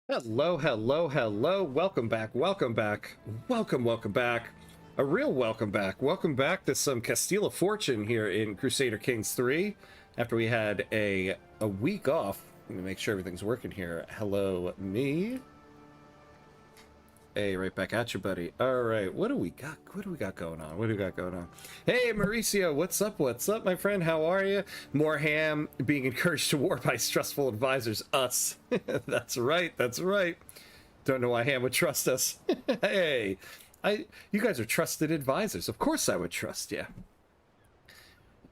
Hello, hello, hello. Welcome back, welcome back. Welcome back. A real welcome back. Welcome back to some Castile of Fortune here in Crusader Kings III. After we had a week off. Let me make sure everything's working here. Hello, me. Hey, right back at you, buddy. All right, what do we got? What do we got going on? What do we got going on? Hey, Mauricio, what's up? What's up, my friend? How are you? More ham being encouraged to war by stressful advisors. Us. That's right. That's right. Don't know why Ham would trust us. Hey, you guys are trusted advisors. Of course, I would trust you.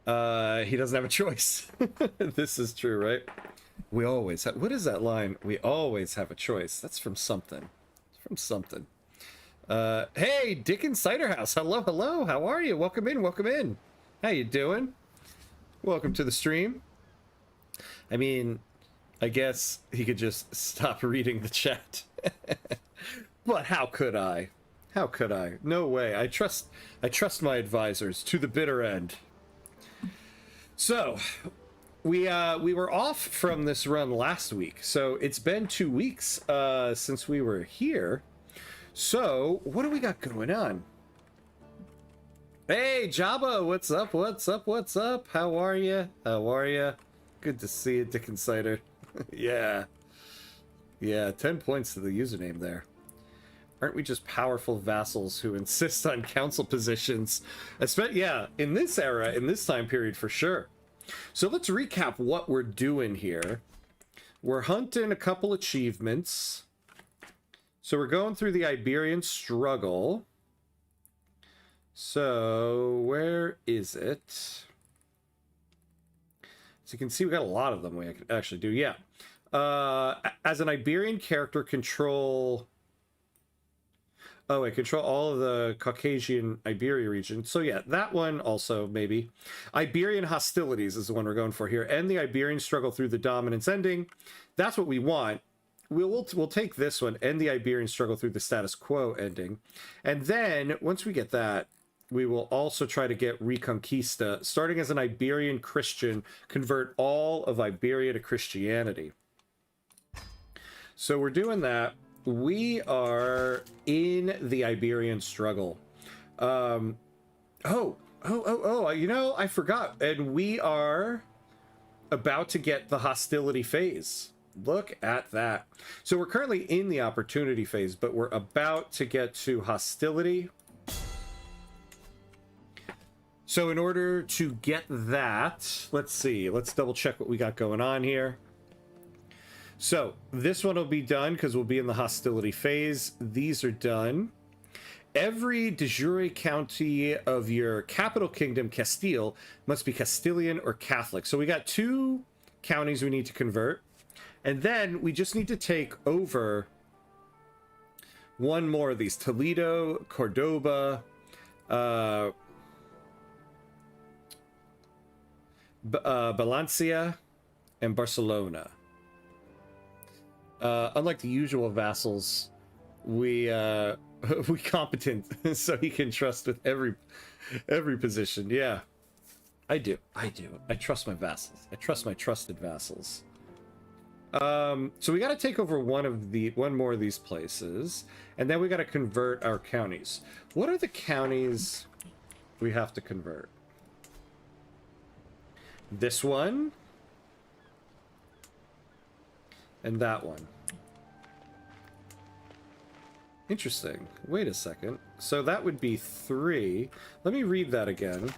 He doesn't have a choice. This is true, right? We always have. What is that line? We always have a choice. That's from something. From something. Hey, Dickens Cider House. Hello, hello. How are you? Welcome in, welcome in. How you doing? Welcome to the stream. I mean, I guess he could just stop reading the chat. But how could I? How could I? No way. I trust my advisors to the bitter end. So, we were off from this run last week, so it's been 2 weeks since we were here. So what do we got going on? Hey, Jabba, what's up? What's up? What's up? How are you? How are you? Good to see you, Dick Insider. Yeah, 10 points to the username there. Aren't we just powerful vassals who insist on council positions? Yeah, in this era, in this time period, for sure. So let's recap what we're doing here. We're hunting a couple achievements. So we're going through the Iberian Struggle. So where is it? So you can see we got a lot of them we can actually do. Yeah. As an Iberian character, control... Oh, wait, control all of the Caucasian Iberia region. So yeah, that one also, maybe. Iberian Hostilities is the one we're going for here. End the Iberian struggle through the dominance ending. That's what we want. We'll take this one, end the Iberian struggle through the status quo ending. And then, once we get that, we will also try to get Reconquista. Starting as an Iberian Christian, convert all of Iberia to Christianity. So we're doing that. We are in the Iberian struggle. You know, I forgot. And we are about to get the hostility phase. Look at that. So we're currently in the opportunity phase, but we're about to get to hostility. So in order to get that, let's see. Let's double check what we got going on here. So this one will be done because we'll be in the hostility phase. These are done. Every de jure county of your capital kingdom, Castile, must be Castilian or Catholic. So we got 2 counties we need to convert. And then we just need to take over one more of these. Toledo, Cordoba, Valencia, and Barcelona. Unlike the usual vassals, we competent, so he can trust with every position. Yeah, I do. I trust my vassals. I trust my trusted vassals. So we got to take over one more of these places, and then we got to convert our counties. What are the counties we have to convert? This one. And that one. Interesting. Wait a second. So that would be 3. Let me read that again.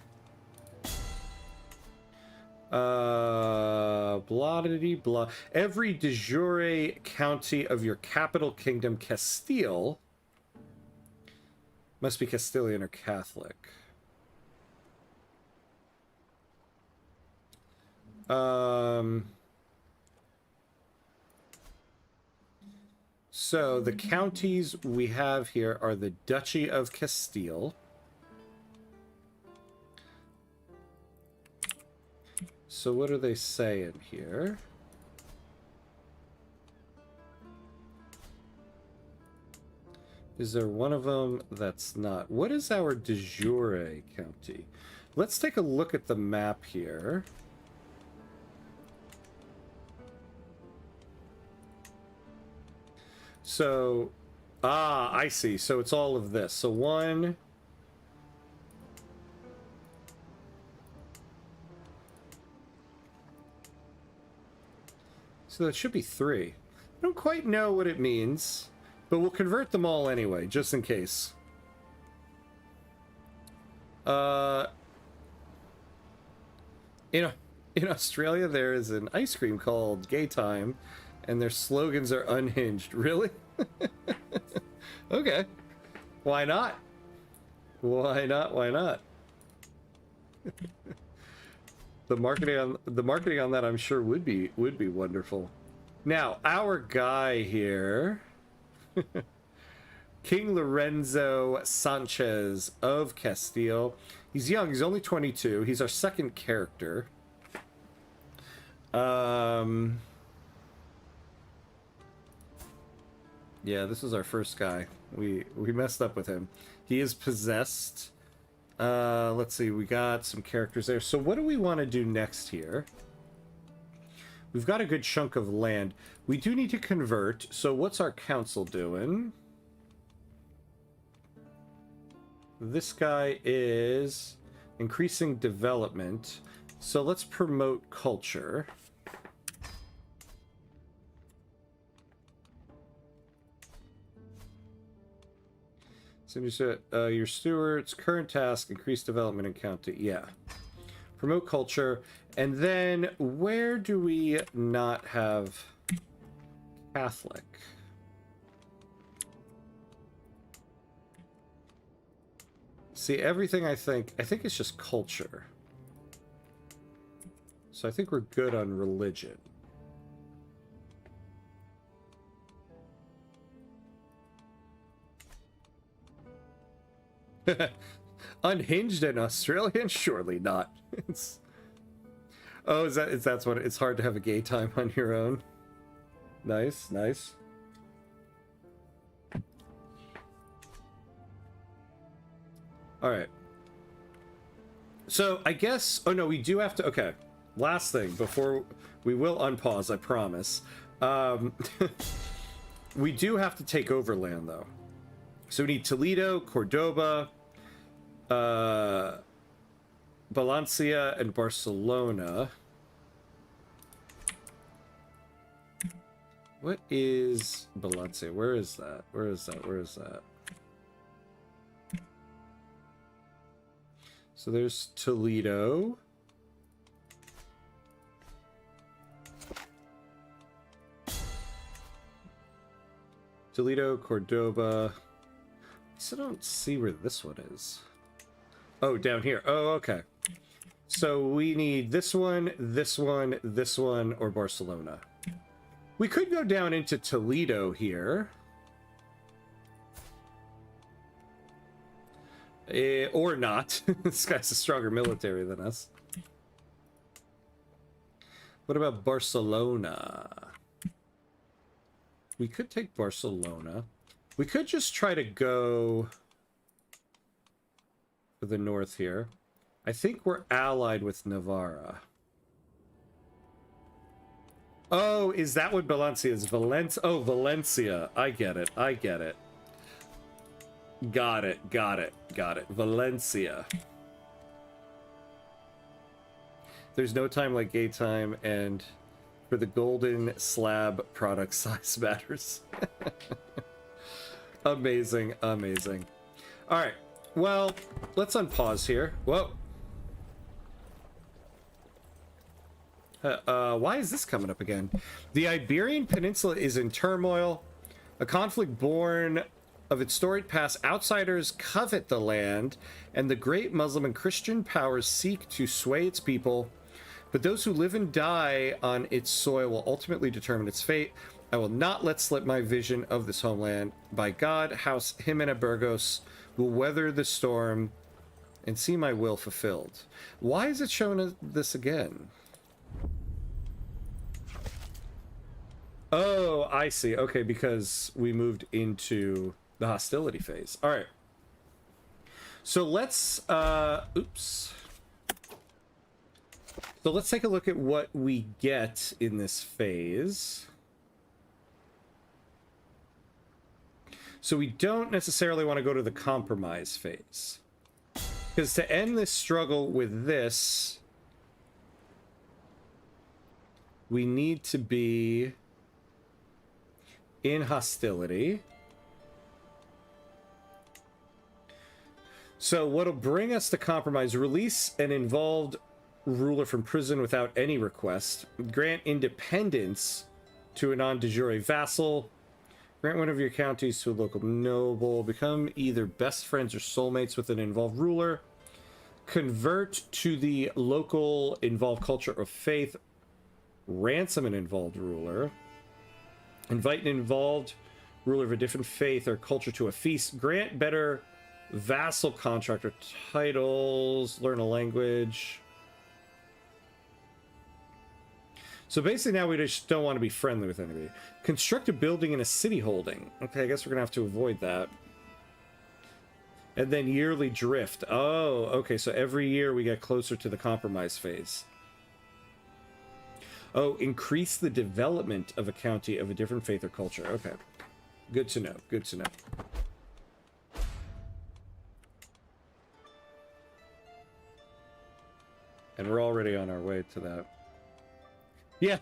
Blah-de-dee-blah. Every de jure county of your capital kingdom, Castile, must be Castilian or Catholic. So the counties we have here are the Duchy of Castile. So what are they saying here? Is there one of them that's not? What is our de jure county? Let's take a look at the map here. So, I see. So it's all of this. So one. So that should be 3. I don't quite know what it means, but we'll convert them all anyway, just in case. In Australia, there is an ice cream called Gay Time, and their slogans are unhinged. Really? Okay. Why not? Why not? Why not? The marketing on that, I'm sure, would be wonderful. Now, our guy here, King Lorenzo Sanchez of Castile. He's young. He's only 22. He's our second character. Yeah, this is our first guy. We messed up with him. He is possessed. Let's see. We got some characters there. So what do we want to do next here? We've got a good chunk of land. We do need to convert. So what's our council doing? This guy is increasing development. So let's promote culture. So your stewards, current task, increase development and county. Yeah. Promote culture. And then where do we not have Catholic? See, everything I think it's just culture. So I think we're good on religion. Unhinged and Australian? Surely not. It's... Oh, that's what it's hard to have a gay time on your own. Nice, nice. All right. So I guess, oh no, we do have to, okay. Last thing before we will unpause, I promise. We do have to take over land though. So we need Toledo, Cordoba, Valencia, and Barcelona. What is Valencia? Where is that? Where is that? Where is that? So there's Toledo. Toledo, Cordoba. I still don't see where this one is. Oh, down here. Oh, okay. So we need this one, this one, this one, or Barcelona. We could go down into Toledo here. Or not. This guy's a stronger military than us. What about Barcelona? We could take Barcelona. We could just try to go to the north here. I think we're allied with Navarra. Oh, is that what Valencia is? Oh, Valencia. I get it. I get it. Got it. Got it. Got it. Valencia. There's no time like gay time, and for the golden slab product size matters. Amazing. Amazing. All right. Well, let's unpause here. Whoa. Why is this coming up again? The Iberian Peninsula is in turmoil. A conflict born of its storied past. Outsiders covet the land, and the great Muslim and Christian powers seek to sway its people. But those who live and die on its soil will ultimately determine its fate. I will not let slip my vision of this homeland. By God, House Jimena Burgos will weather the storm and see my will fulfilled. Why is it showing us this again? Oh, I see. Okay, because we moved into the hostility phase. All right. So let's, oops. So let's take a look at what we get in this phase. So we don't necessarily want to go to the compromise phase. Because to end this struggle with this, we need to be in hostility. So what'll bring us to compromise: release an involved ruler from prison without any request, grant independence to a non-de jure vassal, grant one of your counties to a local noble, become either best friends or soulmates with an involved ruler, convert to the local involved culture of faith, ransom an involved ruler, invite an involved ruler of a different faith or culture to a feast, grant better vassal contract or titles, learn a language. So basically now we just don't want to be friendly with anybody. Construct a building in a city holding. Okay, I guess we're gonna have to avoid that. And then yearly drift. Oh, okay, so every year we get closer to the compromise phase. Oh, increase the development of a county of a different faith or culture. Okay. Good to know. Good to know. And we're already on our way to that. Yeah,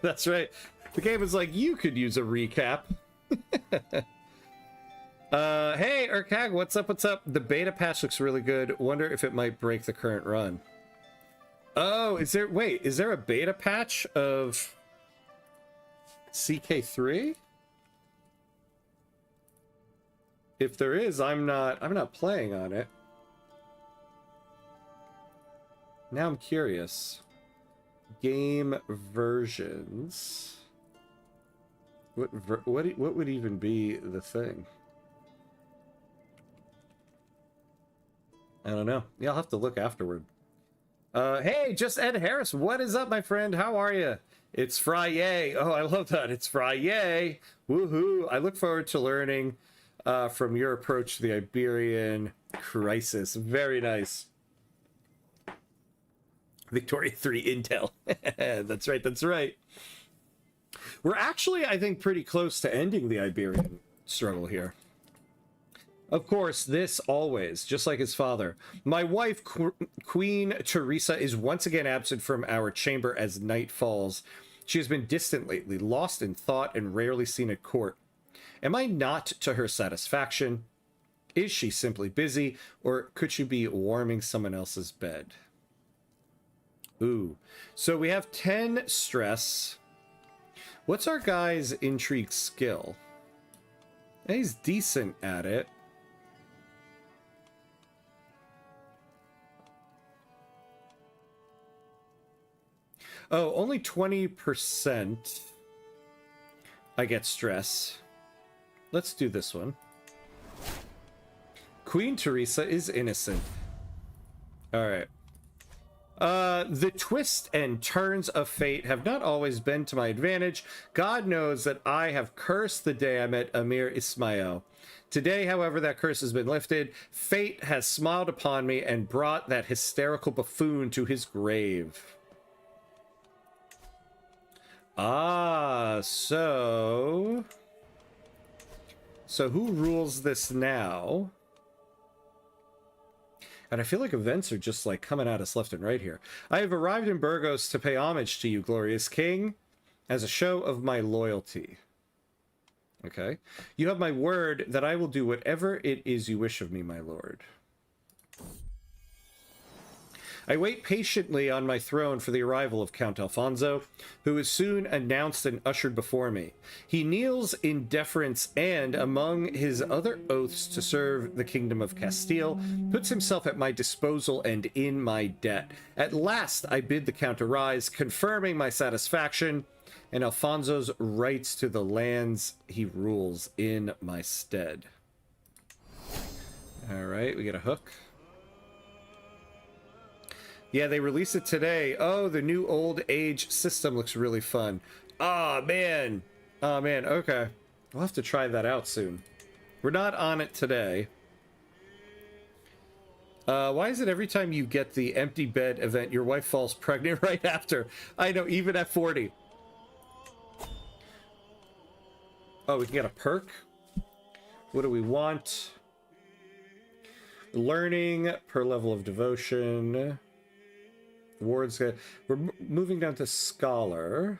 that's right. The game is like, you could use a recap. Hey, Urkag, what's up, what's up? The beta patch looks really good. Wonder if it might break the current run. Oh, is there... Wait, is there a beta patch of CK3? If there is, I'm not playing on it. Now I'm curious. Game versions. What would even be the thing? I don't know. Yeah, I'll have to look afterward. Hey, just Ed Harris. What is up, my friend? How are you? It's Friday. Oh, I love that. It's Friday. Woohoo. I look forward to learning from your approach to the Iberian crisis. Very nice. Victoria 3 Intel. That's right, that's right. We're actually, I think, pretty close to ending the Iberian struggle here. Of course, this always, just like his father. My wife, Queen Teresa, is once again absent from our chamber as night falls. She has been distant lately, lost in thought, and rarely seen at court. Am I not to her satisfaction? Is she simply busy, or could she be warming someone else's bed? Ooh. So we have 10 stress. What's our guy's intrigue skill? He's decent at it. Oh, only 20% I get stress. Let's do this one. Queen Teresa is innocent. All right. The twists and turns of fate have not always been to my advantage. God knows that I have cursed the day I met Amir Ismail. Today, however, that curse has been lifted. Fate has smiled upon me and brought that hysterical buffoon to his grave. Ah, so who rules this now? And I feel like events are just like coming at us left and right here. I have arrived in Burgos to pay homage to you, glorious king, as a show of my loyalty. Okay. You have my word that I will do whatever it is you wish of me, my lord. I wait patiently on my throne for the arrival of Count Alfonso, who is soon announced and ushered before me. He kneels in deference and, among his other oaths to serve the kingdom of Castile, puts himself at my disposal and in my debt. At last I bid the Count arise, confirming my satisfaction and Alfonso's rights to the lands he rules in my stead. All right, we get a hook. Yeah, they released it today. Oh, the new old age system looks really fun. Oh, man. Oh, man. Okay. We'll have to try that out soon. We're not on it today. Why is it every time you get the empty bed event, your wife falls pregnant right after? I know, even at 40. Oh, we can get a perk? What do we want? Learning per level of devotion. Wards. We're moving down to scholar.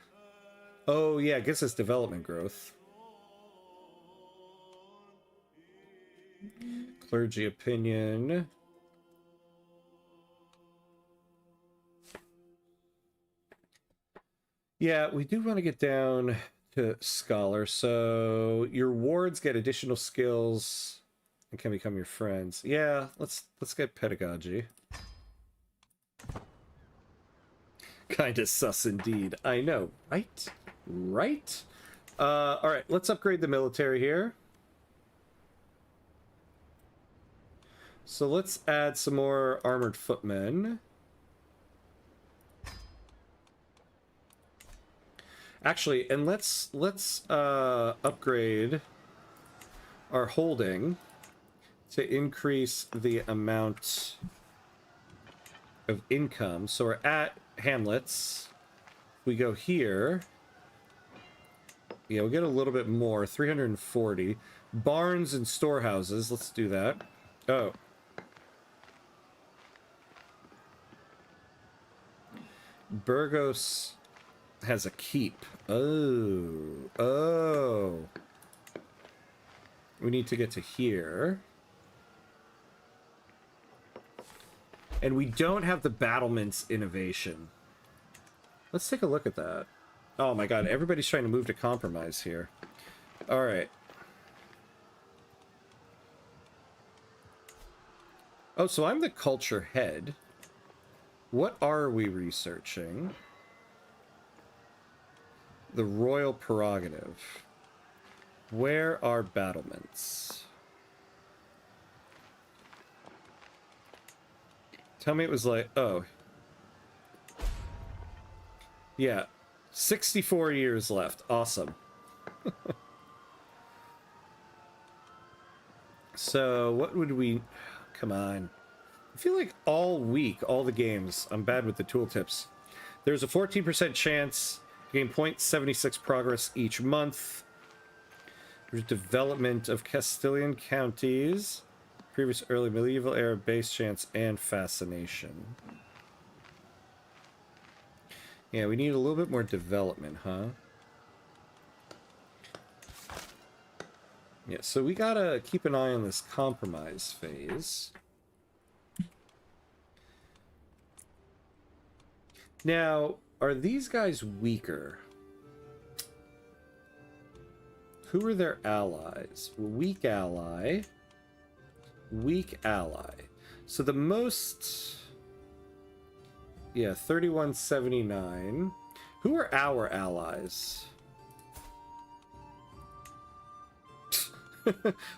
Oh yeah, it gives us development growth. Clergy opinion. Yeah, we do want to get down to scholar. So your wards get additional skills and can become your friends. Yeah, let's get pedagogy. Kinda sus indeed. I know, right? Right? All right, let's upgrade the military here. So let's add some more armored footmen. Actually, and let's upgrade our holding to increase the amount of income. So we're at hamlets. We go here. Yeah, we get a little bit more, 340. Barns and storehouses, let's do that. Oh. Burgos has a keep. Oh. We need to get to here. And we don't have the battlements innovation. Let's take a look at that. Oh my god, everybody's trying to move to compromise here. Alright. Oh, so I'm the culture head. What are we researching? The royal prerogative. Where are battlements? Tell me it was like, oh. Yeah, 64 years left. Awesome. So, what would we... Come on. I feel like all week, all the games, I'm bad with the tooltips. There's a 14% chance to gain 0.76 progress each month. There's development of Castilian counties. Previous early medieval era base chance and fascination. Yeah, we need a little bit more development, huh? Yeah, so we gotta keep an eye on this compromise phase. Now, are these guys weaker? Who are their allies? Weak ally. Weak ally. So the most... Yeah, 3179. Who are our allies?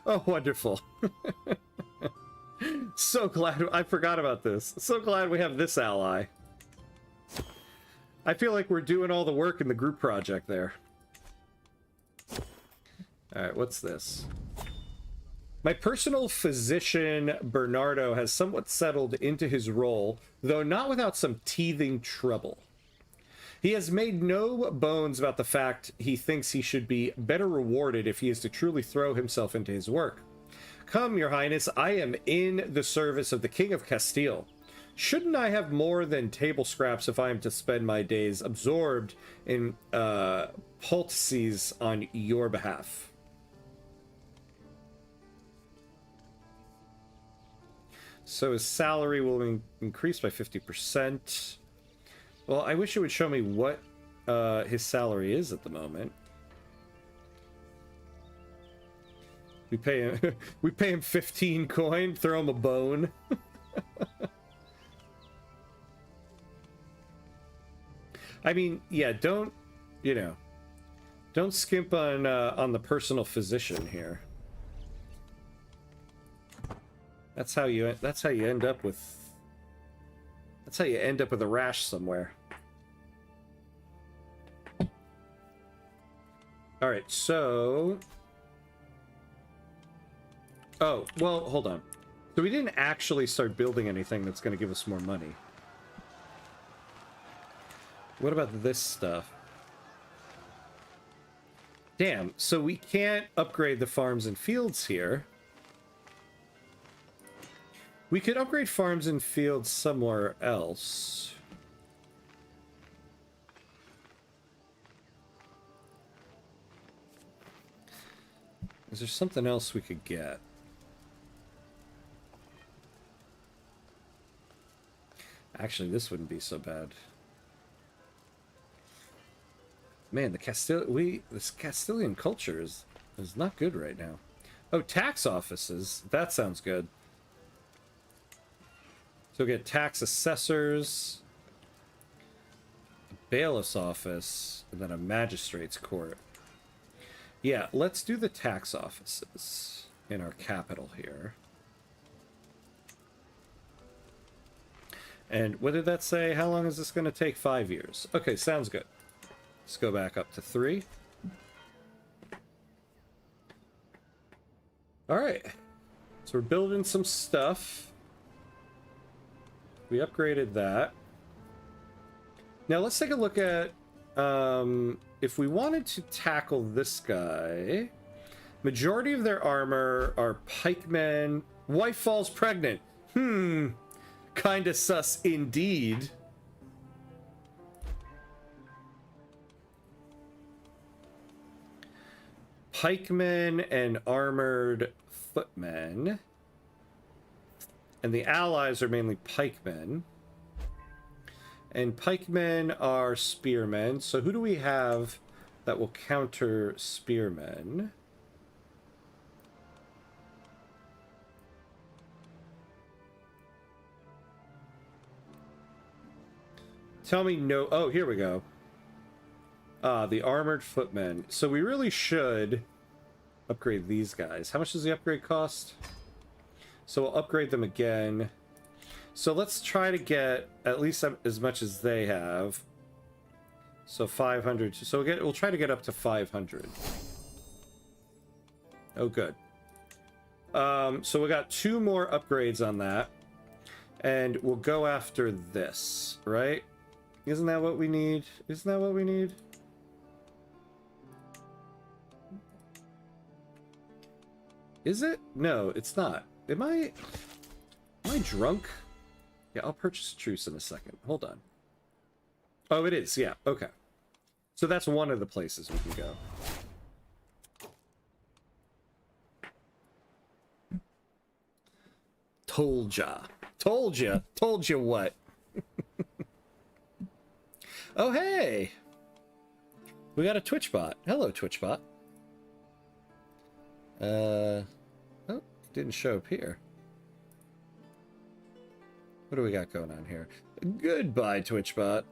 Oh, wonderful. So glad I forgot about this. So glad we have this ally. I feel like we're doing all the work in the group project there. Alright, what's this? My personal physician, Bernardo, has somewhat settled into his role, though not without some teething trouble. He has made no bones about the fact he thinks he should be better rewarded if he is to truly throw himself into his work. Come, your highness, I am in the service of the King of Castile. Shouldn't I have more than table scraps if I am to spend my days absorbed in poultices on your behalf? So his salary will increase by 50%. Well, I wish it would show me what his salary is at the moment. We pay him we pay him 15 coin, throw him a bone. I mean, yeah, don't, you know, don't skimp on the personal physician here. That's how you end up with a rash somewhere. All right, so oh, well, hold on. So we didn't actually start building anything that's going to give us more money. What about this stuff? Damn, so we can't upgrade the farms and fields here. We could upgrade farms and fields somewhere else. Is there something else we could get? Actually, this wouldn't be so bad. Man, this Castilian culture is not good right now. Oh, tax offices. That sounds good. So we get tax assessors, a bailiff's office, and then a magistrate's court. Yeah, let's do the tax offices in our capital here. And what did that say? How long is this going to take? 5 years. Okay, sounds good. Let's go back up to 3. All right. So we're building some stuff. We upgraded that. Now let's take a look at if we wanted to tackle this guy. Majority of their armor are pikemen. Wife falls pregnant. Kinda sus indeed. Pikemen and armored footmen. And the allies are mainly pikemen. And pikemen are spearmen. So who do we have that will counter spearmen? Tell me no... Oh, here we go. The armored footmen. So we really should upgrade these guys. How much does the upgrade cost? So we'll upgrade them again. So let's try to get at least as much as they have. So 500. So we'll try to get up to 500. Oh, good. So we got 2 more upgrades on that. And we'll go after this, right? Isn't that what we need? Isn't that what we need? Is it? No, it's not. Am I drunk? Yeah, I'll purchase a truce in a second. Hold on. Oh, it is. Yeah, okay. So that's one of the places we can go. Told ya. Told ya. Told you what? Oh, hey! We got a Twitch bot. Hello, Twitch bot. Oh, didn't show up here. What do we got going on here? Goodbye, Twitch bot.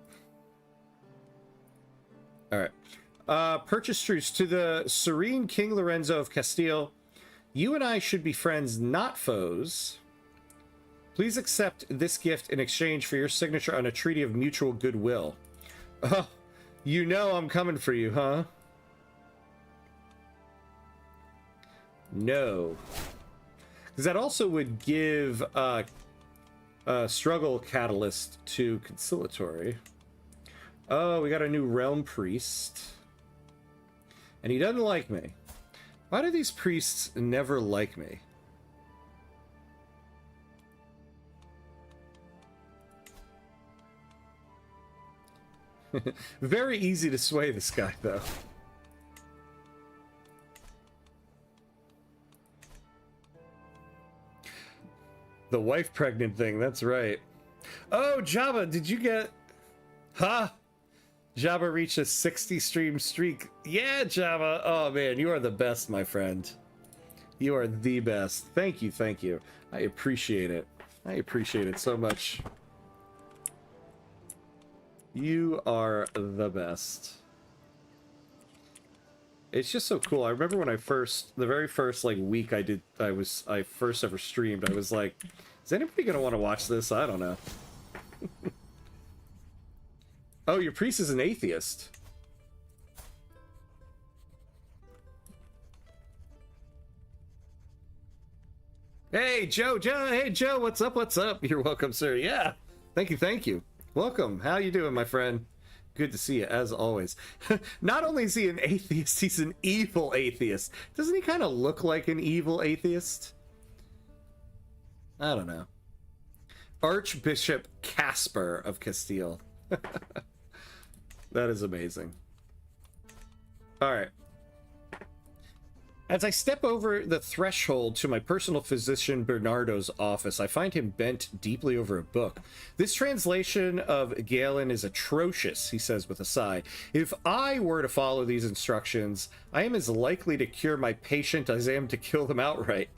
Alright. Purchase truce to the serene King Lorenzo of Castile. You and I should be friends, not foes. Please accept this gift in exchange for your signature on a treaty of mutual goodwill. Oh, you know I'm coming for you, huh? No. Because that also would give a struggle catalyst to conciliatory. Oh, we got a new realm priest. And he doesn't like me. Why do these priests never like me? Very easy to sway this guy, though. The wife pregnant thing, that's right. Oh, Jabba, did you get... Ha! Jabba reached a 60 stream streak. Yeah, Jabba! Oh, man, you are the best, my friend. You are the best. Thank you, thank you. I appreciate it. I appreciate it so much. You are the best. It's just so cool. I remember when the very first like week I first ever streamed, I was like, is anybody gonna want to watch this? I don't know. Oh, your priest is an atheist. Hey, Joe, hey, Joe, what's up, what's up? You're welcome, sir. Yeah, thank you, thank you. Welcome. How you doing, my friend? Good to see you, as always. Not only is he an atheist, he's an evil atheist. Doesn't he kind of look like an evil atheist? I don't know. Archbishop Casper of Castile. That is amazing. All right. As I step over the threshold to my personal physician Bernardo's office, I find him bent deeply over a book. This translation of Galen is atrocious, he says with a sigh. If I were to follow these instructions, I am as likely to cure my patient as I am to kill them outright.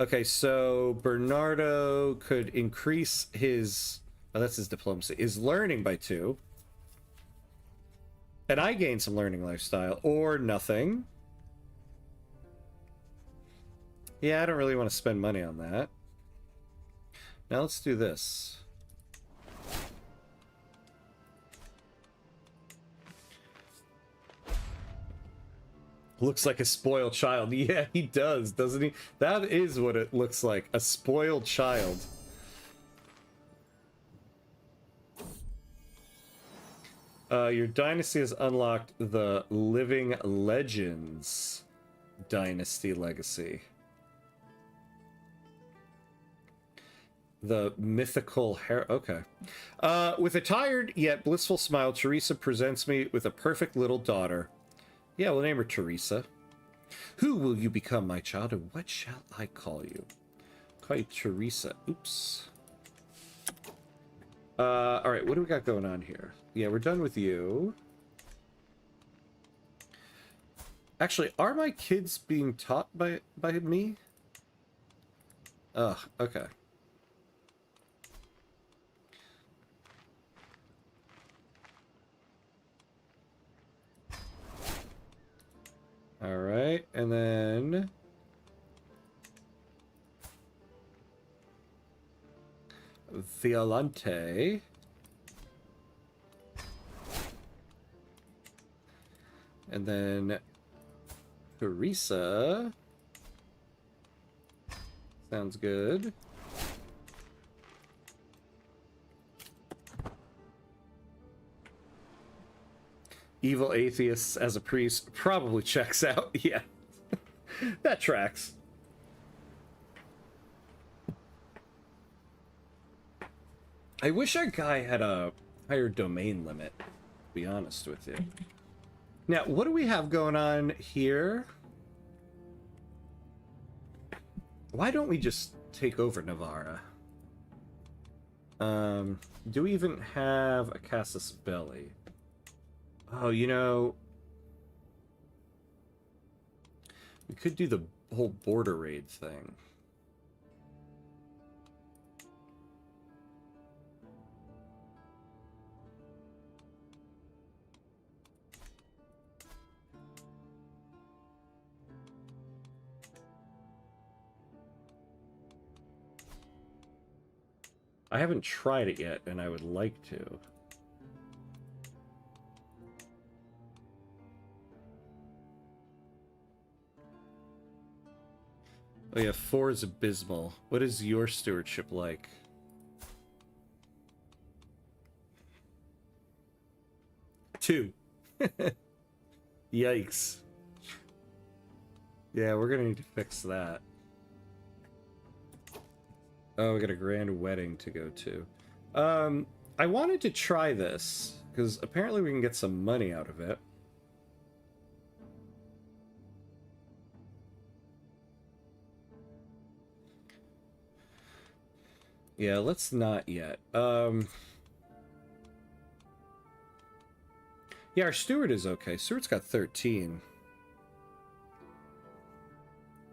Okay, so Bernardo could increase his... Oh, that's his diplomacy. His learning by 2. And I gain some learning lifestyle, or nothing. Yeah, I don't really want to spend money on that. Now let's do this. Looks like a spoiled child. Yeah, he does, doesn't he? That is what it looks like, a spoiled child. Your dynasty has unlocked the Living Legends dynasty legacy. The mythical okay. With a tired yet blissful smile, Teresa presents me with a perfect little daughter. Yeah, we'll name her Teresa. Who will you become, my child, and what shall I call you? Call you Teresa. Oops. All right, what do we got going on here? Yeah, we're done with you. Actually, are my kids being taught by me? Ugh, okay. All right, and then Violante. And then Teresa. Sounds good. Evil atheists as a priest probably checks out. Yeah. That tracks. I wish our guy had a higher domain limit, to be honest with you. Now, what do we have going on here? Why don't we just take over Navarra? Do we even have a Casus Belli? Oh, you know, we could do the whole border raid thing. I haven't tried it yet, and I would like to. Oh yeah, 4 is abysmal. What is your stewardship like? Two. Yikes. Yeah, we're gonna need to fix that. Oh, we got a grand wedding to go to. I wanted to try this, because apparently we can get some money out of it. Yeah, let's not yet. Yeah, our steward is okay. Steward's got 13.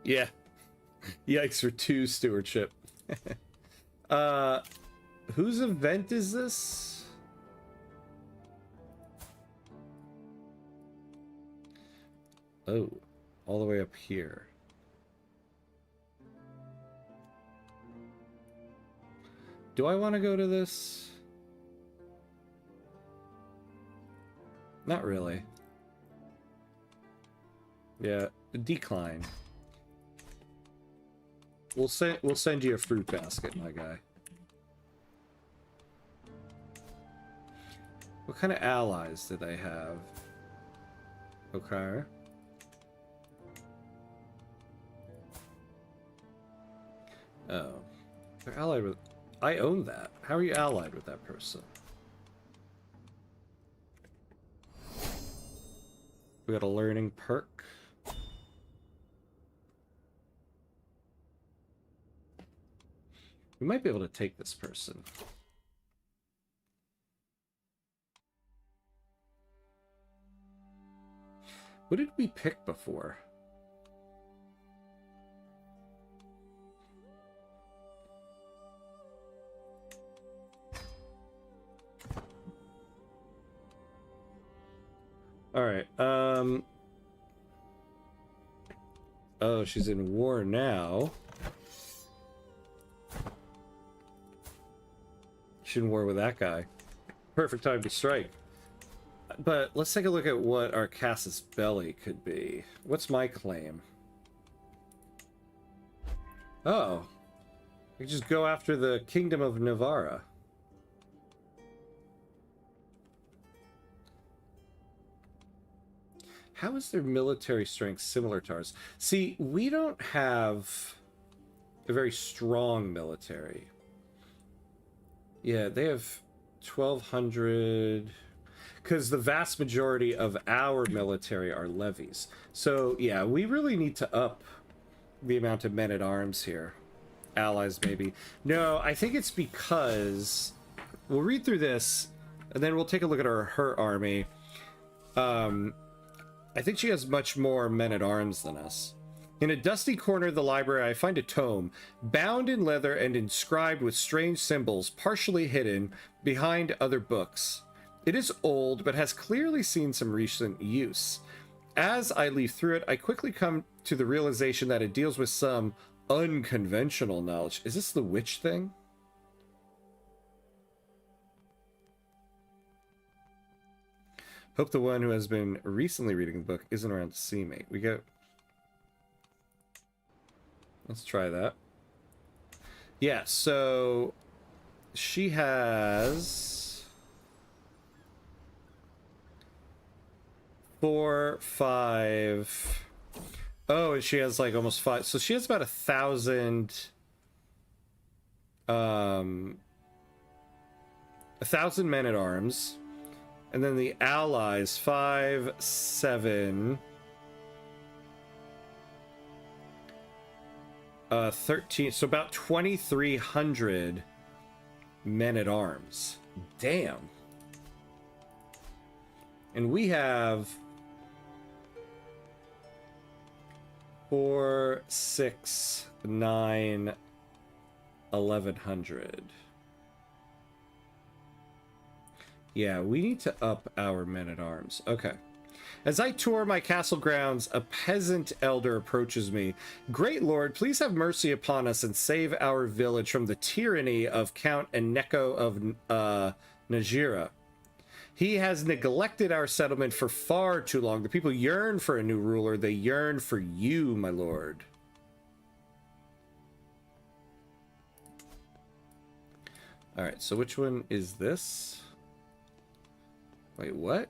Yeah. Yikes for 2 stewardship. Whose event is this? Oh, all the way up here. Do I want to go to this? Not really. Yeah, decline. We'll send you a fruit basket, my guy. What kind of allies do they have? Okay. Oh. They're allied with... I own that. How are you allied with that person? We got a learning perk. We might be able to take this person. What did we pick before? All right. Oh, she's in war now. She's in war with that guy. Perfect time to strike. But let's take a look at what our casus belli could be. What's my claim? Oh. We just go after the Kingdom of Navarra. How is their military strength similar to ours? See, we don't have a very strong military. Yeah, they have 1,200... Because the vast majority of our military are levies. So, yeah, we really need to up the amount of men-at-arms here. Allies, maybe. No, I think it's because... We'll read through this, and then we'll take a look at her army. I think she has much more men-at-arms than us. In a dusty corner of the library, I find a tome, bound in leather and inscribed with strange symbols, partially hidden behind other books. It is old, but has clearly seen some recent use. As I leaf through it, I quickly come to the realization that it deals with some unconventional knowledge. Is this the witch thing? Hope the one who has been recently reading the book isn't around to see me. We go... Let's try that. Yeah, so... She has... 4, 5... Oh, she has like almost 5. So she has about 1,000... 1,000 men-at-arms. And then the allies, 5, 7... 13, so about 2,300 men-at-arms. Damn. And we have 4, 6, 9, 1,100. Yeah, we need to up our men-at-arms. Okay. As I tour my castle grounds, a peasant elder approaches me. Great lord, please have mercy upon us and save our village from the tyranny of Count Eneko of Najira. He has neglected our settlement for far too long. The people yearn for a new ruler. They yearn for you, my lord. All right, so which one is this? Wait, what?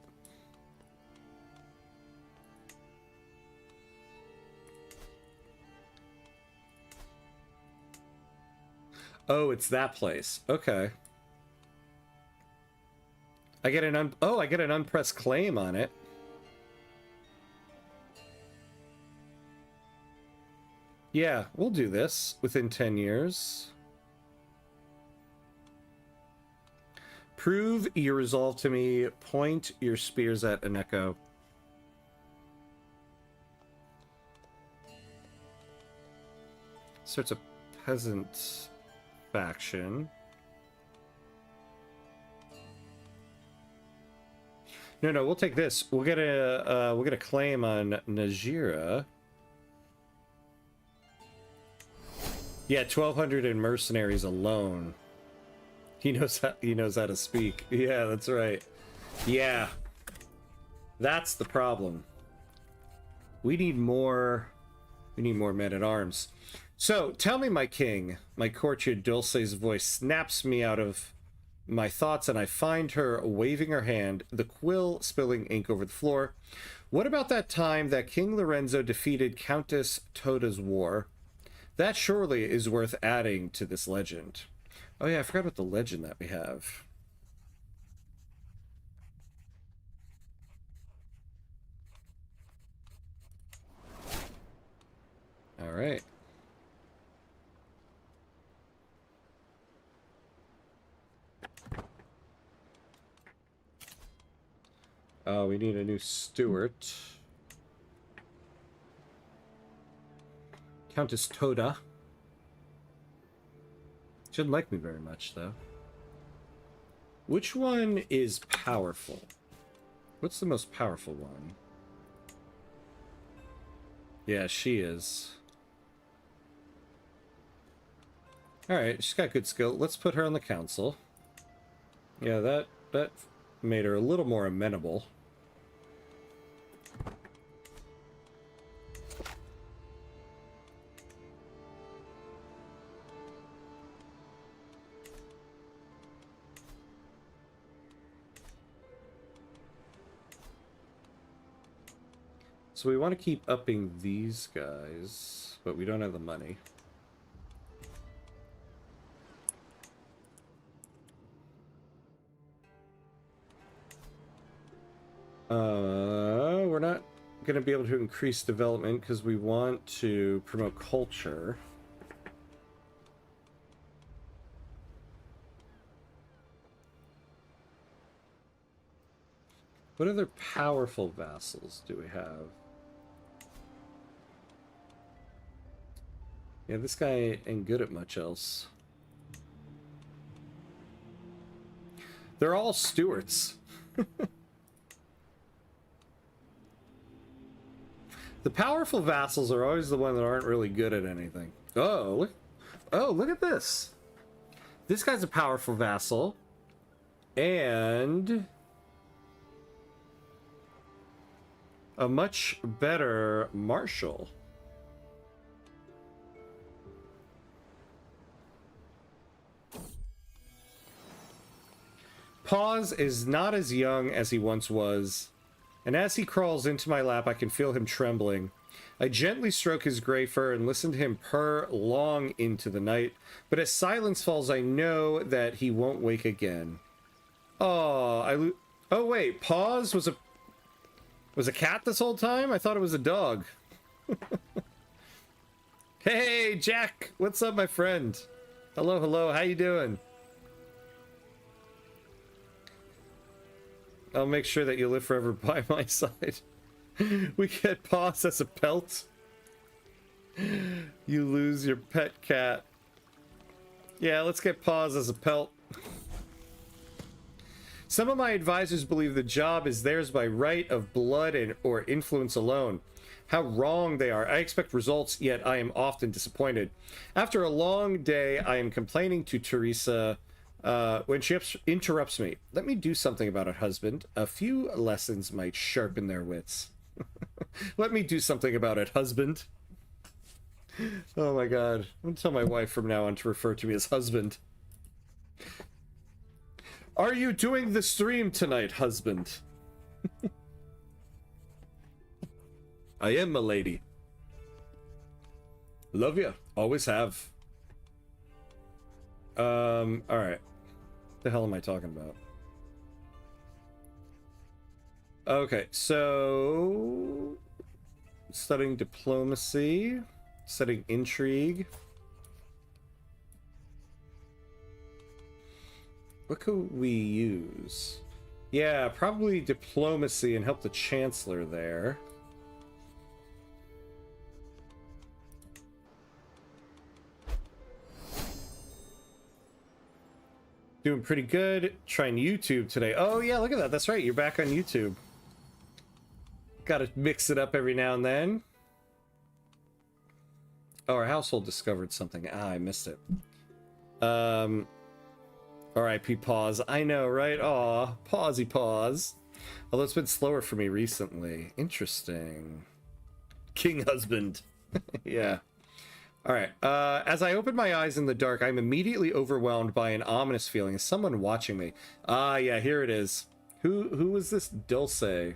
Oh, it's that place. Okay. I get an I get an unpressed claim on it. Yeah, we'll do this within 10 years. Prove your resolve to me. Point your spears at Eneko. Starts a peasant faction. No, we'll take this. We'll get a claim on Najira. Yeah, 1,200 in mercenaries alone. He knows how to speak. Yeah, that's right. Yeah. That's the problem. We need more men-at-arms. So, tell me, my king, my courtier Dulce's voice snaps me out of my thoughts and I find her waving her hand, the quill spilling ink over the floor. What about that time that King Lorenzo defeated Countess Toda's war? That surely is worth adding to this legend. Oh yeah, I forgot about the legend that we have. All right. Oh, we need a new steward. Countess Toda. She doesn't like me very much, though. Which one is powerful? What's the most powerful one? Yeah, she is. Alright, she's got good skill. Let's put her on the council. Yeah, that made her a little more amenable. So we want to keep upping these guys, but we don't have the money. We're not going to be able to increase development because we want to promote culture. What other powerful vassals do we have? Yeah, this guy ain't good at much else. They're all stewards. The powerful vassals are always the ones that aren't really good at anything. Oh, look at this. This guy's a powerful vassal. And a much better marshal. Paws is not as young as he once was, and as he crawls into my lap, I can feel him trembling. I gently stroke his gray fur and listen to him purr long into the night, but as silence falls, I know that he won't wake again. Oh, oh wait, Paws was a cat this whole time? I thought it was a dog. Hey, Jack! What's up, my friend? Hello, hello, how you doing? I'll make sure that you live forever by my side. We get Paws as a pelt. You lose your pet cat. Yeah, let's get Paws as a pelt. Some of my advisors believe the job is theirs by right of blood and or influence alone. How wrong they are. I expect results, yet I am often disappointed. After a long day, I am complaining to Teresa when she interrupts me. Let me do something about it, husband. A few lessons might sharpen their wits. Let me do something about it, husband. Oh my god. I'm gonna tell my wife from now on to refer to me as husband. Are you doing the stream tonight, husband? I am, my lady. Love ya. Always have. Alright. The hell am I talking about? Okay, so studying diplomacy, studying intrigue. What could we use? Yeah, probably diplomacy and help the chancellor there. Doing pretty good. Trying YouTube today. Oh yeah, look at that. That's right. You're back on YouTube. Gotta mix it up every now and then. Oh, our household discovered something. Ah, I missed it. R.I.P. Pause. I know, right? Aw, pausey pause. Although it's been slower for me recently. Interesting. King husband. Yeah. All right. As I open my eyes in the dark, I'm immediately overwhelmed by an ominous feeling. Is someone watching me? Ah, yeah, here it is. Who was this Dulce?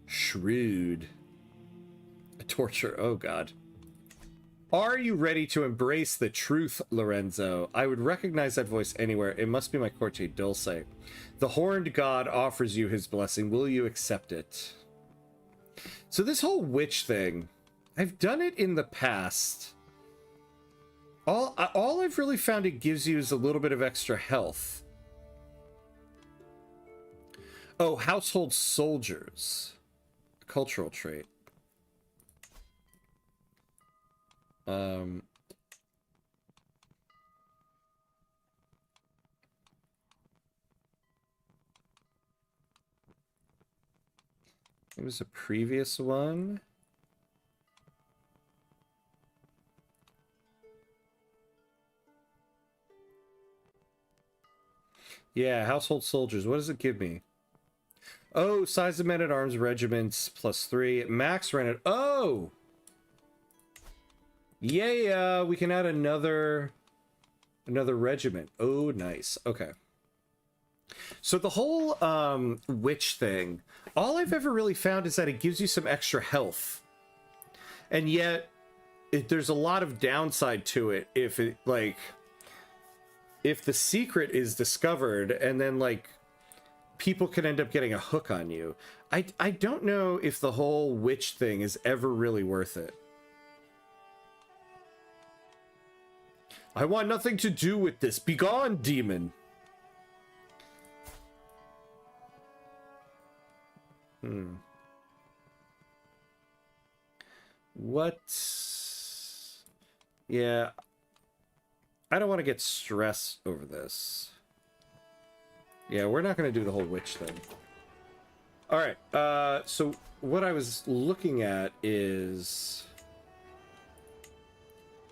Shrewd. A torture. Oh, God. Are you ready to embrace the truth, Lorenzo? I would recognize that voice anywhere. It must be my courtier, Dulce. The horned god offers you his blessing. Will you accept it? So this whole witch thing, I've done it in the past. All I've really found it gives you is a little bit of extra health. Oh, household soldiers. Cultural trait. It was a previous one. Yeah, household soldiers. What does it give me? Oh, size of men-at-arms regiments +3. Max rented. Oh! Yeah, we can add another regiment. Oh, nice. Okay. So the whole witch thing, all I've ever really found is that it gives you some extra health. And yet, there's a lot of downside to it if it, like, if the secret is discovered and then, like, people can end up getting a hook on you. I don't know if the whole witch thing is ever really worth it. I want nothing to do with this. Begone, demon! What? Yeah. I don't want to get stressed over this. Yeah, we're not going to do the whole witch thing. All right. So what I was looking at is...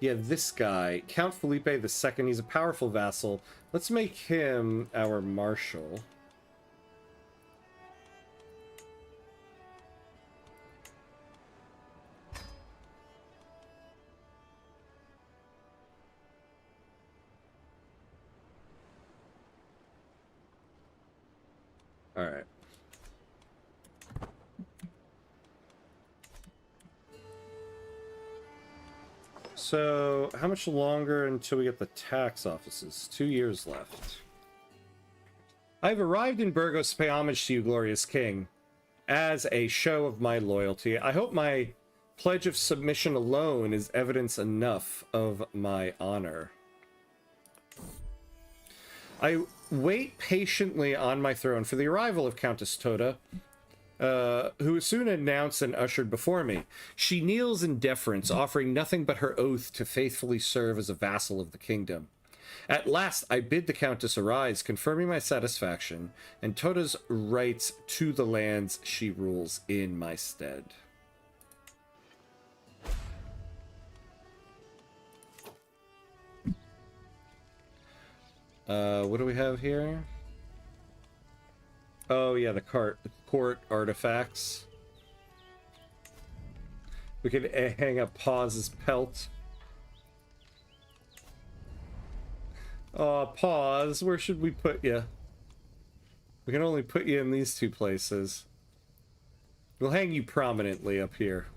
Yeah, this guy, Count Felipe II. He's a powerful vassal. Let's make him our marshal. All right. So, how much longer until we get the tax offices? 2 years left. I've arrived in Burgos to pay homage to you, glorious king, as a show of my loyalty. I hope my pledge of submission alone is evidence enough of my honor. I wait patiently on my throne for the arrival of Countess Toda, who was soon announced and ushered before me. She kneels in deference, offering nothing but her oath to faithfully serve as a vassal of the kingdom. At last, I bid the Countess arise, confirming my satisfaction and Toda's rights to the lands she rules in my stead. What do we have here? Oh, yeah, the court artifacts. We can hang up Paw's pelt. Oh, Paws, where should we put you? We can only put you in these two places. We'll hang you prominently up here.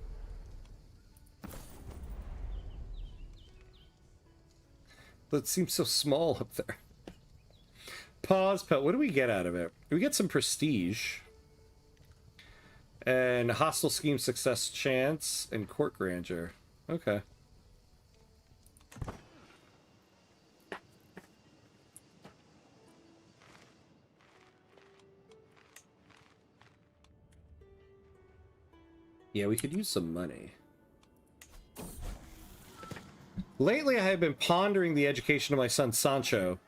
That seems so small up there. Pause pelt. What do we get out of it? We get some prestige. And hostile scheme success chance and court grandeur. Okay. Yeah, we could use some money. Lately, I have been pondering the education of my son Sancho.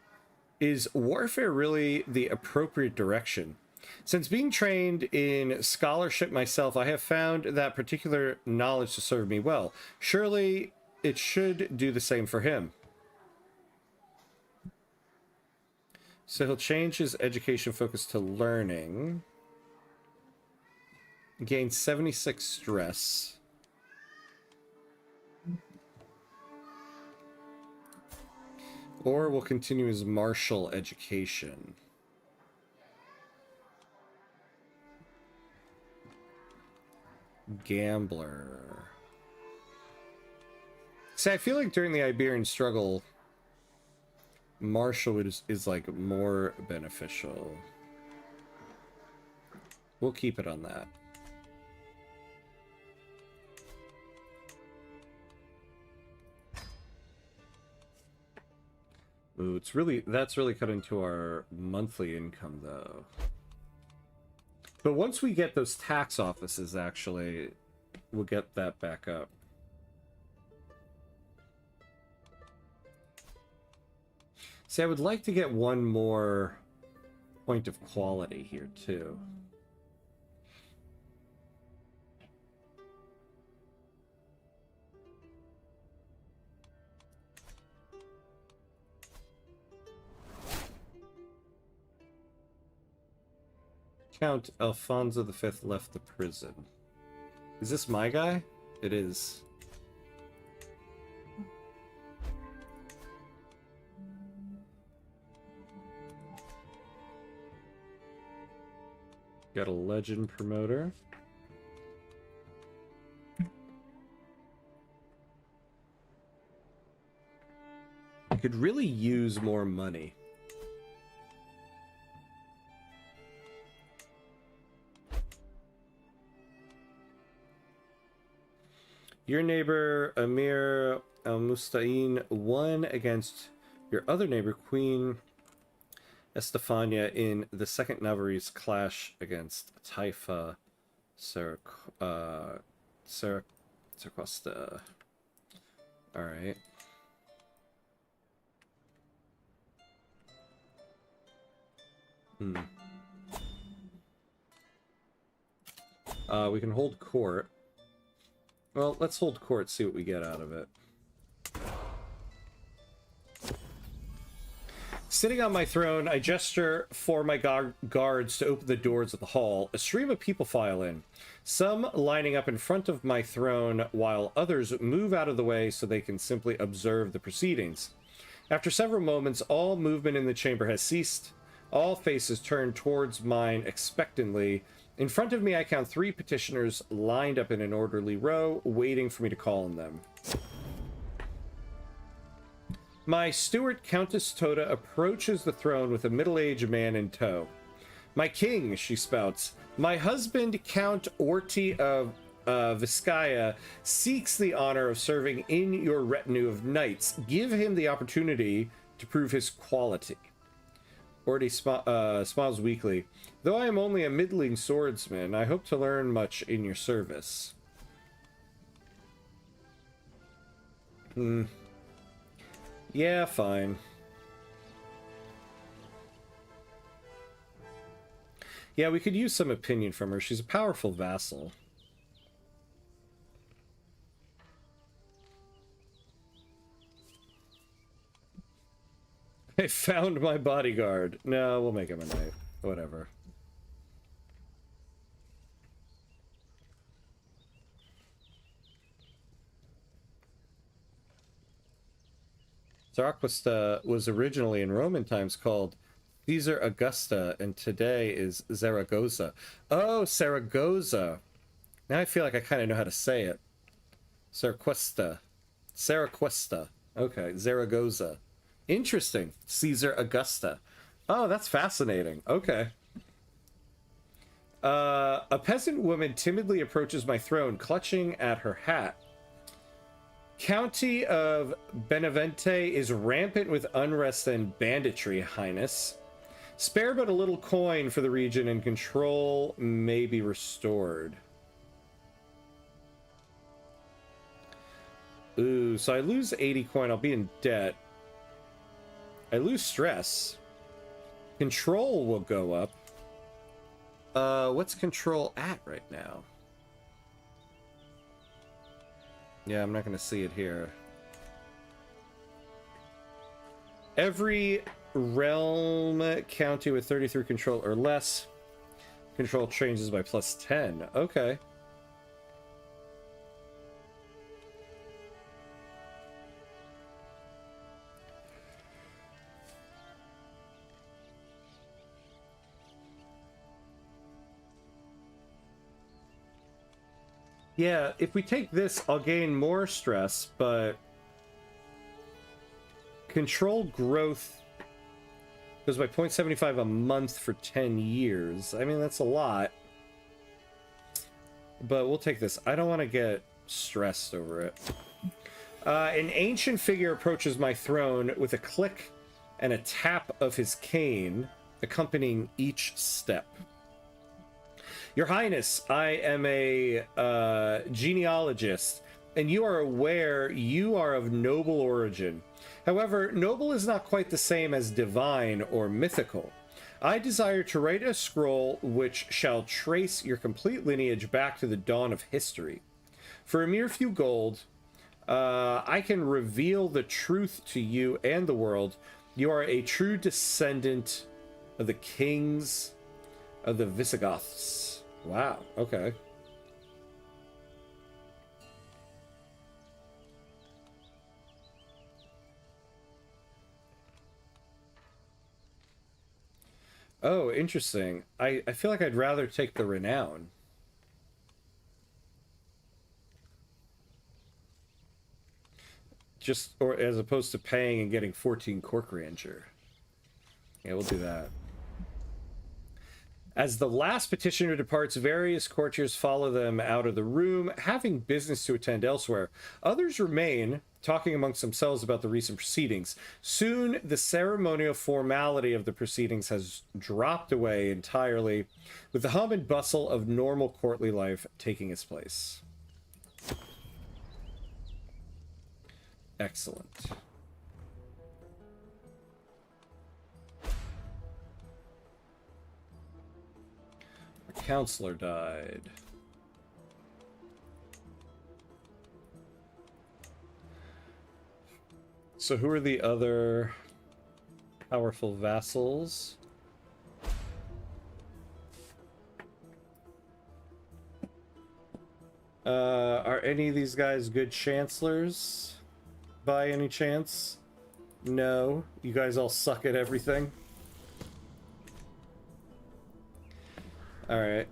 Is warfare really the appropriate direction? Since being trained in scholarship myself, I have found that particular knowledge to serve me well. Surely, it should do the same for him. So he'll change his education focus to learning. Gain 76 stress. Or we'll continue his martial education. Gambler. See, I feel like during the Iberian Struggle, martial is like more beneficial. We'll keep it on that. Ooh, that's really cut into our monthly income though. But once we get those tax offices, actually, we'll get that back up. See, I would like to get one more point of quality here, too. Count Alfonso V left the prison. Is this my guy? It is. Got a legend promoter. I could really use more money. Your neighbor, Amir al-Mustain, won against your other neighbor, Queen Estefania, in the Second Navarrese clash against Taifa Saracosta. Alright. We can hold court. Well, let's hold court, see what we get out of it. Sitting on my throne, I gesture for my guards to open the doors of the hall. A stream of people file in, some lining up in front of my throne, while others move out of the way so they can simply observe the proceedings. After several moments, all movement in the chamber has ceased. All faces turn towards mine expectantly. In front of me, I count 3 petitioners lined up in an orderly row, waiting for me to call on them. My steward, Countess Toda, approaches the throne with a middle-aged man in tow. My king, she spouts, my husband, Count Orti of Vizcaya, seeks the honor of serving in your retinue of knights. Give him the opportunity to prove his quality. Orti smiles weakly. Though I am only a middling swordsman, I hope to learn much in your service. Yeah, fine. Yeah, we could use some opinion from her. She's a powerful vassal. I found my bodyguard. No, we'll make him a knight. Whatever. Zaragoza was originally in Roman times called Caesar Augusta, and today is Zaragoza. Oh, Zaragoza. Now I feel like I kind of know how to say it. Zaragoza. Zaragoza. Okay, Zaragoza. Interesting. Caesar Augusta. Oh, that's fascinating. Okay. A peasant woman timidly approaches my throne, clutching at her hat. County of Benevente is rampant with unrest and banditry, Highness. Spare but a little coin for the region and control may be restored. Ooh, so I lose 80 coin, I'll be in debt. I lose stress. Control will go up. What's control at right now? Yeah, I'm not going to see it here. Every realm county with 33 control or less, control changes by +10. Okay. Yeah, if we take this, I'll gain more stress, but controlled growth goes by 0.75 a month for 10 years. I mean, that's a lot. But we'll take this. I don't want to get stressed over it. An ancient figure approaches my throne with a click and a tap of his cane, accompanying each step. Your Highness, I am a genealogist, and you are aware you are of noble origin. However, noble is not quite the same as divine or mythical. I desire to write a scroll which shall trace your complete lineage back to the dawn of history. For a mere few gold, I can reveal the truth to you and the world. You are a true descendant of the kings of the Visigoths. Wow, okay. Oh, interesting. I feel like I'd rather take the renown. Just, or as opposed to paying and getting 14 Cork Ranger. Yeah, we'll do that. As the last petitioner departs, various courtiers follow them out of the room, having business to attend elsewhere. Others remain, talking amongst themselves about the recent proceedings. Soon, the ceremonial formality of the proceedings has dropped away entirely, with the hum and bustle of normal courtly life taking its place. Excellent. A counselor died. So who are the other powerful vassals? Are any of these guys good chancellors by any chance? No, you guys all suck at everything. All right.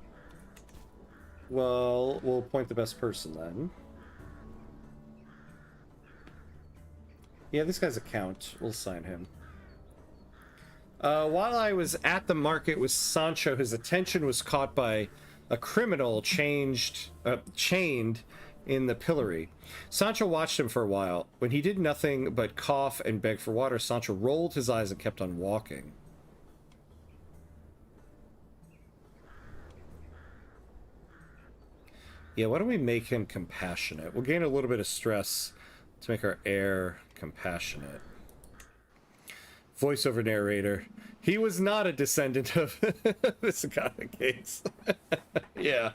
Well, we'll appoint the best person then. Yeah, this guy's a count. We'll assign him. While I was at the market with Sancho, his attention was caught by a criminal chained in the pillory. Sancho watched him for a while. When he did nothing but cough and beg for water, Sancho rolled his eyes and kept on walking. Yeah, why don't we make him compassionate? We'll gain a little bit of stress to make our heir compassionate. Voiceover narrator. He was not a descendant of Visigoth Kings. Yeah.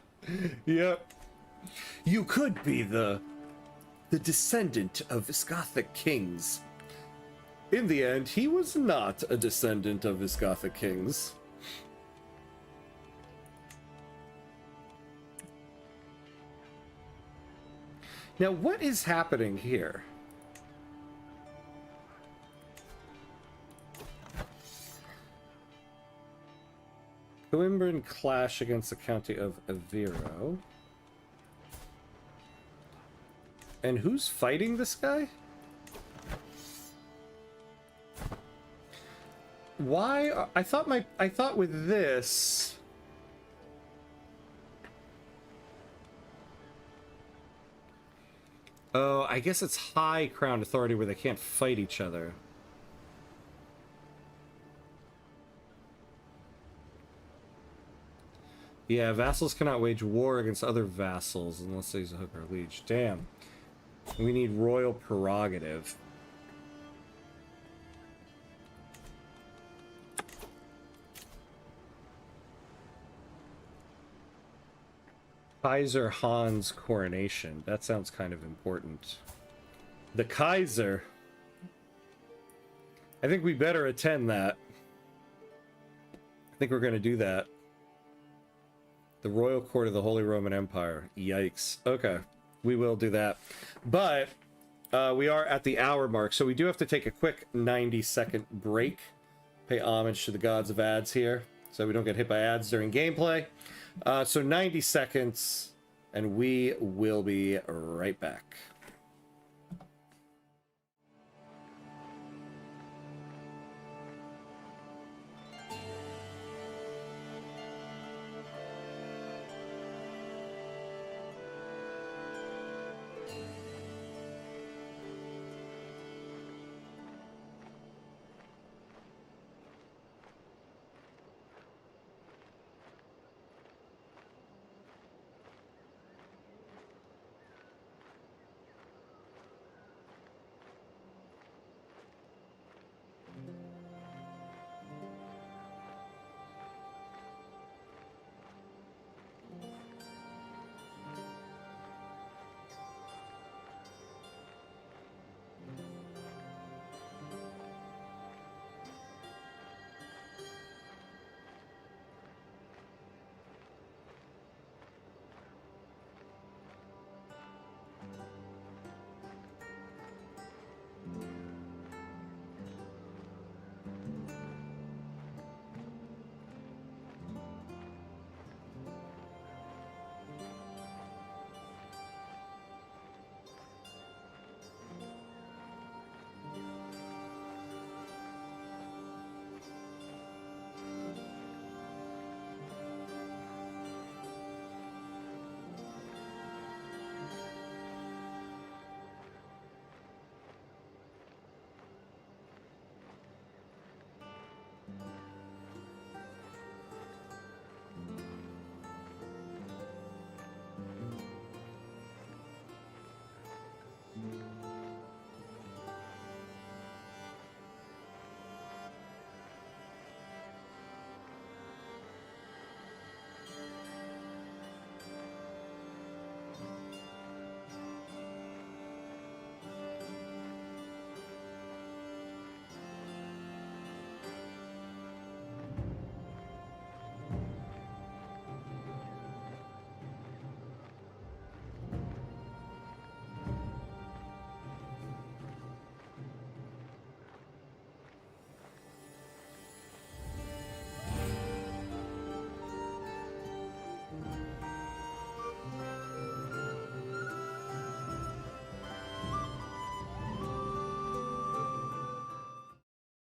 Yep. You could be the descendant of Visigothic kings. In the end, he was not a descendant of Visigothic kings. Now, what is happening here? Coimbran clash against the county of Aviro. And who's fighting this guy? Why? I thought with this. Oh, I guess it's high crown authority where they can't fight each other. Yeah, vassals cannot wage war against other vassals unless they use a hook or leech. Damn. We need royal prerogative. Kaiser Han's coronation. That sounds kind of important. The Kaiser. I think we better attend that. I think we're going to do that. The Royal Court of the Holy Roman Empire. Yikes. Okay. We will do that. But we are at the hour mark, so we do have to take a quick 90-second break. Pay homage to the gods of ads here, so we don't get hit by ads during gameplay. So 90 seconds, and we will be right back.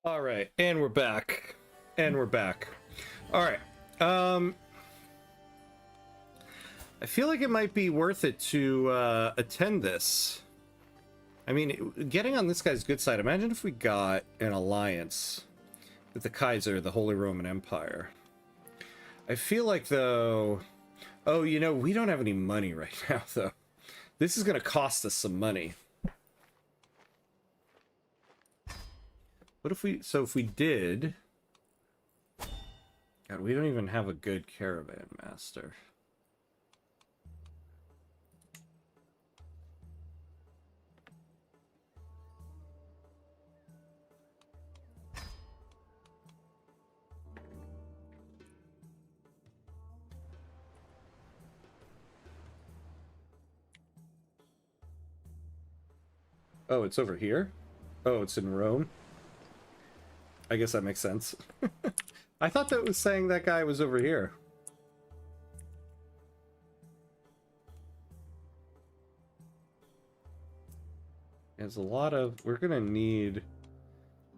All right, and we're back. And we're back. All right. I feel like it might be worth it to attend this. I mean, getting on this guy's good side. Imagine if we got an alliance with the Kaiser, the Holy Roman Empire. I feel like, though... Oh, you know, we don't have any money right now, though. This is going to cost us some money. What if we... So if we did... God, we don't even have a good caravan master. Oh, it's over here? Oh, it's in Rome? I guess that makes sense. I thought that was saying that guy was over here. There's a lot of... We're gonna need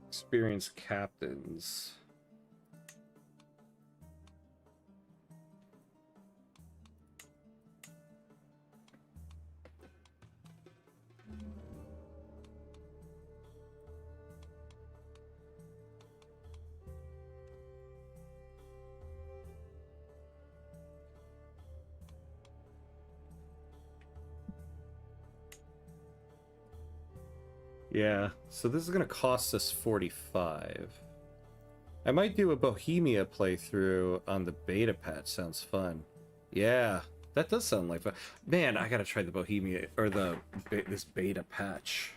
experienced captains. Yeah, so this is going to cost us 45. I might do a Bohemia playthrough on the beta patch. Sounds fun. Yeah, that does sound like fun. Man, I got to try the Bohemia, or this beta patch.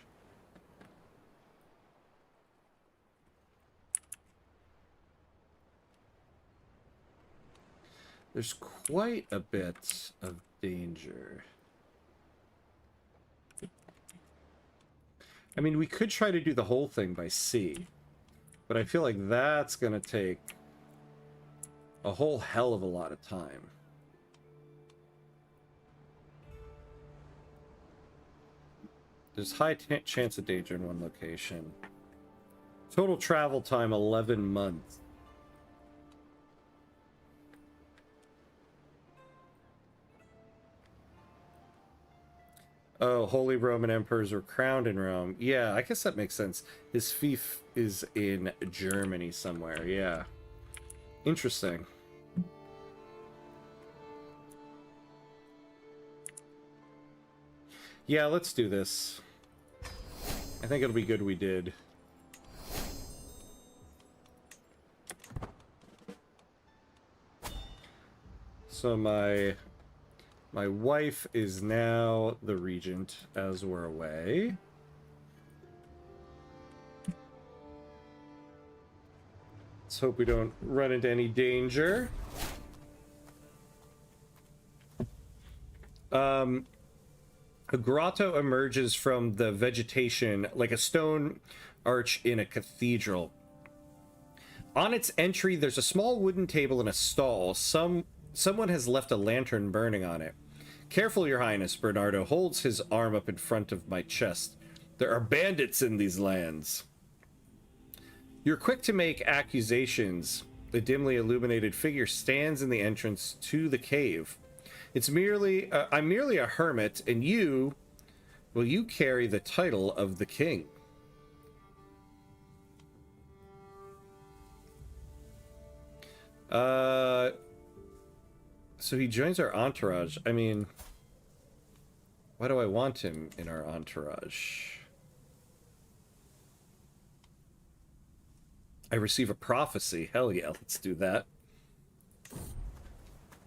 There's quite a bit of danger. I mean, we could try to do the whole thing by sea, but I feel like that's going to take a whole hell of a lot of time. There's high chance of danger in one location. Total travel time 11 months. Oh, Holy Roman Emperors were crowned in Rome. Yeah, I guess that makes sense. His fief is in Germany somewhere. Yeah. Interesting. Yeah, let's do this. I think it'll be good we did. So my wife is now the regent as we're away. Let's hope we don't run into any danger. A grotto emerges from the vegetation like a stone arch in a cathedral. On its entry, there's a small wooden table and a stall. Someone has left a lantern burning on it. Careful, Your Highness. Bernardo holds his arm up in front of my chest. There are bandits in these lands. You're quick to make accusations. The dimly illuminated figure stands in the entrance to the cave. I'm merely a hermit, and you carry the title of the king? So he joins our entourage. I mean, why do I want him in our entourage? I receive a prophecy. Hell yeah, let's do that.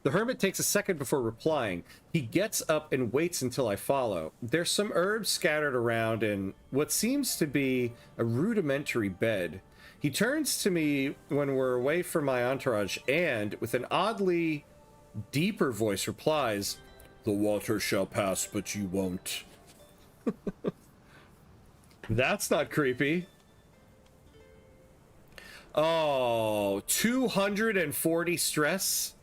The hermit takes a second before replying. He gets up and waits until I follow. There's some herbs scattered around and what seems to be a rudimentary bed. He turns to me when we're away from my entourage and, with an oddly deeper voice, replies, "The water shall pass, but you won't." That's not creepy. Oh, 240 stress?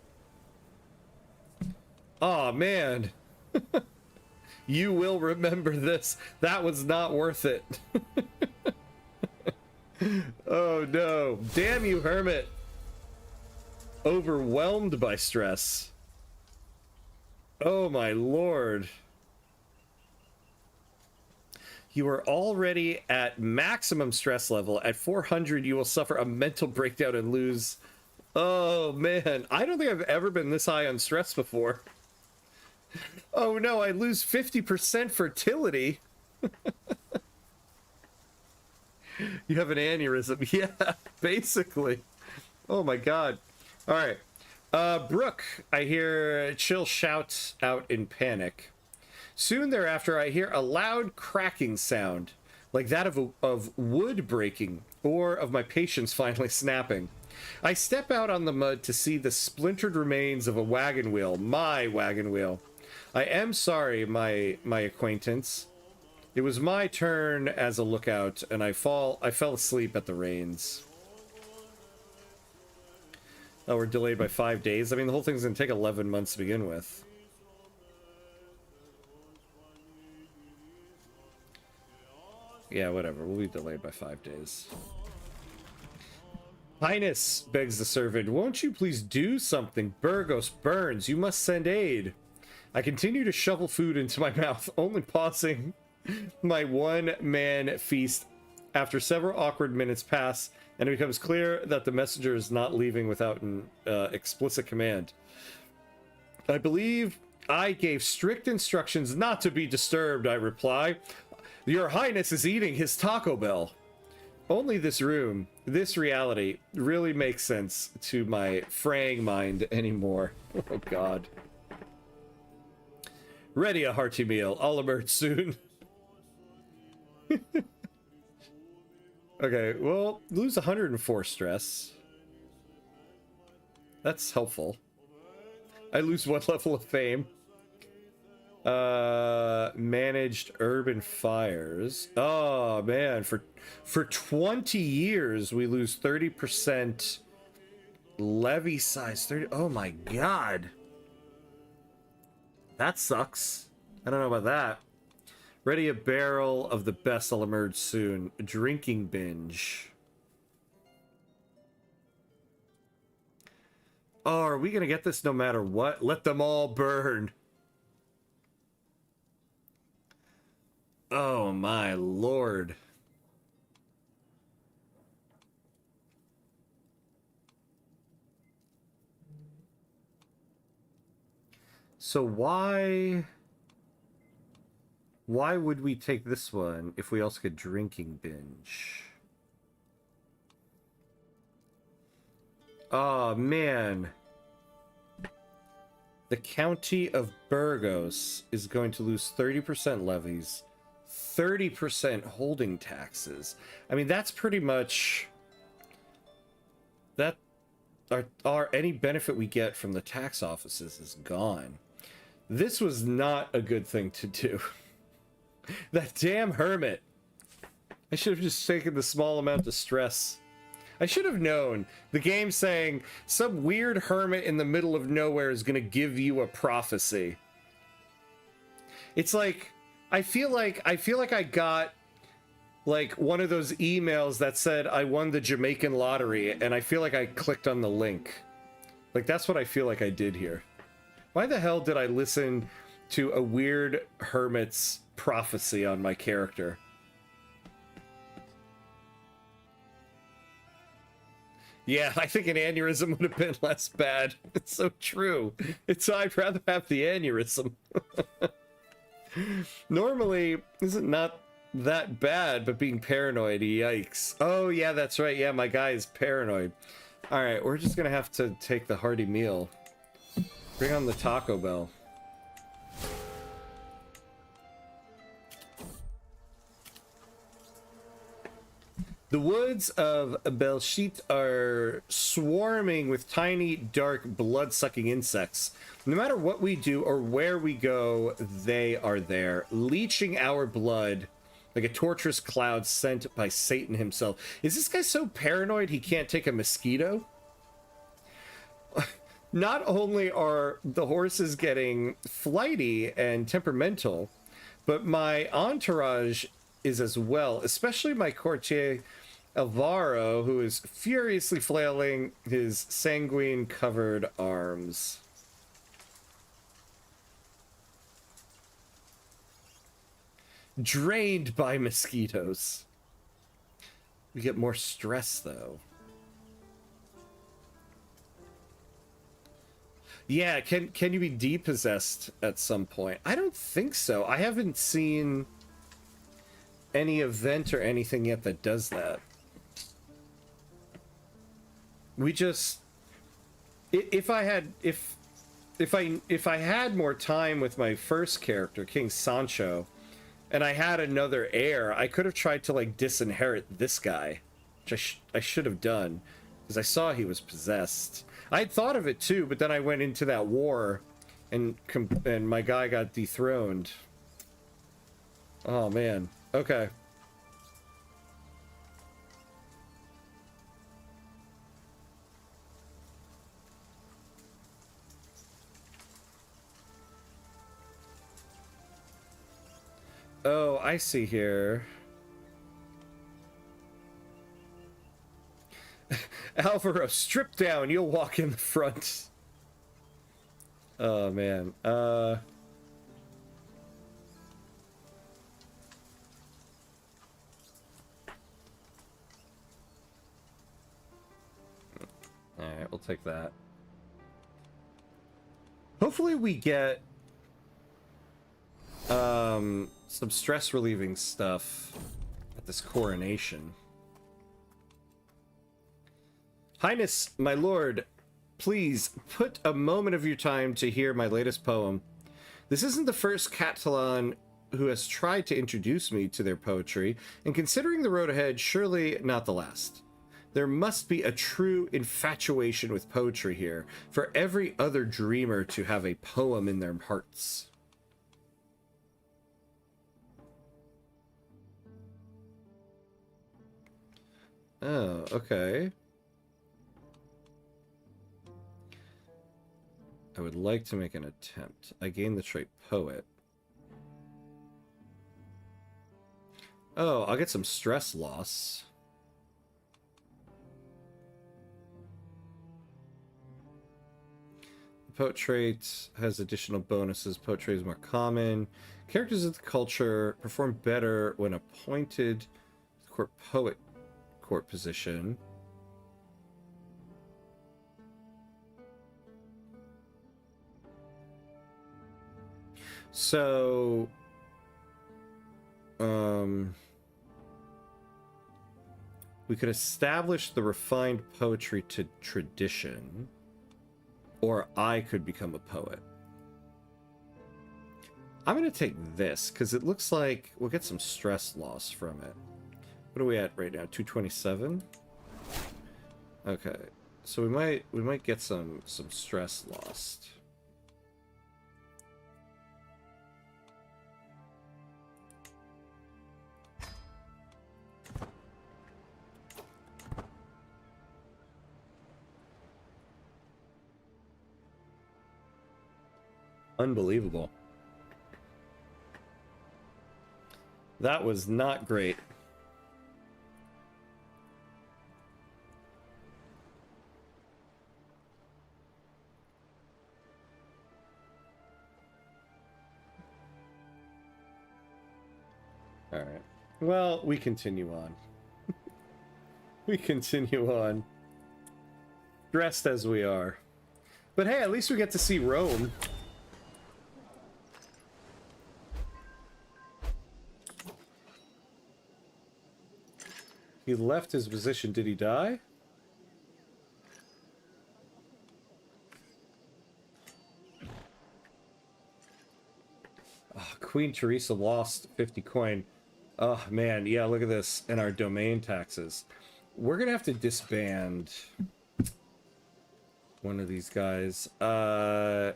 Oh, man. You will remember this. That was not worth it. Oh, no. Damn you, hermit. Overwhelmed by stress. Oh, my lord. You are already at maximum stress level. At 400, you will suffer a mental breakdown and lose... Oh, man. I don't think I've ever been this high on stress before. Oh no, I lose 50% fertility. You have an aneurysm. Yeah, basically. Oh my god. All right. Brooke, I hear Chill shout out in panic. Soon thereafter, I hear a loud cracking sound, like that of wood breaking, or of my patience finally snapping. I step out on the mud to see the splintered remains of a wagon wheel, my wagon wheel. I am sorry, my acquaintance. It was my turn as a lookout, and I fell asleep at the reins. Oh, we're delayed by 5 days? I mean, the whole thing's gonna take 11 months to begin with. Yeah, whatever. We'll be delayed by 5 days. Highness, begs the servant, won't you please do something? Burgos burns. You must send aid. I continue to shovel food into my mouth, only pausing my one-man feast. After several awkward minutes pass, and it becomes clear that the messenger is not leaving without an explicit command. I believe I gave strict instructions not to be disturbed, I reply. Your Highness is eating his Taco Bell. Only this room, this reality, really makes sense to my fraying mind anymore. Oh god. Ready a hearty meal. I'll emerge soon. Okay, well, lose 104 stress. That's helpful. I lose 1 level of fame. Managed urban fires. Oh, man. For 20 years, we lose 30% levy size. 30. Oh, my God. That sucks. I don't know about that. Ready a barrel of the best will emerge soon. Drinking binge. Oh, are we gonna get this no matter what? Let them all burn. Oh my lord. So why would we take this one if we also get drinking binge? Oh man. The county of Burgos is going to lose 30% levies, 30% holding taxes. I mean, that's pretty much that any benefit we get from the tax offices is gone. This was not a good thing to do. That damn hermit. I should have just taken the small amount of stress. I should have known. The game saying some weird hermit in the middle of nowhere is going to give you a prophecy. It's like I feel like I got like one of those emails that said I won the Jamaican lottery and I feel like I clicked on the link. Like that's what I feel like I did here. Why the hell did I listen to a weird hermit's prophecy on my character? Yeah, I think an aneurysm would have been less bad. It's so true. I'd rather have the aneurysm. Normally, is it not that bad, but being paranoid, yikes. Oh, yeah, that's right. Yeah, my guy is paranoid. All right, we're just going to have to take the hearty meal. Bring on the Taco Bell. The woods of Belchite are swarming with tiny, dark, blood-sucking insects. No matter what we do or where we go, they are there, leeching our blood like a torturous cloud sent by Satan himself. Is this guy so paranoid he can't take a mosquito? Not only are the horses getting flighty and temperamental, but my entourage is as well, especially my courtier Alvaro, who is furiously flailing his sanguine-covered arms. Drained by mosquitoes. We get more stress, though. Yeah, can you be depossessed at some point? I don't think so. I haven't seen any event or anything yet that does that. We just, if I had more time with my first character, King Sancho, and I had another heir, I could have tried to like disinherit this guy, which I should have done, because I saw he was possessed. I had thought of it too, but then I went into that war, and my guy got dethroned. Oh man. Okay. Oh, I see here. Alvaro, strip down. You'll walk in the front. Oh, man. Alright, we'll take that. Hopefully we get some stress relieving stuff at this coronation. Highness, my lord, please put a moment of your time to hear my latest poem. This isn't the first Catalan who has tried to introduce me to their poetry, and considering the road ahead, surely not the last. There must be a true infatuation with poetry here, for every other dreamer to have a poem in their hearts. Oh, okay. I would like to make an attempt. I gain the trait poet. Oh, I'll get some stress loss. Poet trait has additional bonuses. Poet trait is more common. Characters of the culture perform better when appointed to the court poet court position. So, we could establish the refined poetry to tradition, or I could become a poet. I'm going to take this because it looks like we'll get some stress loss from it. What are we at right now? 227? Okay. So we might get some stress lost. Unbelievable. That was not great. All right. Well, we continue on. We continue on. Dressed as we are. But hey, at least we get to see Rome. He left his position. Did he die? Oh, Queen Teresa lost 50 coin. Oh, man. Yeah, look at this. And our domain taxes. We're going to have to disband one of these guys. We'll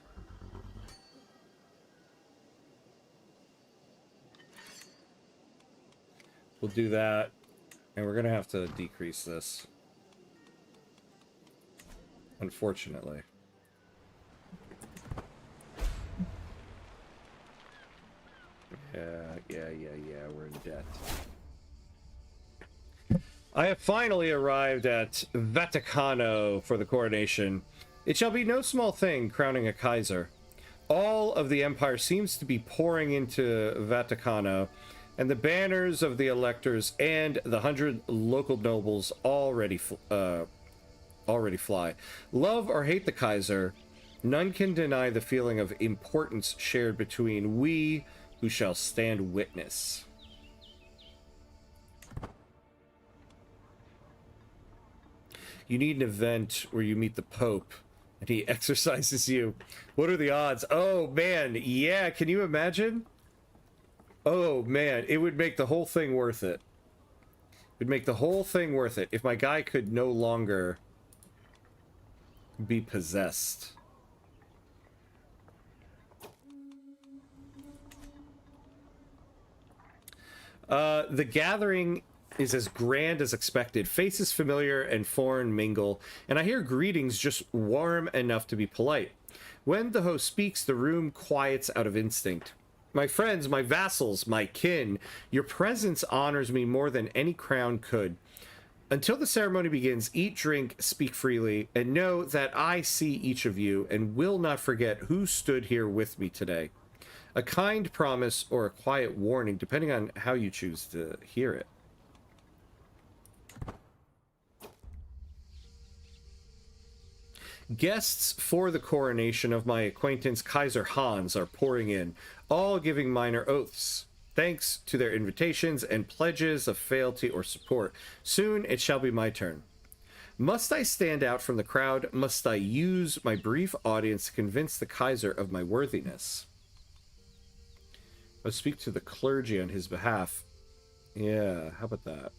do that. And we're going to have to decrease this. Unfortunately. Yeah, we're in debt. I have finally arrived at Vaticano for the coronation. It shall be no small thing crowning a Kaiser. All of the empire seems to be pouring into Vaticano, and the banners of the electors and the 100 local nobles already fly. Love or hate the Kaiser, none can deny the feeling of importance shared between we who shall stand witness. You need an event where you meet the Pope and he exercises you. What are the odds? Oh, man. Yeah, can you imagine? Oh, man. It would make the whole thing worth it. It would make the whole thing worth it if my guy could no longer be possessed. The gathering is as grand as expected. Faces familiar and foreign mingle, and I hear greetings just warm enough to be polite. When the host speaks, the room quiets out of instinct. My friends, my vassals, my kin, your presence honors me more than any crown could. Until the ceremony begins, eat, drink, speak freely, and know that I see each of you and will not forget who stood here with me today. A kind promise or a quiet warning, depending on how you choose to hear it. Guests for the coronation of my acquaintance Kaiser Hans are pouring in, all giving minor oaths. Thanks to their invitations and pledges of fealty or support. Soon it shall be my turn. Must I stand out from the crowd? Must I use my brief audience to convince the Kaiser of my worthiness? I'll speak to the clergy on his behalf. Yeah, how about that?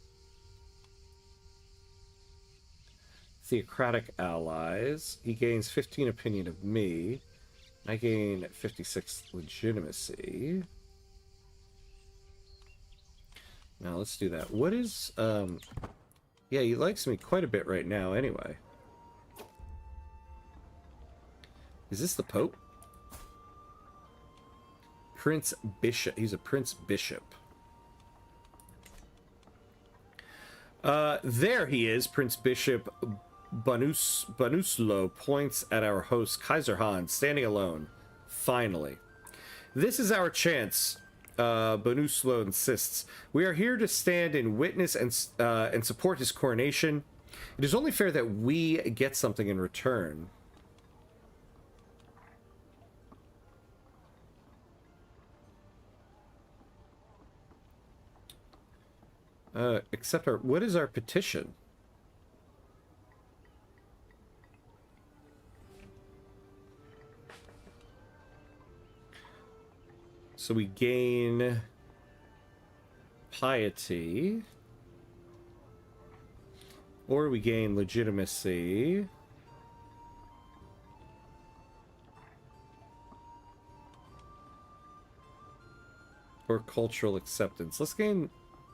Theocratic allies. He gains 15 opinion of me. I gain 56 legitimacy. Now let's do that. What is, yeah, he likes me quite a bit right now anyway. Is this the Pope? Prince Bishop. He's a Prince Bishop. There he is. Prince Bishop Banuslo points at our host Kaiser Hans, standing alone. Finally. This is our chance, Banuslo insists. We are here to stand in witness and support his coronation. It is only fair that we get something in return. What is our petition? So we gain piety, or we gain legitimacy. Or cultural acceptance. Let's gain,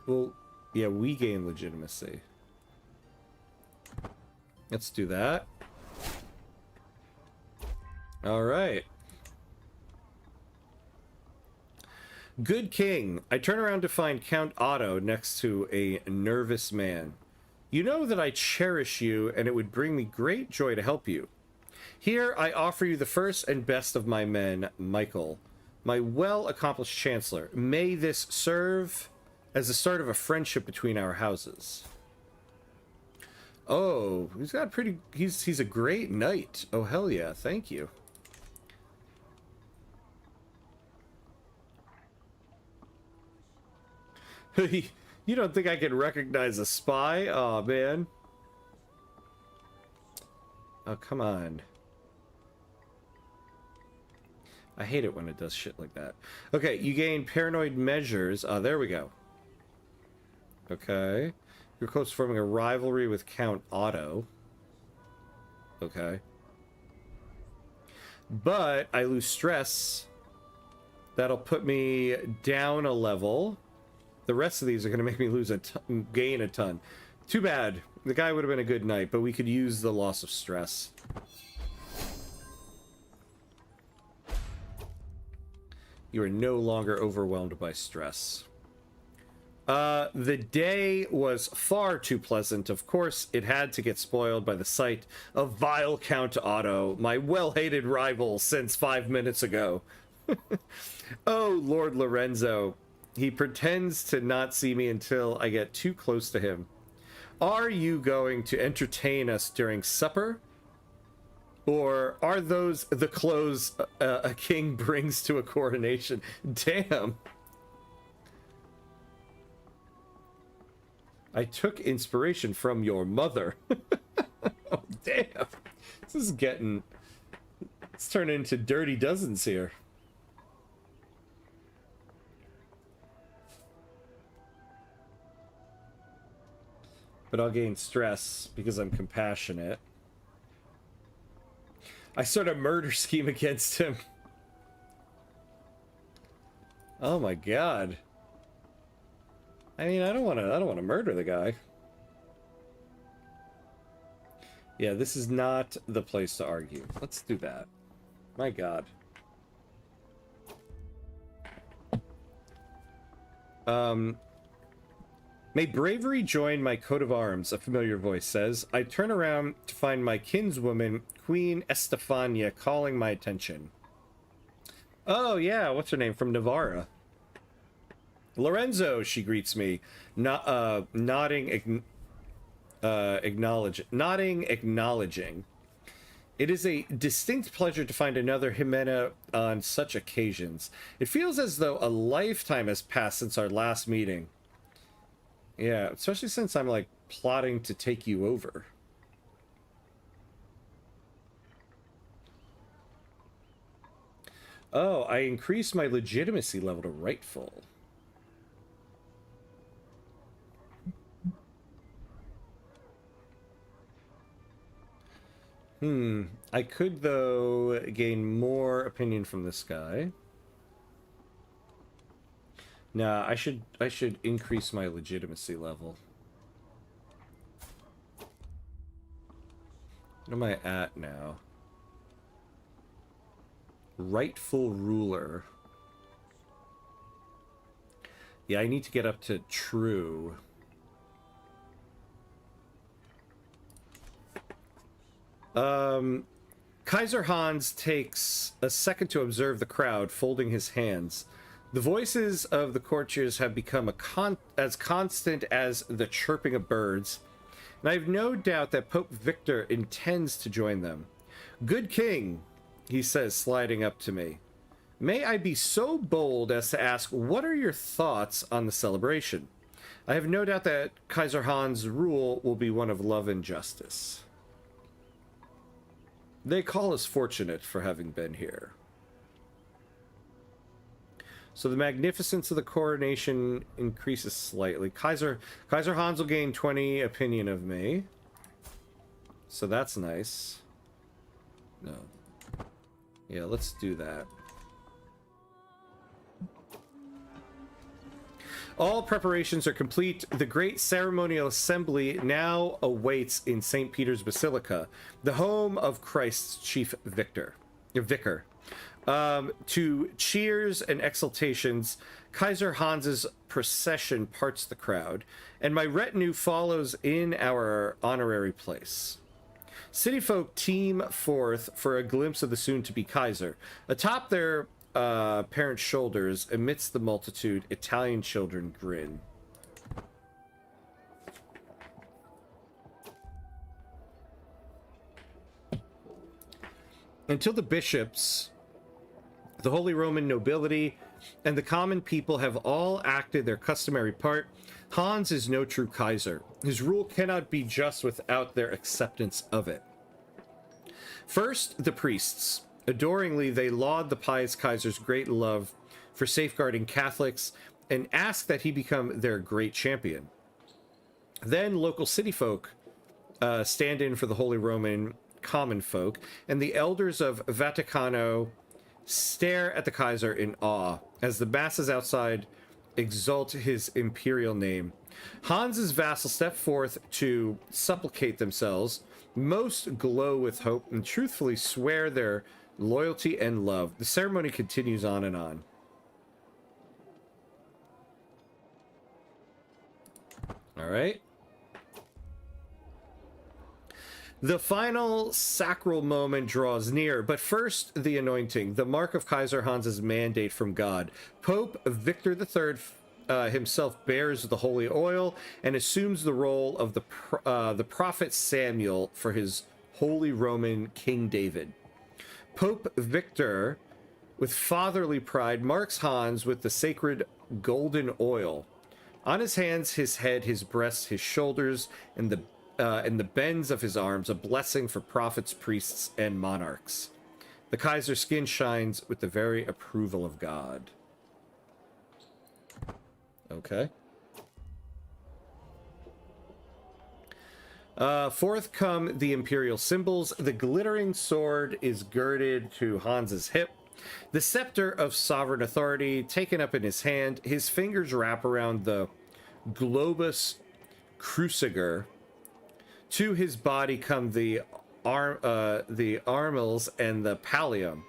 well, yeah, we gain legitimacy. Let's do that. All right. Good king. I turn around to find Count Otto next to a nervous man. You know that I cherish you, and it would bring me great joy to help you. Here I offer you the first and best of my men, Michael, my well-accomplished chancellor. May this serve as the start of a friendship between our houses. Oh, he's got pretty... He's a great knight. Oh, hell yeah. Thank you. You don't think I can recognize a spy? Oh, man. Oh, come on. I hate it when it does shit like that. Okay, you gain paranoid measures. Oh, there we go. Okay. You're close to forming a rivalry with Count Otto. Okay. But I lose stress. That'll put me down a level. The rest of these are going to make me gain a ton. Too bad. The guy would have been a good knight, but we could use the loss of stress. You are no longer overwhelmed by stress. The day was far too pleasant. Of course, it had to get spoiled by the sight of vile Count Otto, my well-hated rival since 5 minutes ago. Oh, Lord Lorenzo. He pretends to not see me until I get too close to him. Are you going to entertain us during supper? Or are those the clothes a king brings to a coronation? Damn. I took inspiration from your mother. Oh, damn. This is getting... It's turning into Dirty Dozens here. But I'll gain stress because I'm compassionate. I start a murder scheme against him. Oh my god. I mean, I don't want to murder the guy. Yeah, this is not the place to argue. Let's do that. My god. May bravery join my coat of arms, a familiar voice says. I turn around to find my kinswoman, Queen Estefania, calling my attention. Oh, yeah, what's her name? From Navarra. Lorenzo, she greets me, nodding, acknowledging. It is a distinct pleasure to find another Jimena on such occasions. It feels as though a lifetime has passed since our last meeting. Yeah, especially since I'm, like, plotting to take you over. Oh, I increased my legitimacy level to rightful. I could, though, gain more opinion from this guy. Nah, I should increase my legitimacy level. What am I at now? Rightful ruler. Yeah, I need to get up to true. Kaiser Hans takes a second to observe the crowd, folding his hands. The voices of the courtiers have become as constant as the chirping of birds, and I have no doubt that Pope Victor intends to join them. Good king, he says, sliding up to me. May I be so bold as to ask, what are your thoughts on the celebration? I have no doubt that Kaiser Hans' rule will be one of love and justice. They call us fortunate for having been here. So the magnificence of the coronation increases slightly. Kaiser Hans will gain 20 opinion of me. So that's nice. No. Yeah, let's do that. All preparations are complete. The great ceremonial assembly now awaits in St. Peter's Basilica, the home of Christ's chief vicar. To cheers and exultations, Kaiser Hans's procession parts the crowd, and my retinue follows in our honorary place. City folk team forth for a glimpse of the soon-to-be Kaiser. Atop their parents' shoulders, amidst the multitude, Italian children grin. Until the bishops, the Holy Roman nobility, and the common people have all acted their customary part, Hans is no true Kaiser. His rule cannot be just without their acceptance of it. First, the priests. Adoringly, they laud the pious Kaiser's great love for safeguarding Catholics and ask that he become their great champion. Then local city folk stand in for the Holy Roman common folk, and the elders of Vaticano stare at the Kaiser in awe as the masses outside exalt his imperial name. Hans's vassals step forth to supplicate themselves. Most glow with hope and truthfully swear their loyalty and love. The ceremony continues on and on. All right. The final sacral moment draws near, but first the anointing, the mark of Kaiser Hans's mandate from God. Pope Victor III himself bears the holy oil and assumes the role of the prophet Samuel for his Holy Roman King David. Pope Victor, with fatherly pride, marks Hans with the sacred golden oil. On his hands, his head, his breast, his shoulders, and the bends of his arms, a blessing for prophets, priests, and monarchs. The Kaiser's skin shines with the very approval of God. Okay. Forth come the imperial symbols. The glittering sword is girded to Hans's hip. The scepter of sovereign authority taken up in his hand. His fingers wrap around the globus cruciger. To his body come the armils and the pallium.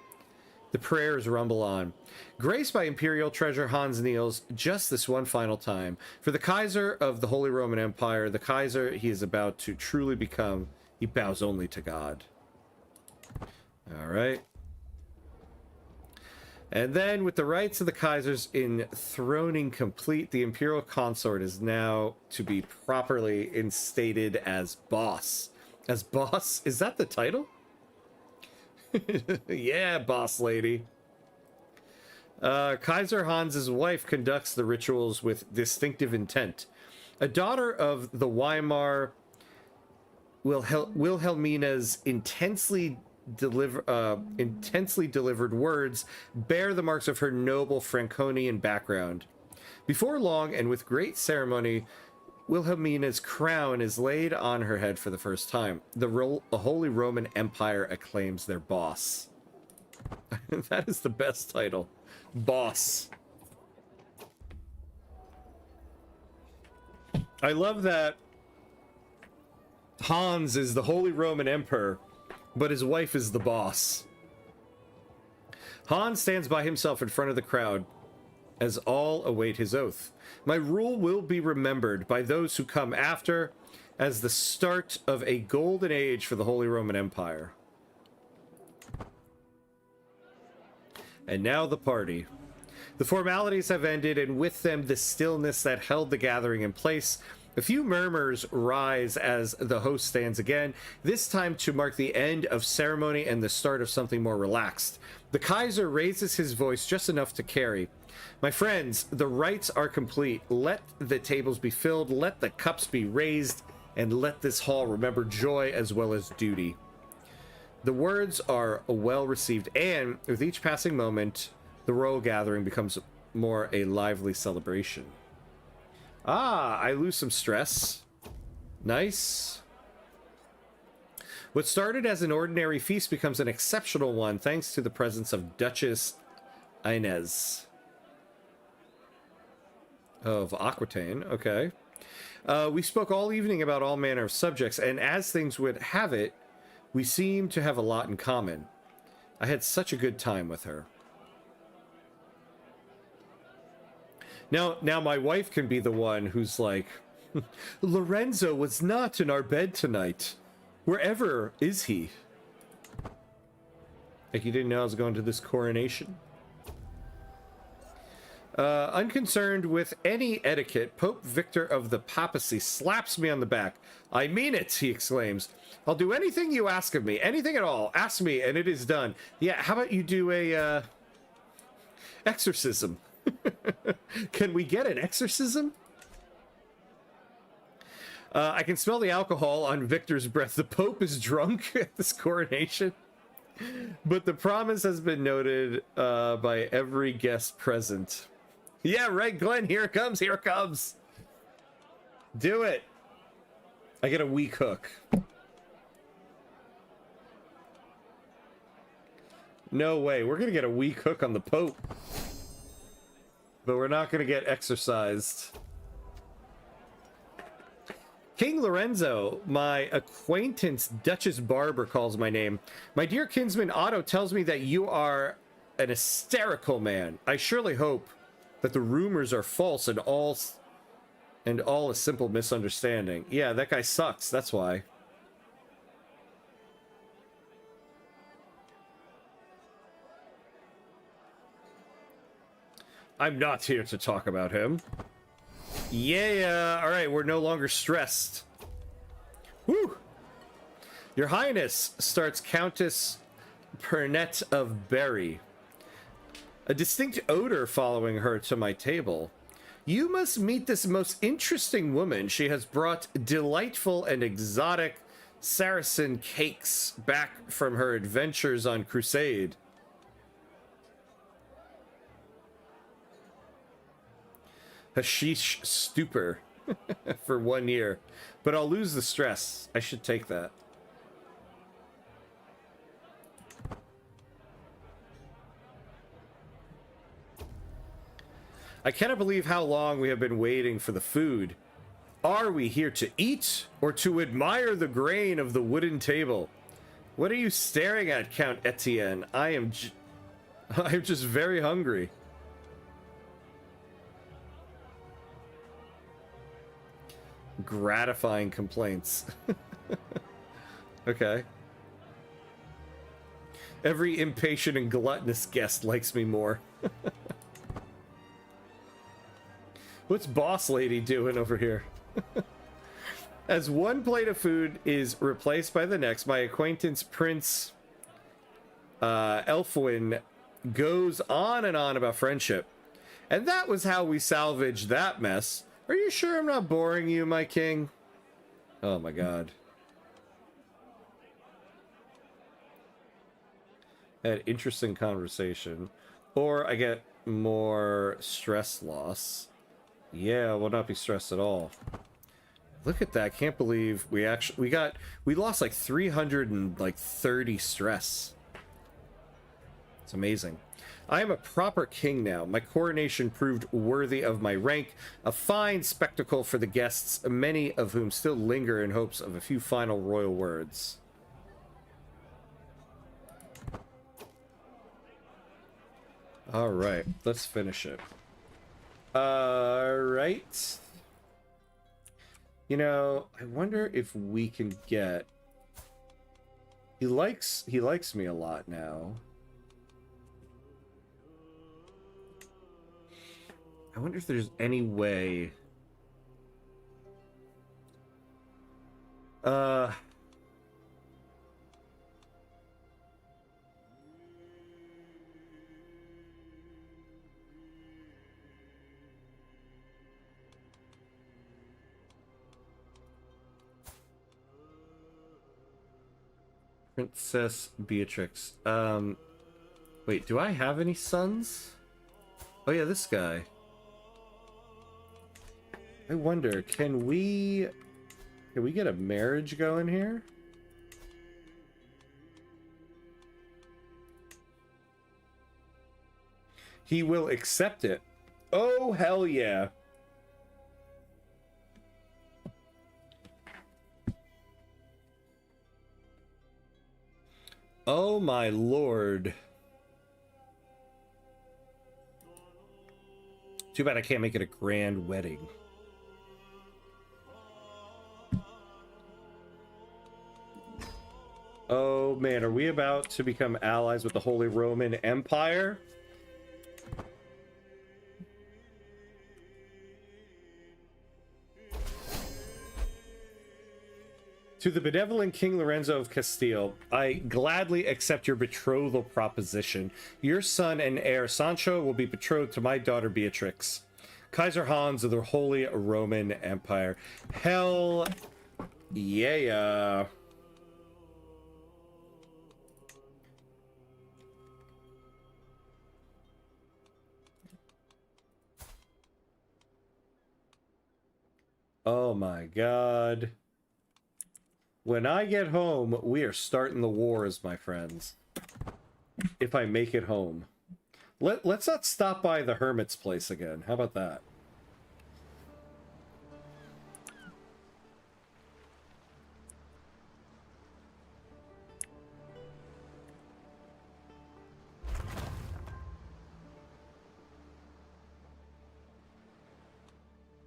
The prayers rumble on. Graced by imperial treasure, Hans kneels just this one final time. For the Kaiser of the Holy Roman Empire, the Kaiser he is about to truly become, he bows only to God. All right. And then, with the rights of the Kaisers enthroning complete, the imperial consort is now to be properly instated as boss. As boss? Is that the title? Yeah, boss lady. Kaiser Hans's wife conducts the rituals with distinctive intent. A daughter of the Weimar Wilhelmina's intensely delivered words bear the marks of her noble Franconian background. Before long, and with great ceremony, Wilhelmina's crown is laid on her head for the first time. The Holy Roman Empire acclaims their boss. That is the best title. Boss. I love that Hans is the Holy Roman Emperor, but his wife is the boss. Hans stands by himself in front of the crowd as all await his oath. My rule will be remembered by those who come after, as the start of a golden age for the Holy Roman Empire. And now the party. The formalities have ended, and with them the stillness that held the gathering in place. A few murmurs rise as the host stands again, this time to mark the end of ceremony and the start of something more relaxed. The Kaiser raises his voice just enough to carry. My friends, the rites are complete. Let the tables be filled, let the cups be raised, and let this hall remember joy as well as duty. The words are well received, and with each passing moment, the royal gathering becomes more a lively celebration. Ah, I lose some stress. Nice. What started as an ordinary feast becomes an exceptional one thanks to the presence of Duchess Inez of Aquitaine. Okay. We spoke all evening about all manner of subjects, and as things would have it, we seem to have a lot in common. I had such a good time with her. Now my wife can be the one who's like, Lorenzo was not in our bed tonight. Wherever is he? Like you didn't know I was going to this coronation? Unconcerned with any etiquette, Pope Victor of the Papacy slaps me on the back. I mean it, he exclaims. I'll do anything you ask of me. Anything at all. Ask me, and it is done. Yeah, how about you do a, exorcism? Can we get an exorcism? I can smell the alcohol on Victor's breath. The Pope is drunk at this coronation. But the promise has been noted by every guest present. Yeah, right, Glenn. Here it comes. Here it comes. Do it. I get a weak hook. No way. We're going to get a weak hook on the Pope. But we're not going to get exorcised. King Lorenzo, my acquaintance Duchess Barber calls my name. My dear kinsman Otto tells me that you are an hysterical man. I surely hope that the rumors are false and all a simple misunderstanding. Yeah, that guy sucks, that's why. I'm not here to talk about him. Yeah, all right, we're no longer stressed. Woo! Your Highness, starts Countess Pernette of Berry, a distinct odor following her to my table. You must meet this most interesting woman. She has brought delightful and exotic Saracen cakes back from her adventures on Crusade. Hashish stupor for 1 year. But I'll lose the stress. I should take that. I cannot believe how long we have been waiting for the food. Are we here to eat or to admire the grain of the wooden table? What are you staring at, Count Etienne? I'm just very hungry. Gratifying complaints. Okay. Every impatient and gluttonous guest likes me more. What's Boss Lady doing over here? As one plate of food is replaced by the next, my acquaintance Prince Elfwin goes on and on about friendship. And that was how we salvaged that mess. Are you sure I'm not boring you, my king? Oh my god. Had interesting conversation. Or I get more stress loss. Yeah, I will not be stressed at all. Look at that. I can't believe we lost like 330 stress. It's amazing. I am a proper king now. My coronation proved worthy of my rank, a fine spectacle for the guests, many of whom still linger in hopes of a few final royal words. All right, let's finish it. All right. You know, I wonder if we can get... He likes me a lot now. I wonder if there's any way... Princess Beatrix. Wait, do I have any sons? Oh yeah, this guy. I wonder, can we get a marriage going here? He will accept it. Oh, hell yeah. Oh my lord. Too bad I can't make it a grand wedding. Oh man, are we about to become allies with the Holy Roman Empire? To the benevolent King Lorenzo of Castile, I gladly accept your betrothal proposition. Your son and heir Sancho will be betrothed to my daughter Beatrix, Kaiser Hans of the Holy Roman Empire. Hell yeah. Oh my god. When I get home, we are starting the wars, my friends. If I make it home. Let's not stop by the Hermit's place again. How about that?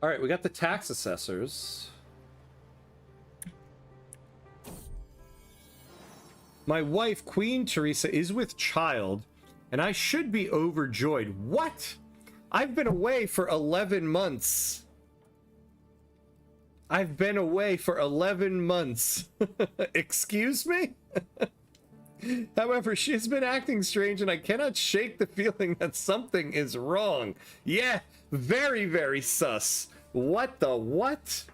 All right, we got the tax assessors. My wife, Queen Teresa, is with child, and I should be overjoyed. What? I've been away for 11 months. I've been away for 11 months. Excuse me? However, she has been acting strange, and I cannot shake the feeling that something is wrong. Yeah, very, very sus. What the what?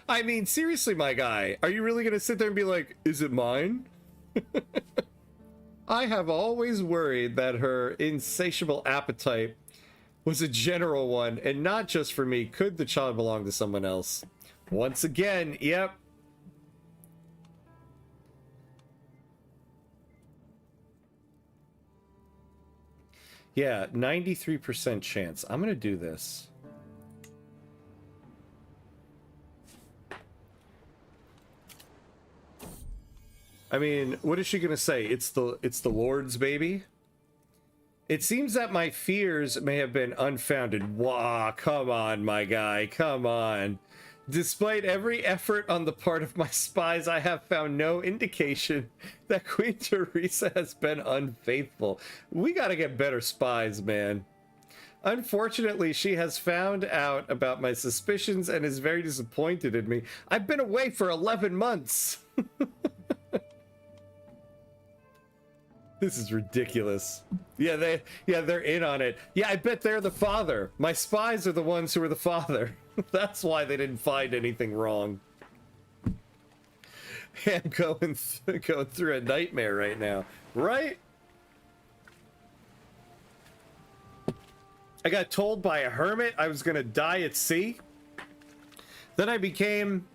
I mean, seriously, my guy, are you really going to sit there and be like, is it mine? I have always worried that her insatiable appetite was a general one, and not just for me. Could the child belong to someone else? Once again, yep. Yeah, 93% chance. I'm going to do this. I mean, what is she gonna say? It's the Lord's baby? It seems that my fears may have been unfounded. Wah, come on, my guy, come on. Despite every effort on the part of my spies, I have found no indication that Queen Teresa has been unfaithful. We gotta get better spies, man. Unfortunately, she has found out about my suspicions and is very disappointed in me. I've been away for 11 months. This is ridiculous. Yeah, they're in on it. Yeah, I bet they're the father. My spies are the ones who are the father. That's why they didn't find anything wrong. I'm going through a nightmare right now, right? I got told by a hermit I was gonna die at sea. Then I became.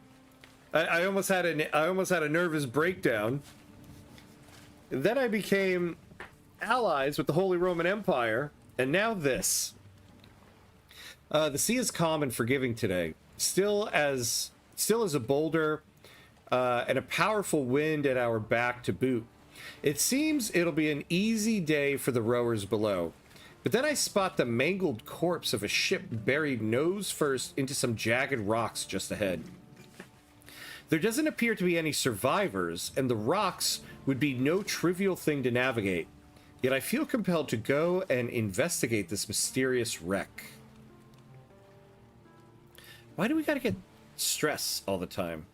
I almost had a nervous breakdown. Then I became allies with the Holy Roman Empire, and now this. The sea is calm and forgiving today, still as a boulder, and a powerful wind at our back to boot. It seems it'll be an easy day for the rowers below. But then I spot the mangled corpse of a ship buried nose first into some jagged rocks just ahead. There doesn't appear to be any survivors, and the rocks would be no trivial thing to navigate. Yet I feel compelled to go and investigate this mysterious wreck. Why do we gotta get stress all the time?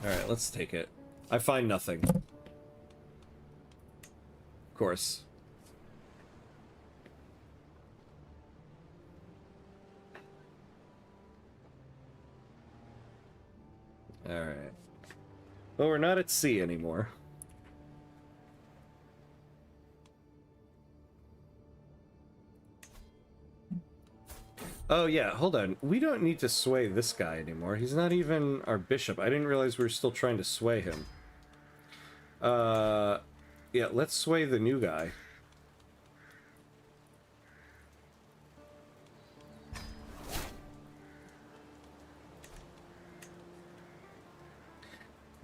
Alright, let's take it. I find nothing. Of course. Alright. Well, we're not at sea anymore. Oh yeah, hold on. We don't need to sway this guy anymore. He's not even our bishop. I didn't realize we were still trying to sway him. Yeah, let's sway the new guy.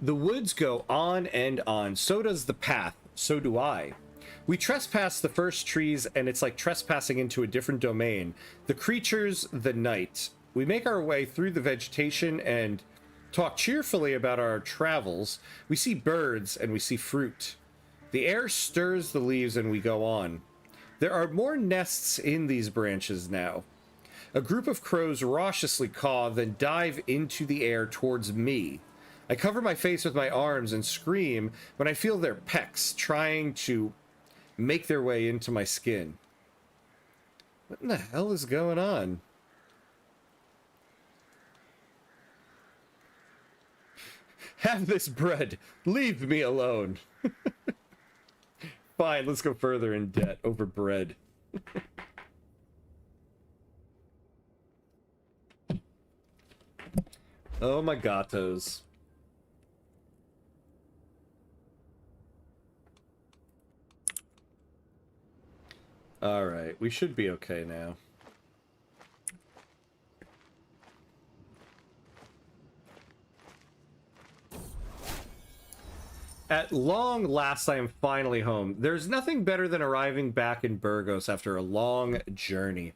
The woods go on and on. So does the path. So do I. We trespass the first trees, and it's like trespassing into a different domain. The creatures, the night. We make our way through the vegetation and talk cheerfully about our travels. We see birds, and we see fruit. The air stirs the leaves, and we go on. There are more nests in these branches now. A group of crows raucously caw, then dive into the air towards me. I cover my face with my arms and scream when I feel their pecks trying to make their way into my skin. What in the hell is going on? Have this bread. Leave me alone. Fine, let's go further in debt over bread. Oh my gatos. Alright, we should be okay now. At long last, I am finally home. There's nothing better than arriving back in Burgos after a long journey.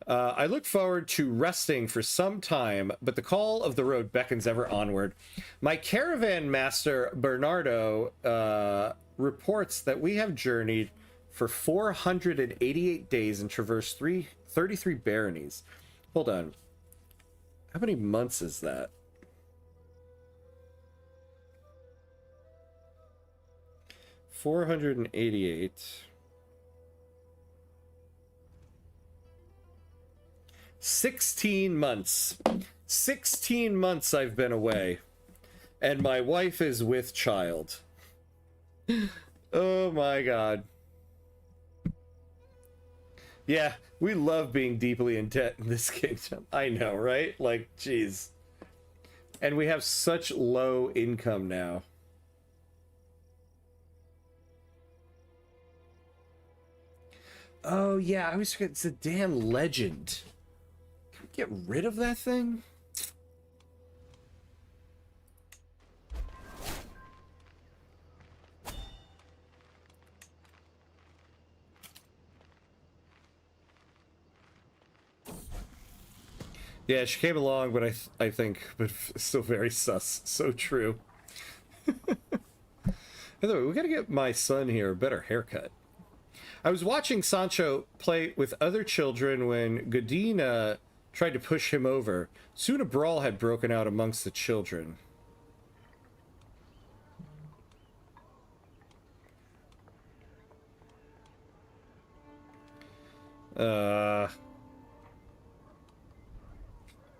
I look forward to resting for some time, but the call of the road beckons ever onward. My caravan master, Bernardo, reports that we have journeyed for 488 days and traversed 33 baronies. Hold on. How many months is that? $488. 16 months. 16 months I've been away. And my wife is with child. Oh my god. Yeah, we love being deeply in debt in this kingdom. I know, right? Like, jeez. And we have such low income now. Oh, yeah, I always forget it's a damn legend. Can we get rid of that thing? Yeah, she came along, but I think, but still very sus. So true. By the way, we gotta get my son here a better haircut. I was watching Sancho play with other children when Godina tried to push him over. Soon a brawl had broken out amongst the children.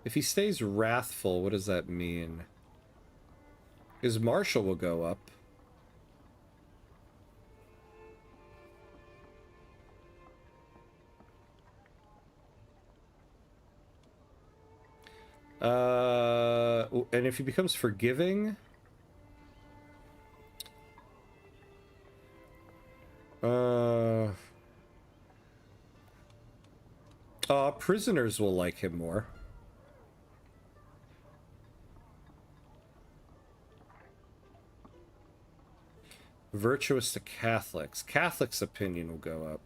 If he stays wrathful, what does that mean? His martial will go up. And if he becomes forgiving, prisoners will like him more. Virtuous to Catholics. Catholics' opinion will go up.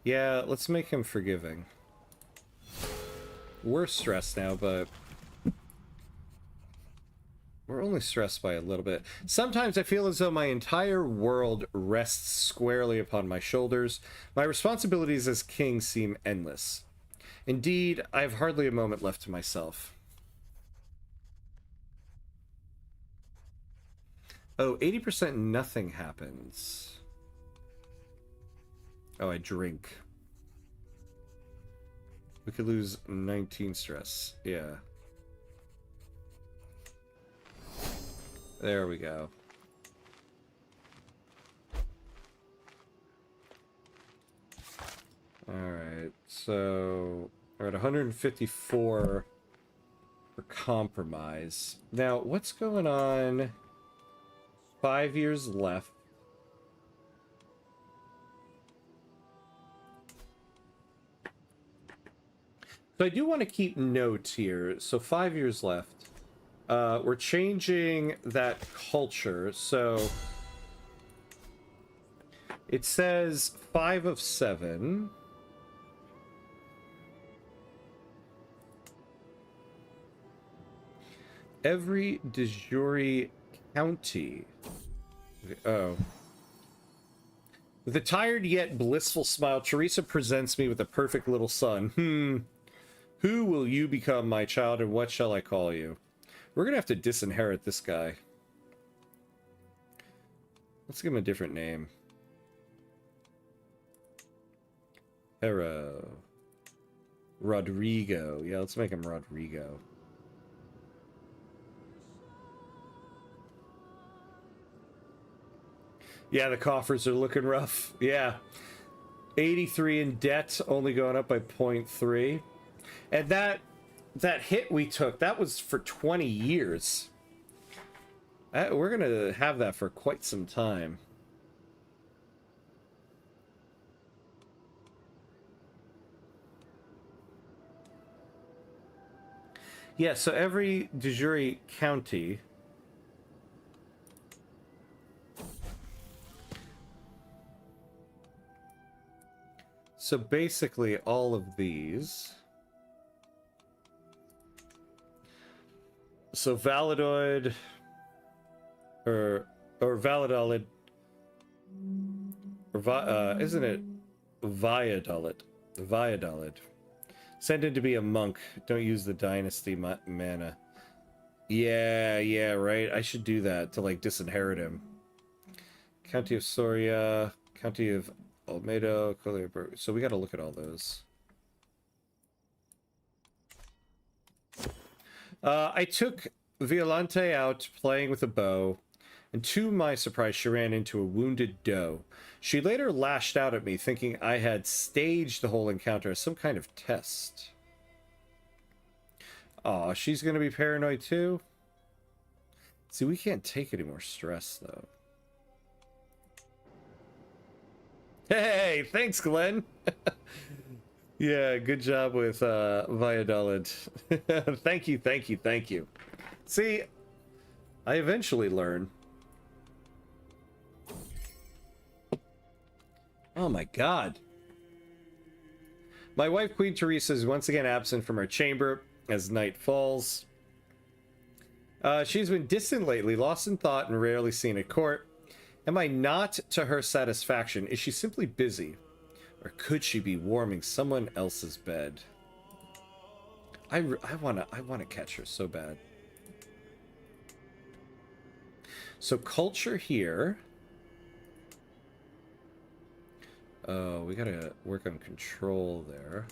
Yeah, let's make him forgiving. We're stressed now, but we're only stressed by a little bit. Sometimes I feel as though my entire world rests squarely upon my shoulders. My responsibilities as king seem endless. Indeed, I have hardly a moment left to myself. Oh, 80% nothing happens. Oh, I drink. We could lose 19 stress. Yeah. There we go. Alright, so we're at 154 for compromise. Now, what's going on? 5 years left. So I do want to keep notes here. So 5 years left. We're changing that culture. So it says 5 of 7. Every de jure county. Oh. With a tired yet blissful smile, Teresa presents me with a perfect little son. Who will you become, my child, and what shall I call you? We're gonna have to disinherit this guy. Let's give him a different name. Hero. Rodrigo. Yeah, let's make him Rodrigo. Yeah, the coffers are looking rough. Yeah. 83 in debt, only going up by 0.3. And that hit we took, that was for 20 years. We're going to have that for quite some time. Yeah, so every de jure county... So basically all of these... So Valladolid... Or Valladolid... Or isn't it Valladolid? Valladolid. Send him to be a monk. Don't use the dynasty mana. Yeah, right. I should do that to, like, disinherit him. County of Soria, County of Olmedo, so we got to look at all those. I took Violante out playing with a bow, and to my surprise, she ran into a wounded doe. She later lashed out at me, thinking I had staged the whole encounter as some kind of test. Aw, she's gonna be paranoid too? See, we can't take any more stress, though. Hey, thanks, Glenn! Yeah, good job with Valladolid. Thank you. See, I eventually learn. Oh my god. My wife, Queen Teresa, is once again absent from our chamber as night falls. She's been distant lately, lost in thought, and rarely seen at court. Am I not to her satisfaction? Is she simply busy? Or could she be warming someone else's bed? I wanna catch her so bad. So culture here. Oh, we gotta work on control there.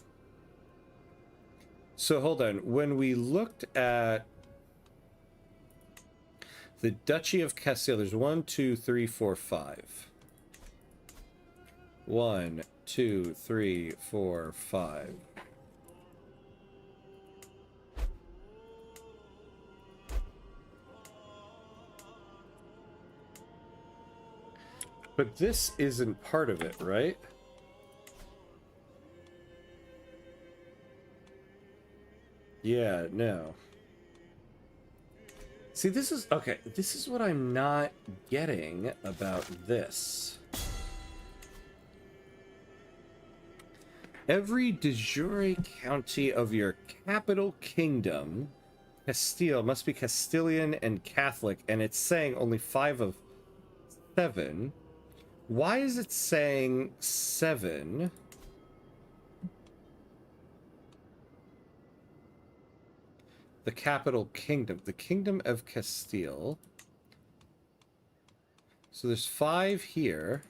So hold on. When we looked at the Duchy of Castile, there's 1, 2, 3, 4, 5. 1, 2, 3, 4, 5. But this isn't part of it, right? Yeah, no. See, this is... Okay, this is what I'm not getting about this. Every de jure county of your capital kingdom, Castile, must be Castilian and Catholic, and it's saying only 5 of 7. Why is it saying 7? The capital kingdom, the Kingdom of Castile. So there's 5 here.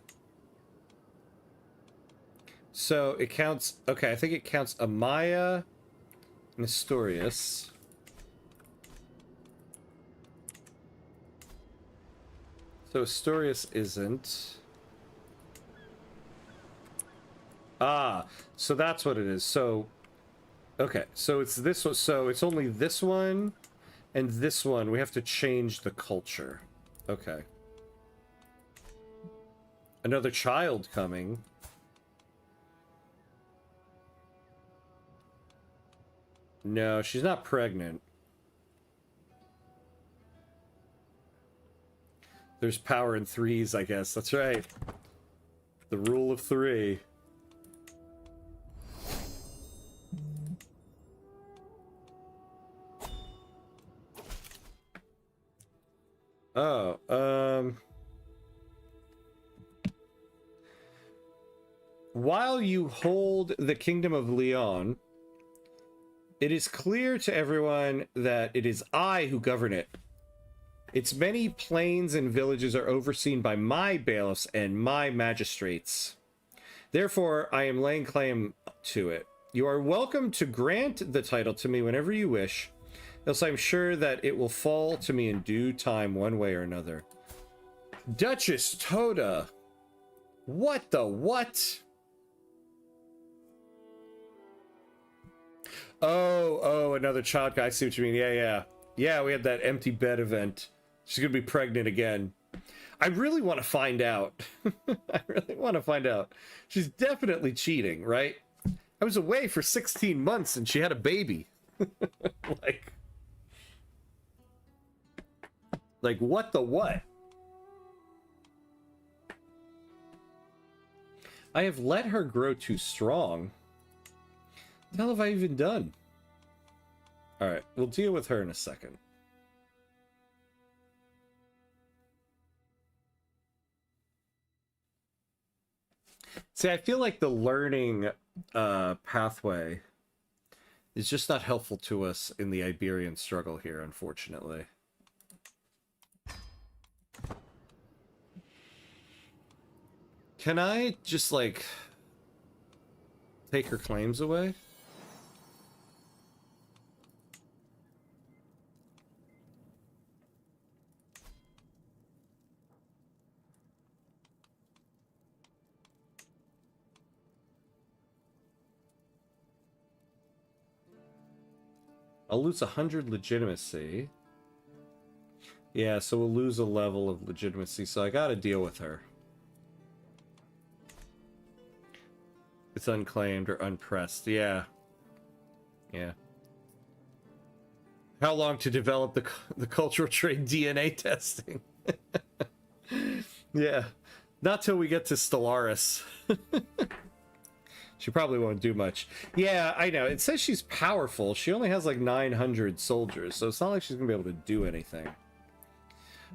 So it counts, okay, I think it counts Amaya and Asturias. So Asturias isn't. Ah, so that's what it is. So, okay, so it's this one. So it's only this one and this one. We have to change the culture. Okay. Another child coming. No, she's not pregnant. There's power in 3s, I guess. That's right. The rule of 3. Oh, while you hold the Kingdom of Leon, it is clear to everyone that it is I who govern it. Its many plains and villages are overseen by my bailiffs and my magistrates. Therefore, I am laying claim to it. You are welcome to grant the title to me whenever you wish, else I'm sure that it will fall to me in due time one way or another. Duchess Toda! What the what? Oh, another child guy. I see what you mean. Yeah. Yeah, we had that empty bed event. She's gonna be pregnant again. I really want to find out. I really want to find out. She's definitely cheating, right? I was away for 16 months and she had a baby. like what the what? I have let her grow too strong. What the hell have I even done? Alright, we'll deal with her in a second. See, I feel like the learning pathway is just not helpful to us in the Iberian struggle here, unfortunately. Can I just, like, take her claims away? I'll lose 100 legitimacy. Yeah, so we'll lose a level of legitimacy, so I gotta deal with her. It's unclaimed or unpressed. Yeah. How long to develop the cultural trait DNA testing? Yeah. Not till we get to Stellaris. She probably won't do much. Yeah, I know. It says she's powerful. She only has like 900 soldiers, so it's not like she's gonna be able to do anything.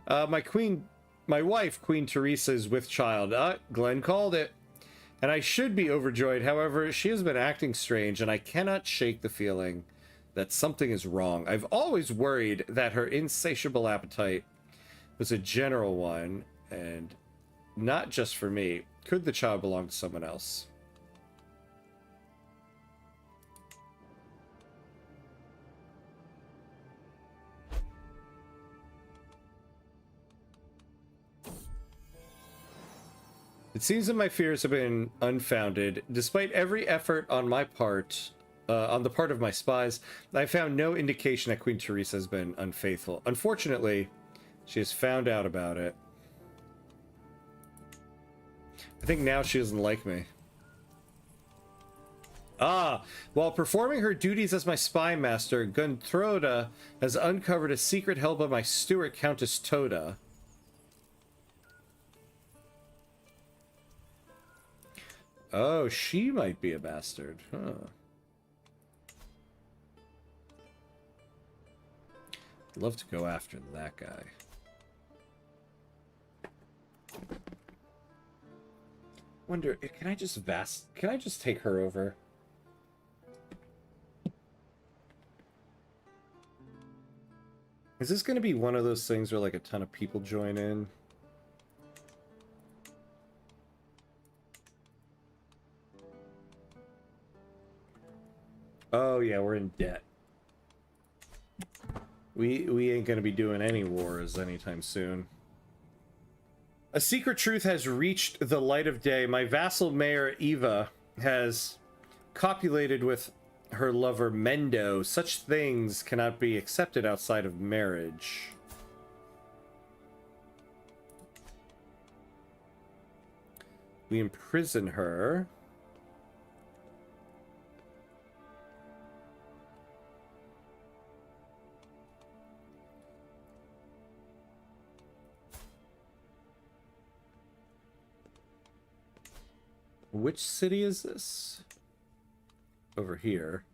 My wife, Queen Teresa, is with child. Glenn called it. And I should be overjoyed. However, she has been acting strange, and I cannot shake the feeling that something is wrong. I've always worried that her insatiable appetite was a general one, and not just for me. Could the child belong to someone else? It seems that my fears have been unfounded. Despite every effort on my part, on the part of my spies, I found no indication that Queen Teresa has been unfaithful. Unfortunately, she has found out about it. I think now she doesn't like me. Ah, while performing her duties as my spy master, Gunthroda has uncovered a secret held by my steward, Countess Toda. Oh, she might be a bastard. Huh. Love to go after that guy. Wonder, can I just take her over? Is this going to be one of those things where like a ton of people join in? Oh yeah, we're in debt. We ain't going to be doing any wars anytime soon. A secret truth has reached the light of day. My vassal mayor Eva has copulated with her lover Mendo. Such things cannot be accepted outside of marriage. We imprison her. Which city is this? Over here.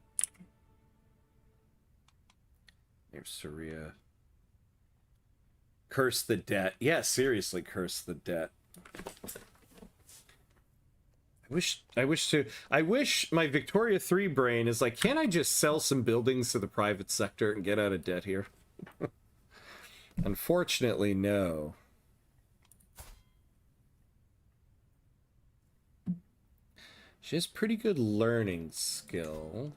There's Syria. Curse the debt. Yeah, seriously, curse the debt. I wish my Victoria 3 brain is like, can't I just sell some buildings to the private sector and get out of debt here? Unfortunately, no. She has pretty good learning skill.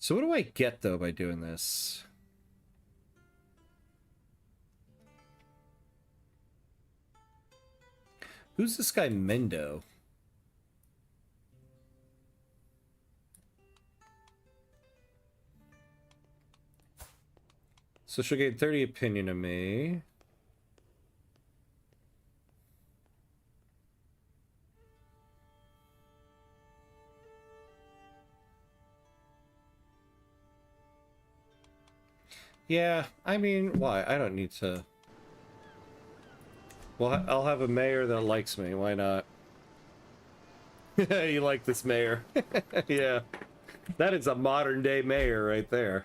So what do I get, though, by doing this? Who's this guy, Mendo? So she'll get 30 opinion of me. Yeah, I mean, why? I don't need to... Well, I'll have a mayor that likes me. Why not? You like this mayor? Yeah. That is a modern-day mayor right there.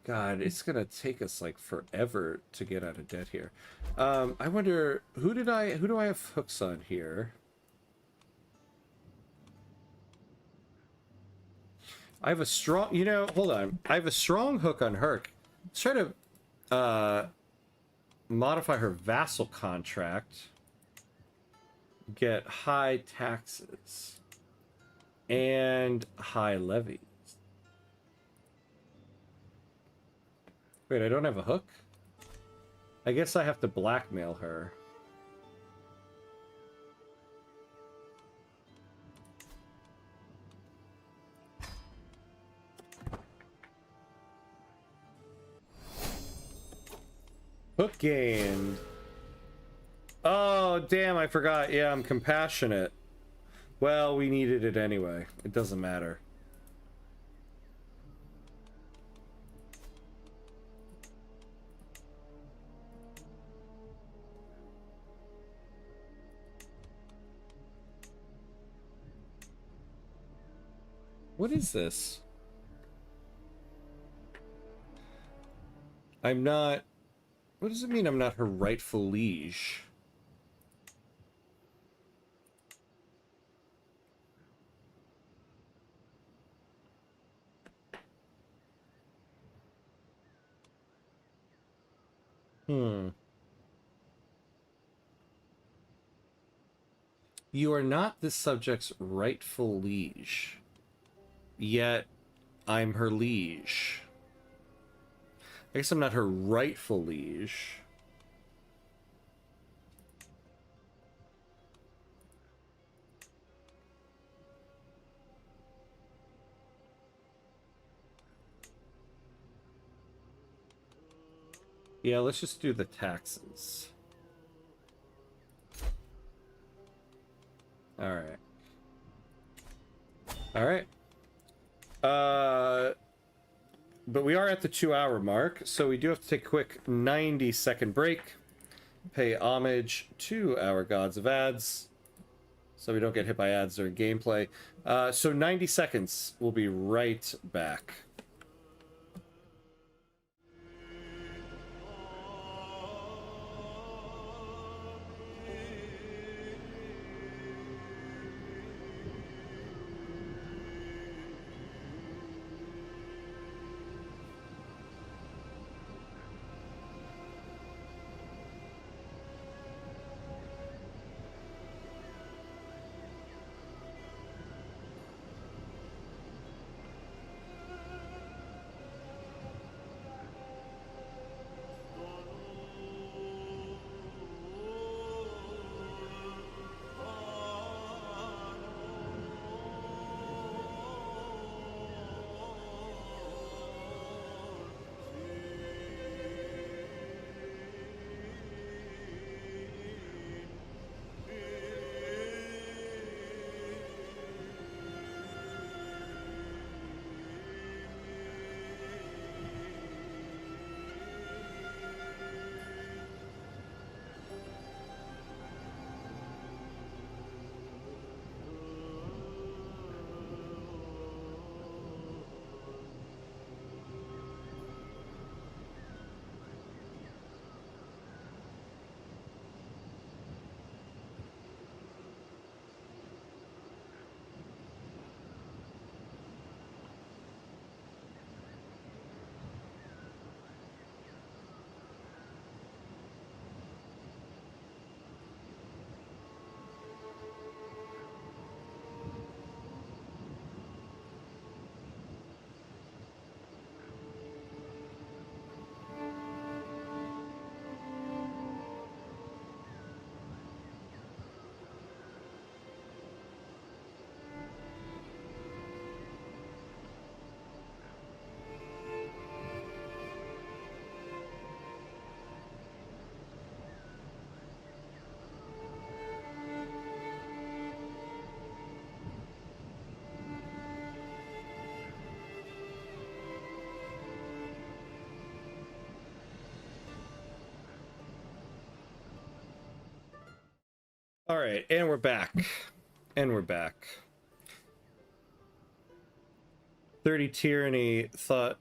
God, it's gonna take us, like, forever to get out of debt here. I wonder, who do I have hooks on here? I have a strong, you know, hold on. I have a strong hook on her. Let's try to modify her vassal contract. Get high taxes and high levies. Wait, I don't have a hook? I guess I have to blackmail her. Hook gained. Oh, damn, I forgot. Yeah, I'm compassionate. Well, we needed it anyway. It doesn't matter. What is this? I'm not... What does it mean I'm not her rightful liege? You are not this subject's rightful liege. Yet, I'm her liege. I guess I'm not her rightful liege. Yeah, let's just do the taxes. Alright. Alright. But we are at the 2-hour mark, so we do have to take a quick 90-second break. Pay homage to our gods of ads, so we don't get hit by ads during gameplay. So 90 seconds. We'll be right back. All right, and we're back. And we're back. 30 Tyranny thought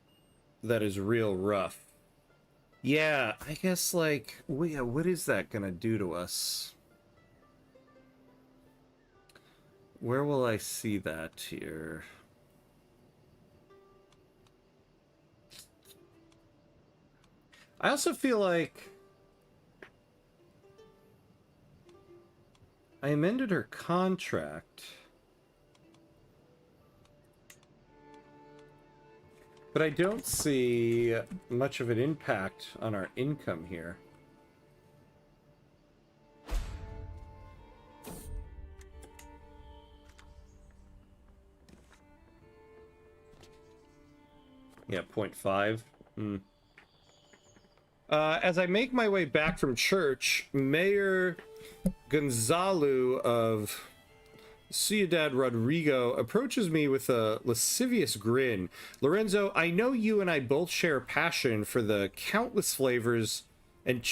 that is real rough. Yeah, I guess, like, what is that gonna do to us? Where will I see that here? I also feel like I amended her contract, but I don't see much of an impact on our income here. Yeah, 0.5. As I make my way back from church, Mayor Gonzalo of Ciudad Rodrigo approaches me with a lascivious grin. Lorenzo, I know you and I both share a passion for the countless flavors and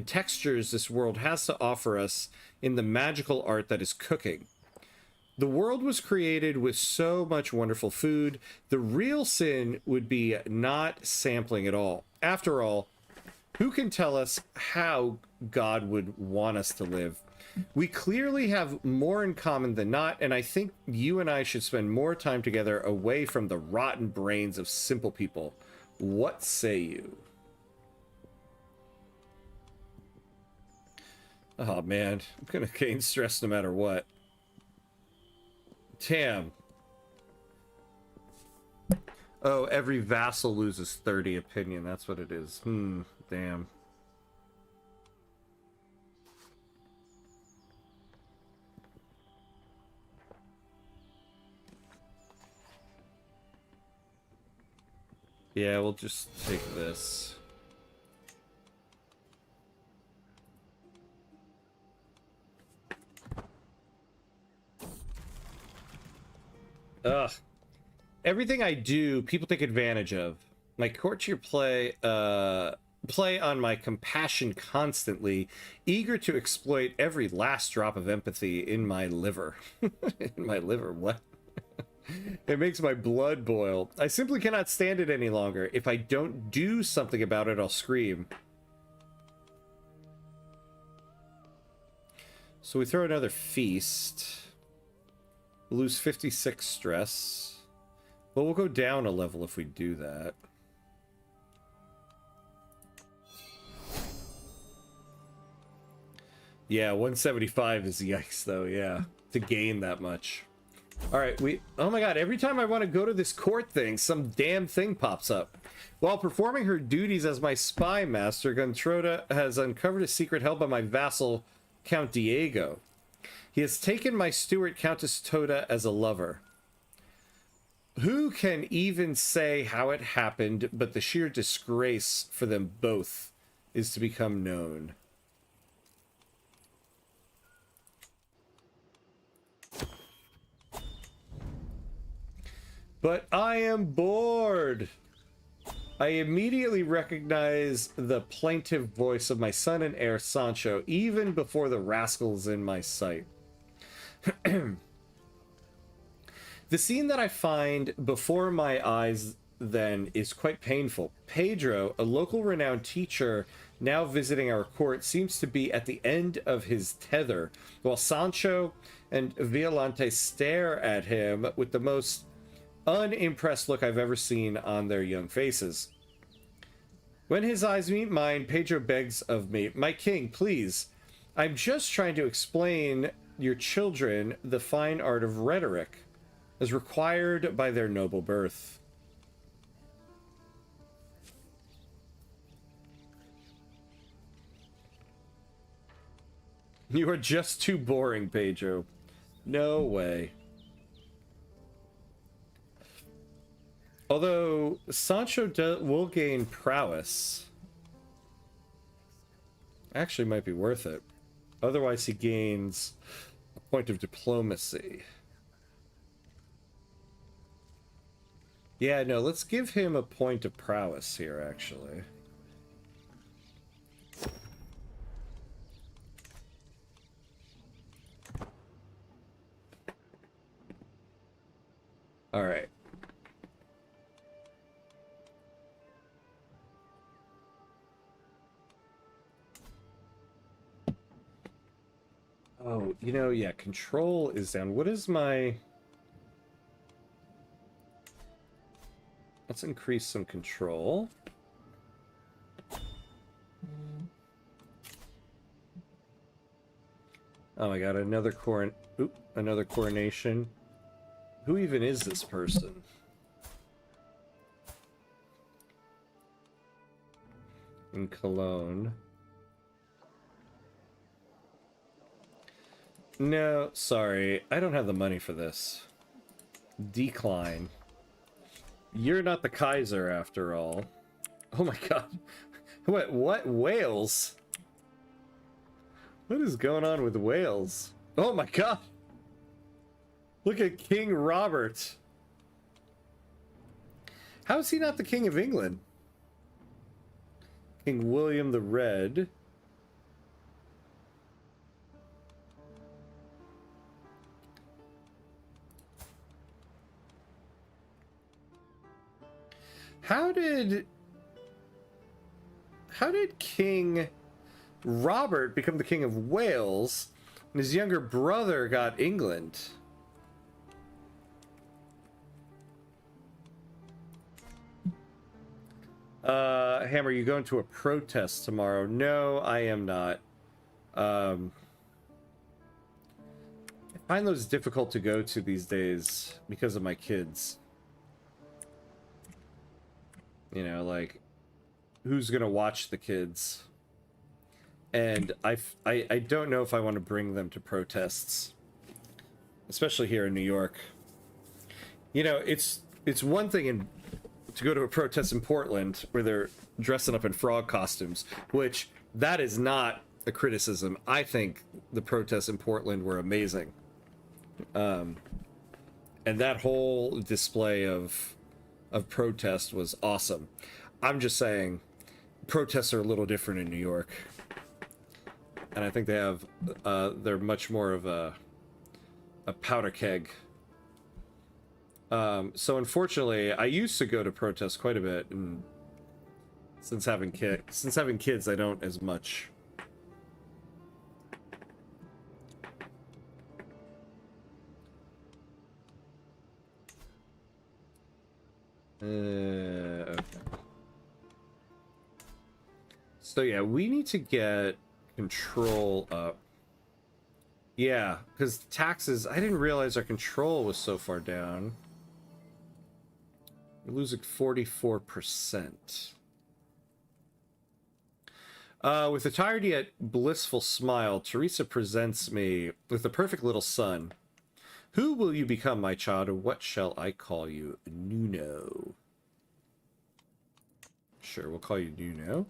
textures this world has to offer us in the magical art that is cooking. The world was created with so much wonderful food. The real sin would be not sampling at all. After all, who can tell us how God would want us to live? We clearly have more in common than not, and I think you and I should spend more time together away from the rotten brains of simple people. What say you? Oh man, I'm gonna gain stress no matter what. Damn. Oh, every vassal loses 30 opinion. That's what it is. Damn. Yeah, we'll just take this. Ugh. Everything I do, people take advantage of. My courtier play on my compassion constantly, eager to exploit every last drop of empathy in my liver. In my liver, what? It makes my blood boil. I simply cannot stand it any longer. If I don't do something about it, I'll scream. So we throw another feast. Lose 56 stress. But we'll go down a level if we do that. Yeah, 175 is yikes, though, yeah. To gain that much. Alright, oh my god, every time I want to go to this court thing, some damn thing pops up. While performing her duties as my spy master, Gontroda has uncovered a secret held by my vassal, Count Diego. He has taken my steward, Countess Toda, as a lover. Who can even say how it happened, but the sheer disgrace for them both is to become known. But I am bored. I immediately recognize the plaintive voice of my son and heir Sancho, even before the rascal's in my sight. The scene that I find before my eyes then is quite painful. Pedro, a local renowned teacher now visiting our court, seems to be at the end of his tether, while Sancho and Violante stare at him with the most unimpressed look I've ever seen on their young faces. When his eyes meet mine, Pedro begs of me, "My king, please. I'm just trying to explain your children the fine art of rhetoric, as required by their noble birth." You are just too boring, Pedro. No way. Although Sancho will gain prowess. Actually might be worth it. Otherwise he gains a point of diplomacy. Yeah, no, let's give him a point of prowess here, actually. All right. Oh, you know, yeah, control is down. What is my... Let's increase some control. Oh my god, another coronation. Who even is this person? In Cologne. No, sorry. I don't have the money for this. Decline. You're not the Kaiser, after all. Oh my god. What? Wales? What is going on with Wales? Oh my god! Look at King Robert. How is he not the King of England? King William the Red. How did King Robert become the King of Wales and his younger brother got England? Hammer, you going to a protest tomorrow? No, I am not. I find those difficult to go to these days because of my kids. You know, like, who's gonna watch the kids? And I don't know if I want to bring them to protests, especially here in New York. You know, it's one thing to go to a protest in Portland where they're dressing up in frog costumes, which that is not a criticism. I think the protests in Portland were amazing. And that whole display of protest was awesome. I'm just saying, protests are a little different in New York, and I think they have they're much more of a powder keg. So unfortunately, I used to go to protests quite a bit, and since having kids, I don't as much. Okay. So yeah, we need to get control up. Yeah, because taxes, I didn't realize our control was so far down. We're losing 44%. With a tired yet blissful smile, Teresa presents me with a perfect little son. Who will you become, my child, or what shall I call you? Nuno. Sure, we'll call you Nuno.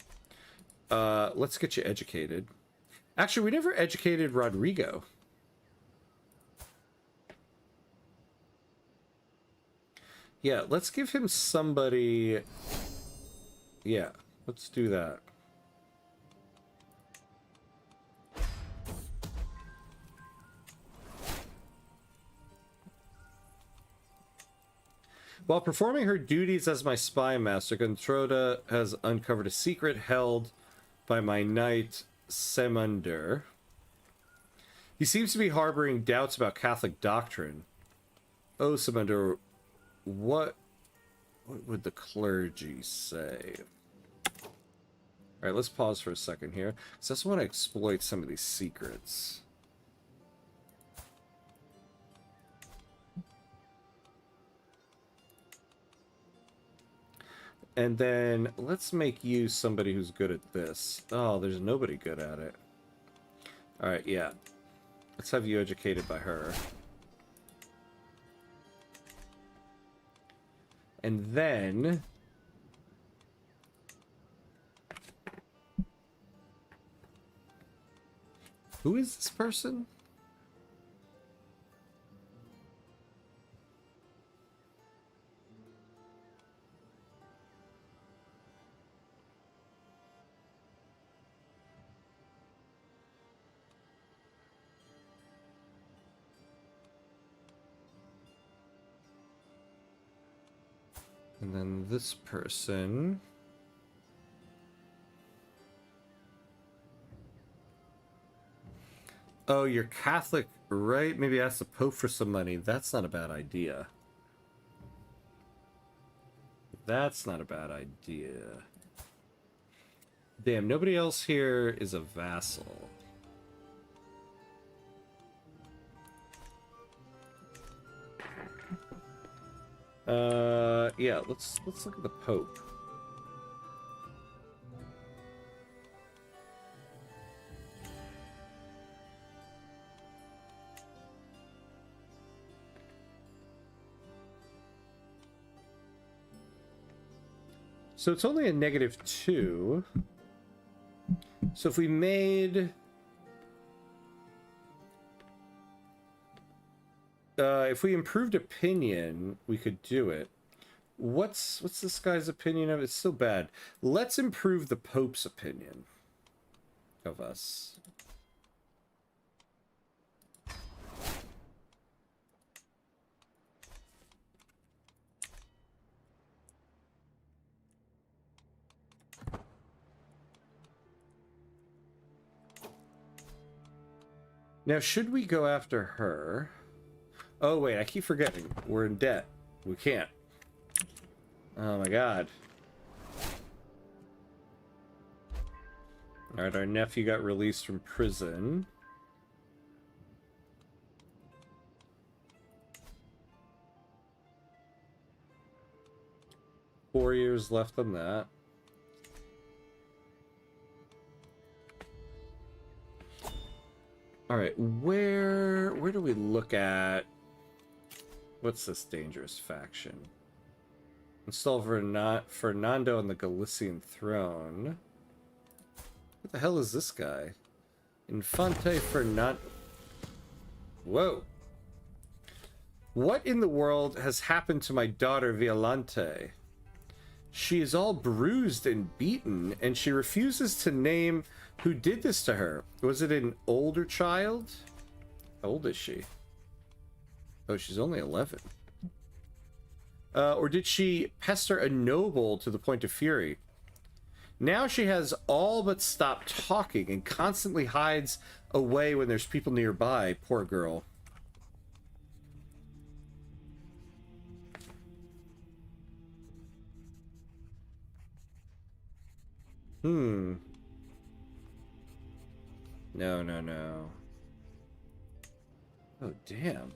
Let's get you educated. Actually, we never educated Rodrigo. Yeah, let's give him somebody... Yeah, let's do that. While performing her duties as my spy master, Gontroda has uncovered a secret held by my knight, Semander. He seems to be harboring doubts about Catholic doctrine. Oh, Semander, what would the clergy say? Alright, let's pause for a second here, because I just want to exploit some of these secrets. And then let's make you somebody who's good at this. Oh, there's nobody good at it. Alright, yeah. Let's have you educated by her. And then... Who is this person? And then this person... Oh, you're Catholic, right? Maybe ask the Pope for some money. That's not a bad idea. That's not a bad idea. Damn, nobody else here is a vassal. Yeah, let's look at the Pope. So it's only a -2. So if we made... if we improved opinion, we could do it. What's this guy's opinion of it? It's so bad. Let's improve the Pope's opinion of us. Now, should we go after her? Oh, wait, I keep forgetting. We're in debt. We can't. Oh, my God. Alright, our nephew got released from prison. Four years left on that. Alright, where do we look at... What's this dangerous faction? Install Fernando on the Galician throne. What the hell is this guy? Infante Fernando. Whoa. What in the world has happened to my daughter Violante? She is all bruised and beaten, and she refuses to name who did this to her. Was it an older child? How old is she? Oh, she's only 11. Or did she pester a noble to the point of fury? Now she has all but stopped talking and constantly hides away when there's people nearby. Poor girl. No, no, no. Oh, damn.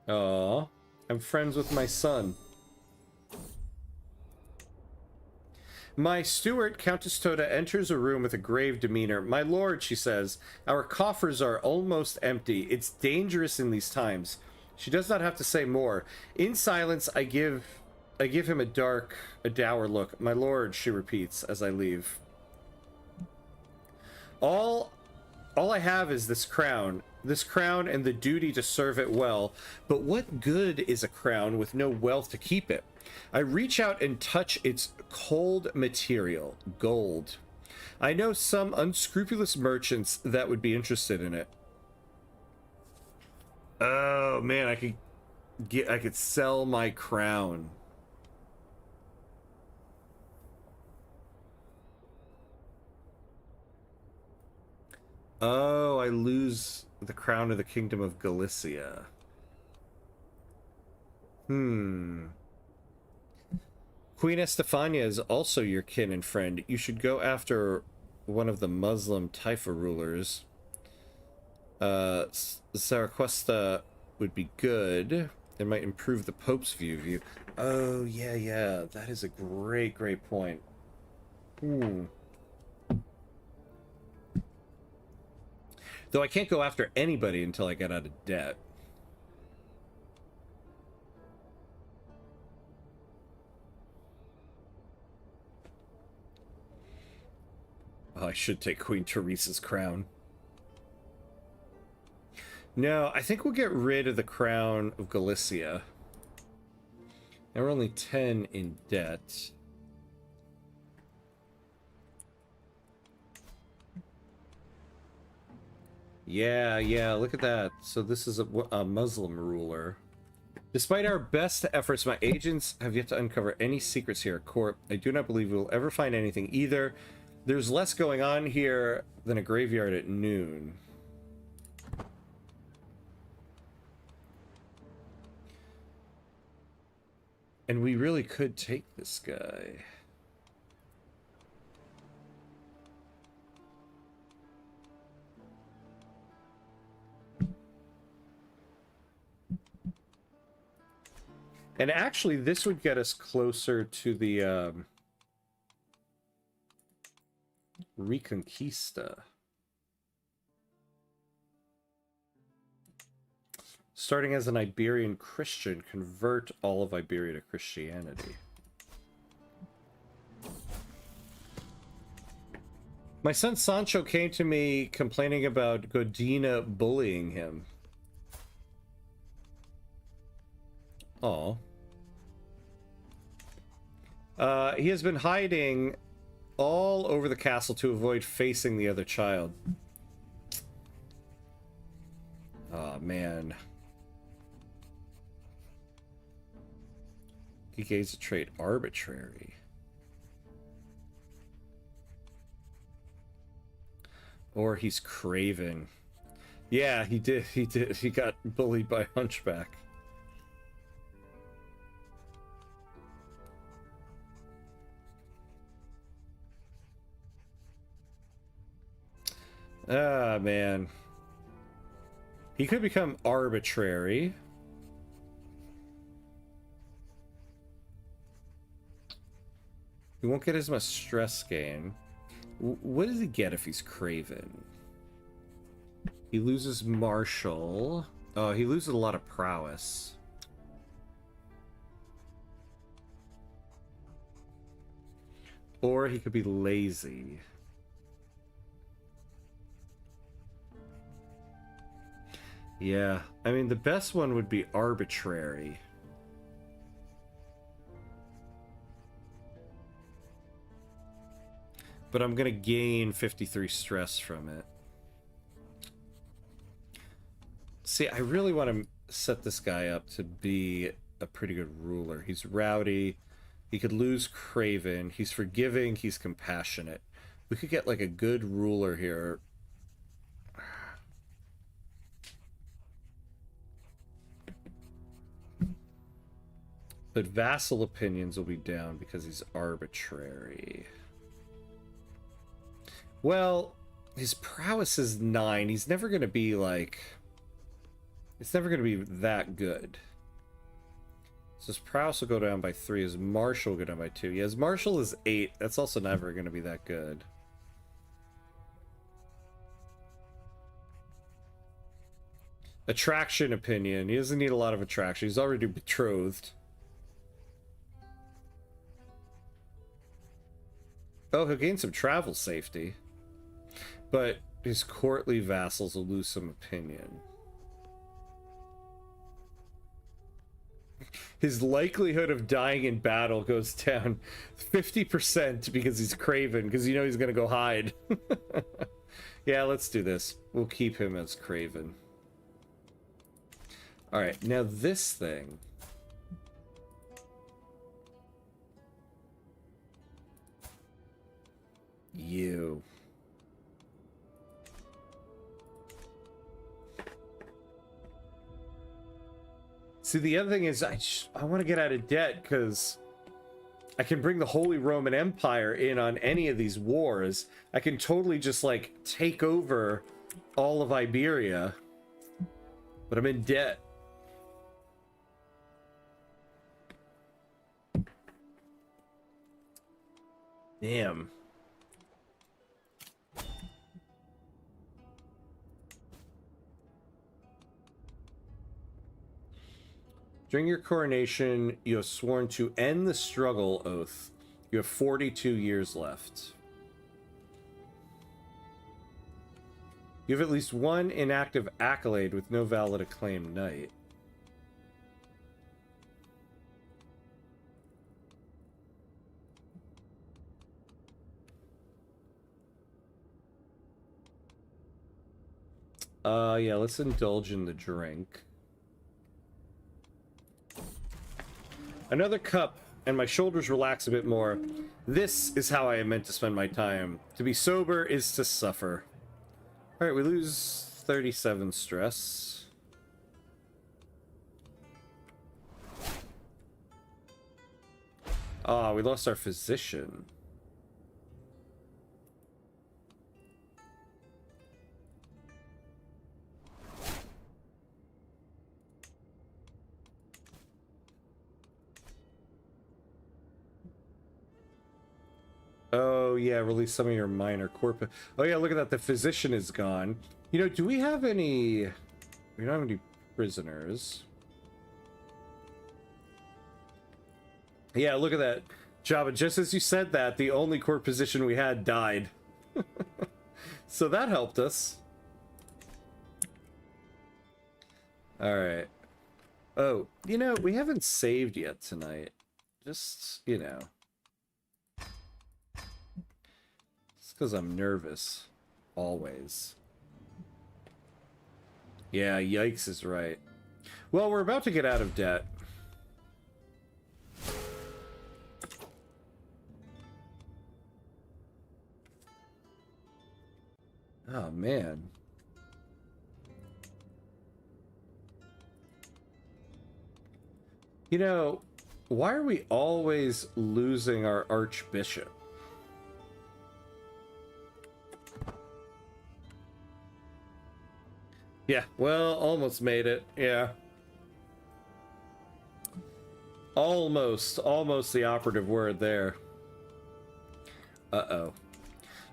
Aw, I'm friends with my son. My steward, Countess Toda, enters a room with a grave demeanor. My lord, she says, our coffers are almost empty. It's dangerous in these times. She does not have to say more. In silence, I give him a dour look. My lord, she repeats as I leave. All I have is this crown and the duty to serve it well. But what good is a crown with no wealth to keep it? I reach out and touch its cold material, gold. I know some unscrupulous merchants that would be interested in it. Oh man, I could sell my crown. Oh, I lose the crown of the Kingdom of Galicia. Queen Estefania is also your kin and friend. You should go after one of the Muslim Taifa rulers. Zaragoza would be good. It might improve the Pope's view of you. Oh, yeah. That is a great point. Though I can't go after anybody until I get out of debt. Oh, I should take Queen Teresa's crown. No, I think we'll get rid of the crown of Galicia. And we're only 10 in debt. Yeah, look at that. So this is a Muslim ruler. Despite our best efforts, my agents have yet to uncover any secrets here at court. I do not believe we will ever find anything either. There's less going on here than a graveyard at noon. And we really could take this guy. And actually, this would get us closer to the Reconquista. Starting as an Iberian Christian, convert all of Iberia to Christianity. My son Sancho came to me complaining about Godina bullying him. Aw. He has been hiding all over the castle to avoid facing the other child. Oh, man. He gains a trait arbitrary. Or he's craven. Yeah, he did. He got bullied by Hunchback. Ah, man. He could become arbitrary. He won't get as much stress gain. What does he get if he's craven? He loses martial. Oh, he loses a lot of prowess. Or he could be lazy. Yeah, I mean, the best one would be arbitrary. But I'm gonna gain 53 stress from it. See, I really want to set this guy up to be a pretty good ruler. He's rowdy. He could lose Craven. He's forgiving. He's compassionate. We could get like a good ruler here. But vassal opinions will be down because he's arbitrary. Well, his prowess is 9. He's never going to be like... It's never going to be that good. So his prowess will go down by 3. His martial will go down by 2. Yeah, his martial is 8. That's also never going to be that good. Attraction opinion. He doesn't need a lot of attraction. He's already betrothed. Oh, he'll gain some travel safety. But his courtly vassals will lose some opinion. His likelihood of dying in battle goes down 50% because he's Craven, because you know he's going to go hide. Yeah, let's do this. We'll keep him as Craven. Alright, now this thing. You. See, the other thing is I want to get out of debt because I can bring the Holy Roman Empire in on any of these wars. I can totally just, like, take over all of Iberia. But I'm in debt. Damn. During your coronation, you have sworn to end the struggle oath. You have 42 years left. You have at least one inactive accolade with no valid acclaimed knight. Yeah, let's indulge in the drink. Another cup, and my shoulders relax a bit more. This is how I am meant to spend my time. To be sober is to suffer. Alright, we lose 37 stress. Ah, we lost our physician. Oh, yeah, release some of your minor corp. Oh, yeah, look at that. The physician is gone. You know, do we have any... We don't have any prisoners. Yeah, look at that. Jabba, just as you said that, the only court position we had died. So that helped us. Alright. Oh, you know, we haven't saved yet tonight. Just, you know. Because I'm nervous. Always. Yeah, yikes is right. Well, we're about to get out of debt. Oh, man. You know, why are we always losing our archbishop? Yeah, well, almost made it. Yeah. Almost the operative word there. Uh-oh.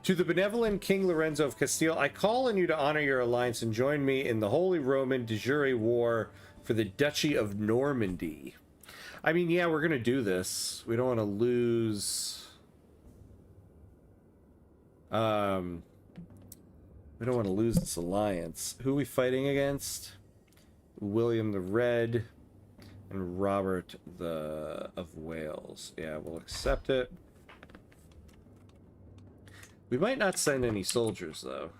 To the benevolent King Lorenzo of Castile, I call on you to honor your alliance and join me in the Holy Roman de jure war for the Duchy of Normandy. I mean, yeah, we're gonna do this. We don't want to lose... We don't want to lose this alliance. Who are we fighting against? William the Red, and Robert of Wales. Yeah, we'll accept it. We might not send any soldiers, though.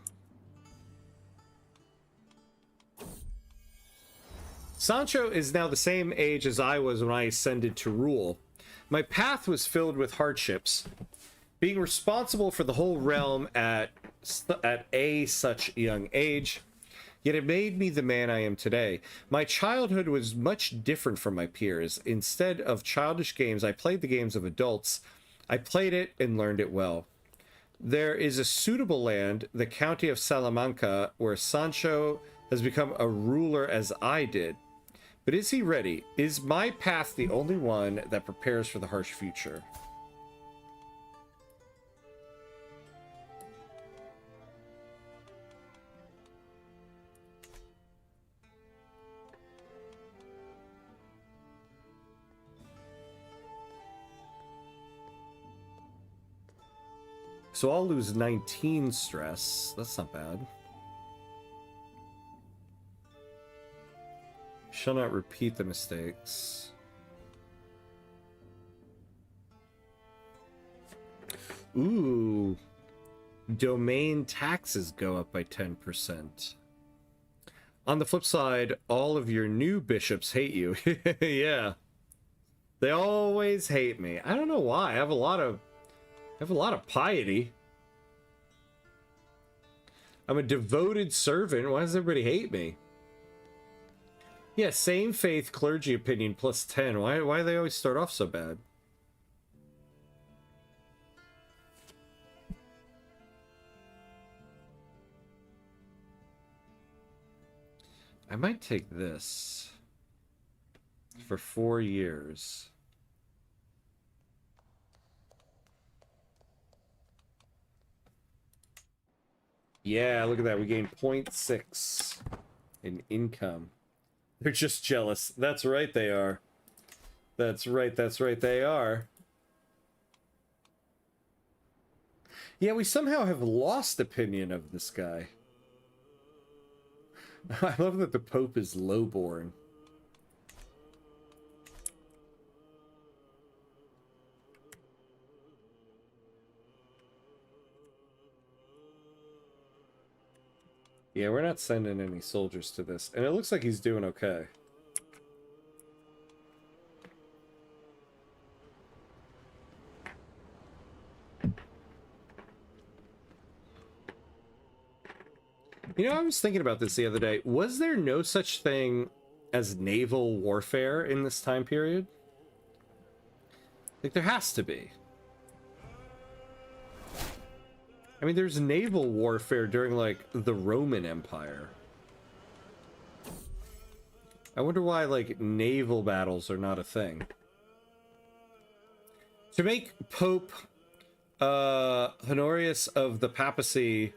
Sancho is now the same age as I was when I ascended to rule. My path was filled with hardships. Being responsible for the whole realm at a such young age, yet it made me the man I am today. My childhood was much different from my peers. Instead of childish games, I played the games of adults. I played it and learned it well. There is a suitable land, the county of Salamanca, where Sancho has become a ruler as I did. But is he ready? Is my path the only one that prepares for the harsh future? So I'll lose 19 stress. That's not bad. Shall not repeat the mistakes. Ooh. Domain taxes go up by 10%. On the flip side, all of your new bishops hate you. Yeah. They always hate me. I don't know why. I have a lot of piety. I'm a devoted servant. Why does everybody hate me? Yeah, same faith clergy opinion plus 10. Why do they always start off so bad? I might take this for 4 years. Yeah, look at that. We gained 0.6 in income. They're just jealous. That's right, they are. That's right, they are. Yeah, we somehow have lost opinion of this guy. I love that the Pope is lowborn. Yeah, we're not sending any soldiers to this. And it looks like he's doing okay. You know, I was thinking about this the other day. Was there no such thing as naval warfare in this time period? Like, there has to be. I mean, there's naval warfare during, like, the Roman Empire. I wonder why, like, naval battles are not a thing. To make Pope Honorius of the Papacy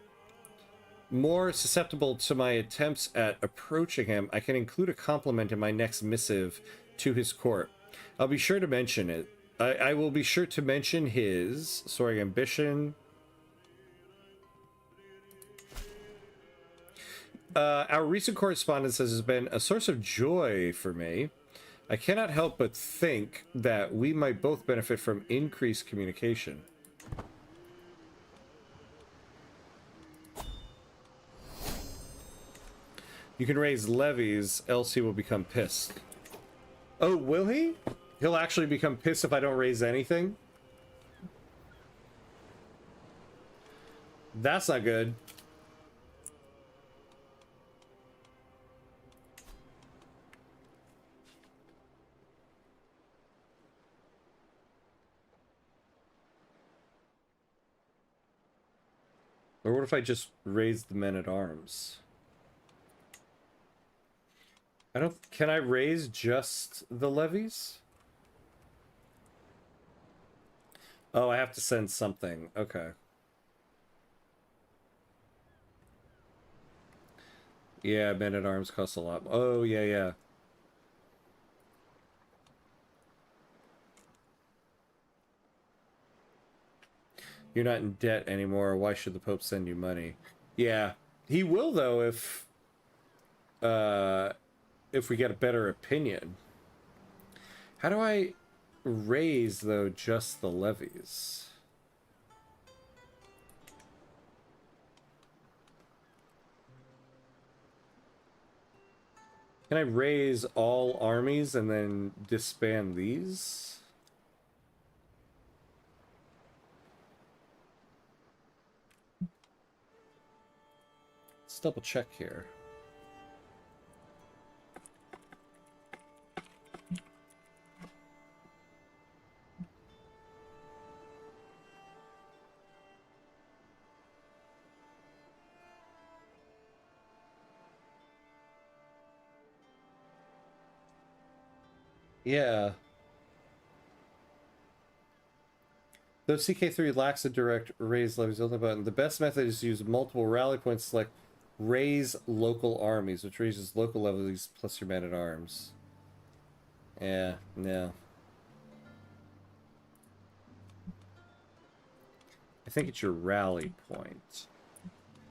more susceptible to my attempts at approaching him, I can include a compliment in my next missive to his court. I'll be sure to mention it. I will be sure to mention his soaring ambition. Our recent correspondence has been a source of joy for me. I cannot help but think that we might both benefit from increased communication. You can raise levies, else he will become pissed. Oh, will he? He'll actually become pissed if I don't raise anything? That's not good. Or what if I just raise the men-at-arms? I don't... Can I raise just the levies? Oh, I have to send something. Okay. Yeah, men-at-arms cost a lot. Oh, yeah, yeah. You're not in debt anymore. Why should the Pope send you money? Yeah. He will, though, if if we get a better opinion. How do I raise, though, just the levies? Can I raise all armies and then disband these? Let's double check here. Yeah. Though CK3 lacks a direct raise levies on the button, the best method is to use multiple rally points to select raise local armies, which raises local levies plus your men at arms. Yeah, no. I think it's your rally point.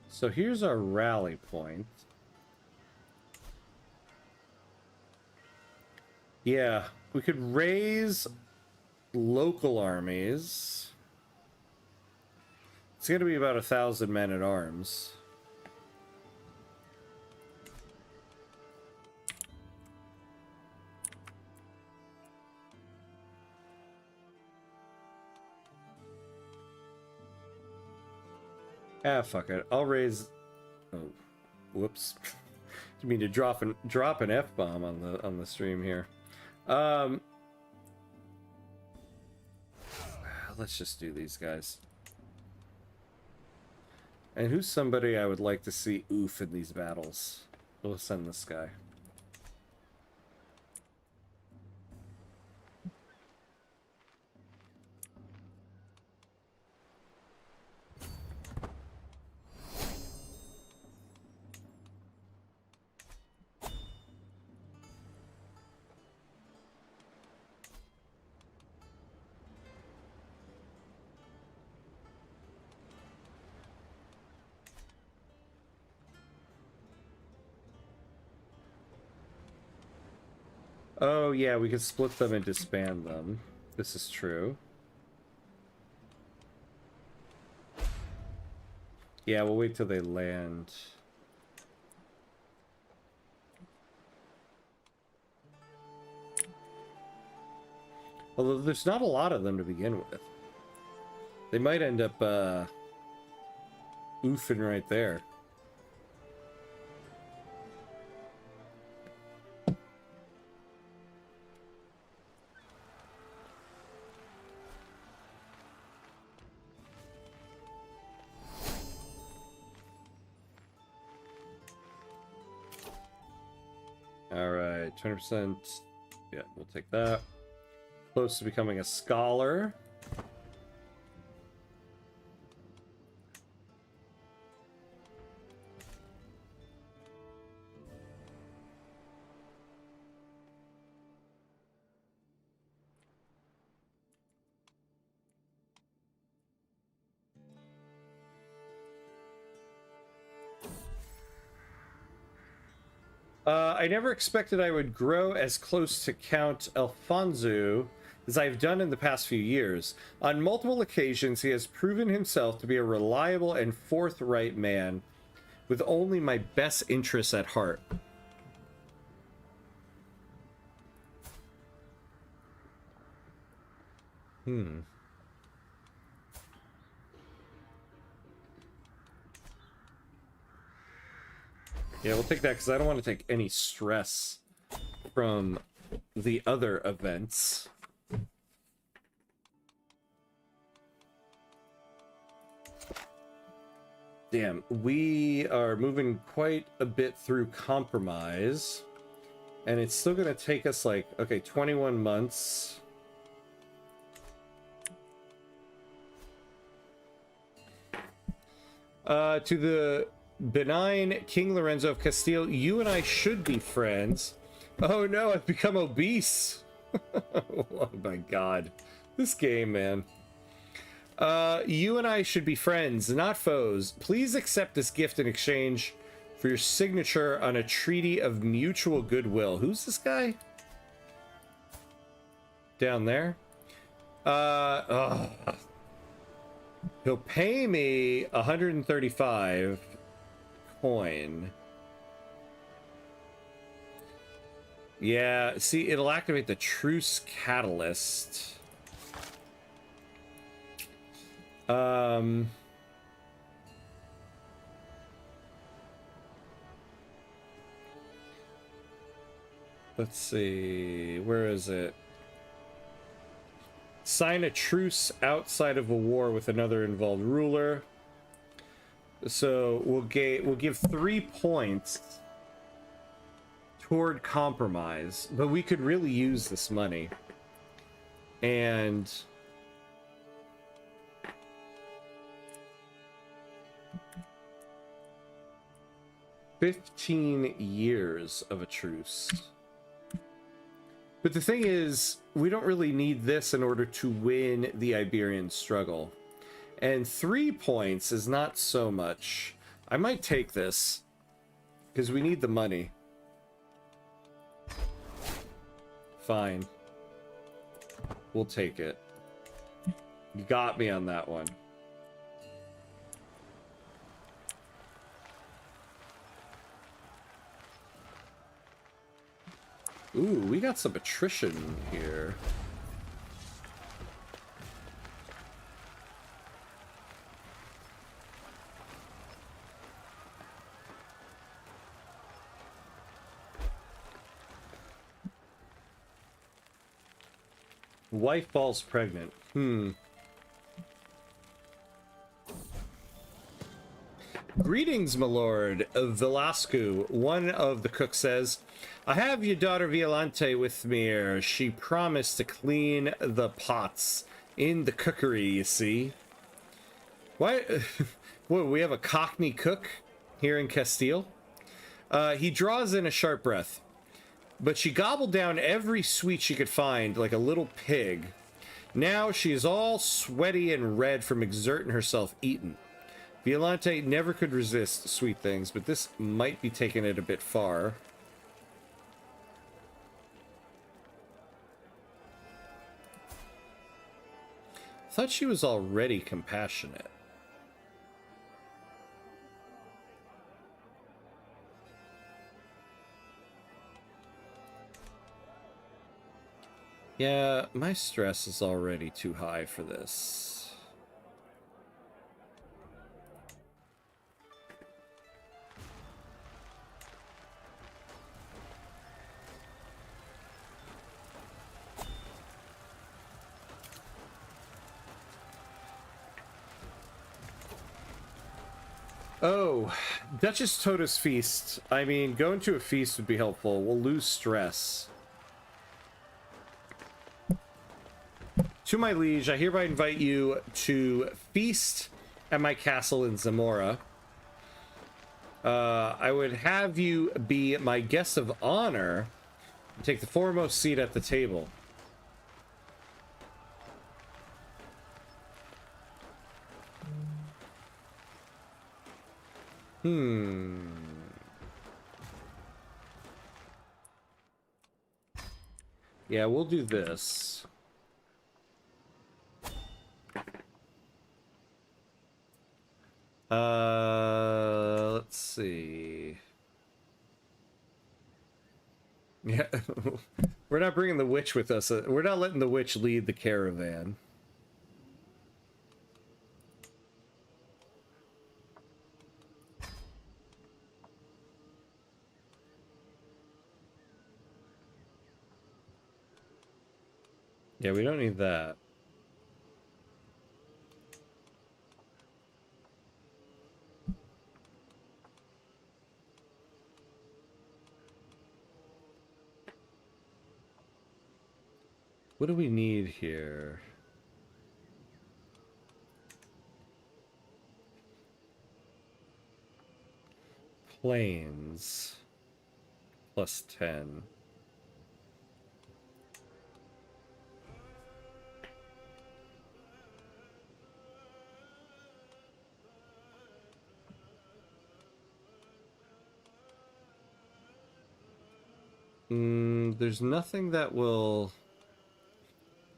So here's our rally point. Yeah, we could raise local armies. It's going to be about 1,000 men at arms. Ah, fuck it. I'll raise. Oh, whoops! Didn't mean to drop an F-bomb on the stream here. Let's just do these guys. And who's somebody I would like to see oof in these battles? We'll send this guy. Oh, yeah, we could split them and disband them. This is true. Yeah, we'll wait till they land. Although there's not a lot of them to begin with. They might end up, oofing right there. Alright, 20%. Yeah, we'll take that. Close to becoming a scholar. I never expected I would grow as close to Count Alfonso as I've done in the past few years. On multiple occasions, he has proven himself to be a reliable and forthright man, with only my best interests at heart. Yeah, we'll take that because I don't want to take any stress from the other events. Damn, we are moving quite a bit through compromise. And it's still going to take us like, okay, 21 months. To the benign King Lorenzo of Castile, you and I should be friends. Oh no, I've become obese. Oh my god. This game, man. You and I should be friends, not foes. Please accept this gift in exchange for your signature on a treaty of mutual goodwill. Who's this guy? Down there? He'll pay me 135 coin. Yeah, see, it'll activate the truce catalyst. Let's see, where is it? Sign a truce outside of a war with another involved ruler. So we'll give 3 points toward compromise, but we could really use this money. And 15 years of a truce. But the thing is, we don't really need this in order to win the Iberian Struggle. And 3 points is not so much. I might take this, because we need the money. Fine. We'll take it. You got me on that one. Ooh, we got some attrition here. Wife falls pregnant. Greetings, my lord. Velasco, one of the cooks, says, I have your daughter Violante with me. She promised to clean the pots in the cookery, you see. Why? What, we have a Cockney cook here in Castile? He draws in a sharp breath. But she gobbled down every sweet she could find like a little pig. Now she is all sweaty and red from exerting herself eating. Violante never could resist sweet things, but this might be taking it a bit far. I thought she was already compassionate. Yeah, my stress is already too high for this. Oh, Duchess Tota's feast. I mean, going to a feast would be helpful. We'll lose stress. To my liege, I hereby invite you to feast at my castle in Zamora. I would have you be my guest of honor and take the foremost seat at the table. Yeah, we'll do this. Let's see. Yeah, we're not bringing the witch with us. We're not letting the witch lead the caravan. Yeah, we don't need that. What do we need here? Planes. Plus 10. There's nothing that will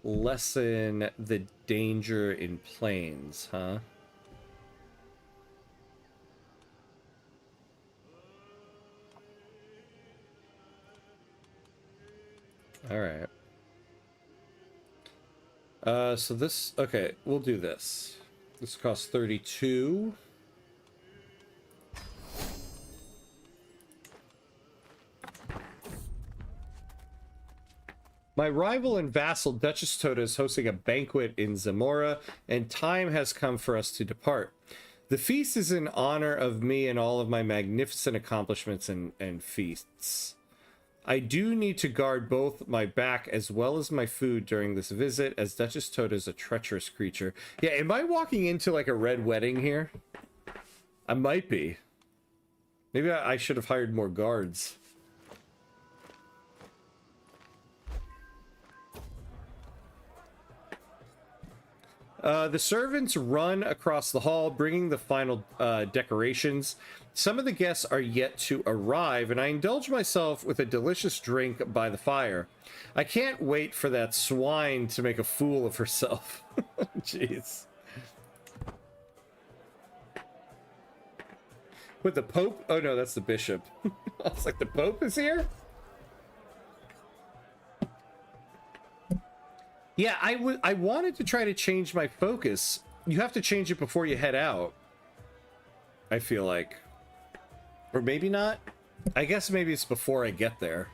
lessen the danger in planes, huh? All right. So this, okay, we'll do this. This costs 32. My rival and vassal Duchess Tota is hosting a banquet in Zamora, and time has come for us to depart. The feast is in honor of me and all of my magnificent accomplishments and feasts. I do need to guard both my back as well as my food during this visit, as Duchess Tota is a treacherous creature. Yeah, am I walking into like a red wedding here? I might be. Maybe I should have hired more guards. The servants run across the hall, bringing the final decorations. Some of the guests are yet to arrive, and I indulge myself with a delicious drink by the fire. I can't wait for that swine to make a fool of herself. Jeez. With the Pope? Oh no, that's the bishop. I was like, the Pope is here? Yeah, I wanted to try to change my focus. You have to change it before you head out, I feel like. Or maybe not. I guess maybe it's before I get there.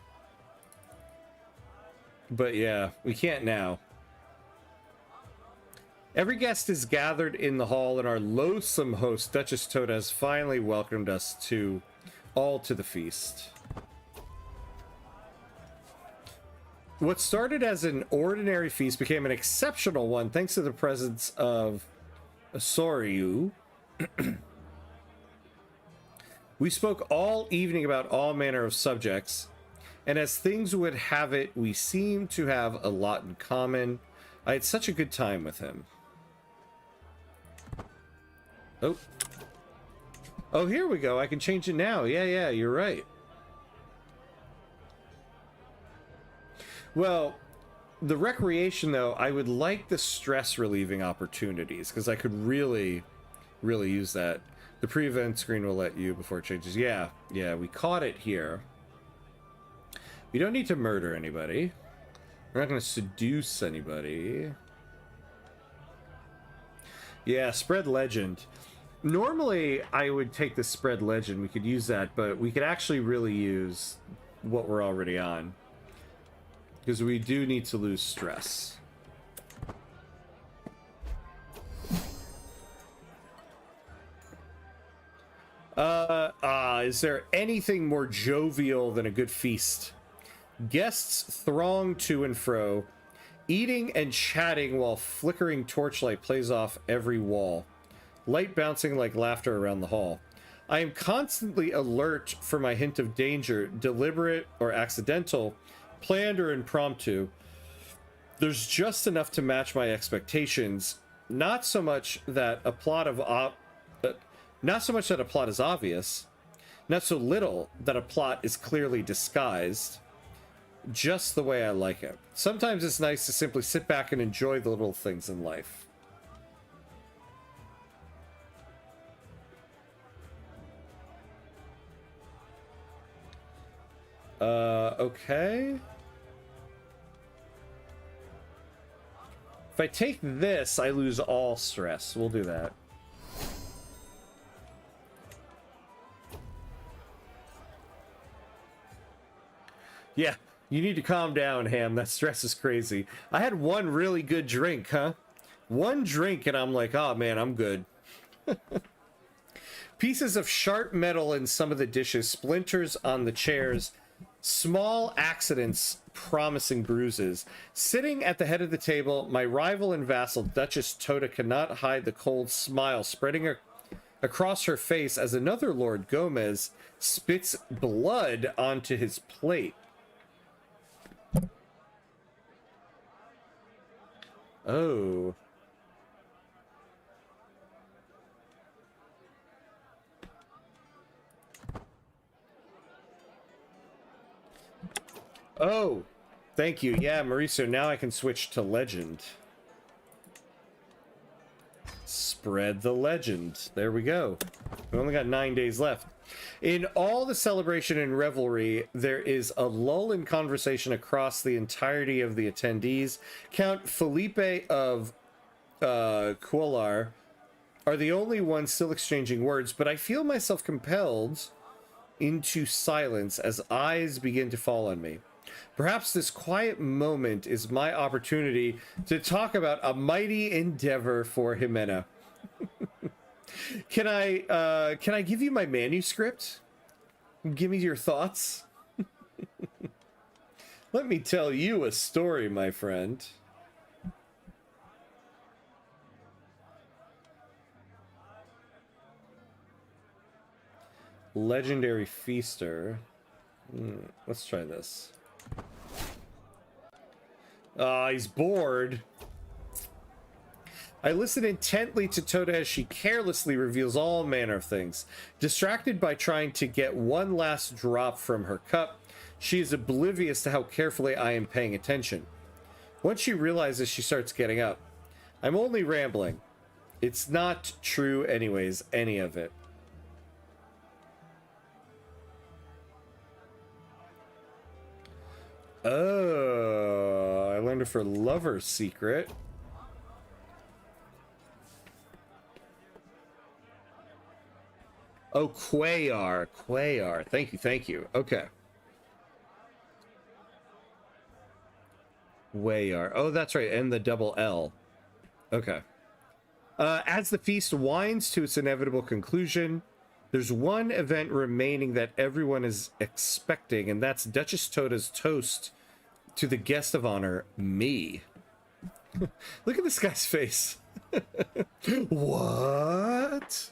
But yeah, we can't now. Every guest is gathered in the hall, and our loathsome host, Duchess Tota, has finally welcomed us all to the feast. What started as an ordinary feast became an exceptional one thanks to the presence of Soryu. We spoke all evening about all manner of subjects, and as things would have it, we seemed to have a lot in common. I had such a good time with him. Oh, here we go. I can change it now. Yeah, you're right. Well, the recreation, though, I would like the stress relieving opportunities, because I could really use that. The pre-event screen will let you before it changes. Yeah, we caught it here. We don't need to murder anybody. We're not going to seduce anybody. Yeah, spread legend. Normally, I would take the spread legend. We could use that, but we could actually really use what we're already on. Because we do need to lose stress. Is there anything more jovial than a good feast? Guests throng to and fro, eating and chatting while flickering torchlight plays off every wall, light bouncing like laughter around the hall. I am constantly alert for my hint of danger, deliberate or accidental, planned or impromptu. There's just enough to match my expectations. Not so much that a plot is obvious. Not so little that a plot is clearly disguised. Just the way I like it. Sometimes it's nice to simply sit back and enjoy the little things in life. Okay. If I take this, I lose all stress. We'll do that. Yeah, you need to calm down, Ham. That stress is crazy. I had one really good drink, huh? One drink and I'm like, oh man, I'm good. Pieces of sharp metal in some of the dishes, splinters on the chairs, small accidents promising bruises. Sitting at the head of the table, my rival and vassal, Duchess Tota, cannot hide the cold smile spreading across her face as another Lord Gomez spits blood onto his plate. Oh. Oh, thank you. Yeah, Mauricio, now I can switch to legend. Spread the legend. There we go. We only got 9 days left. In all the celebration and revelry, there is a lull in conversation across the entirety of the attendees. Count Felipe of Quillar are the only ones still exchanging words, but I feel myself compelled into silence as eyes begin to fall on me. Perhaps this quiet moment is my opportunity to talk about a mighty endeavor for Jimena. Can I give you my manuscript? Give me your thoughts. Let me tell you a story, my friend. Legendary Feaster. Let's try this. He's bored. I listen intently to Toda as she carelessly reveals all manner of things. Distracted by trying to get one last drop from her cup, she is oblivious to how carefully I am paying attention. Once she realizes, she starts getting up. I'm only rambling. It's not true anyways, any of it. Oh, I learned it for Lover's Secret. Oh, Quayar. Quayar. Thank you, thank you. Okay. Wayar. Oh, that's right. And the double L. Okay. As the feast winds to its inevitable conclusion, there's one event remaining that everyone is expecting, and that's Duchess Toda's toast to the guest of honor, me. Look at this guy's face. What?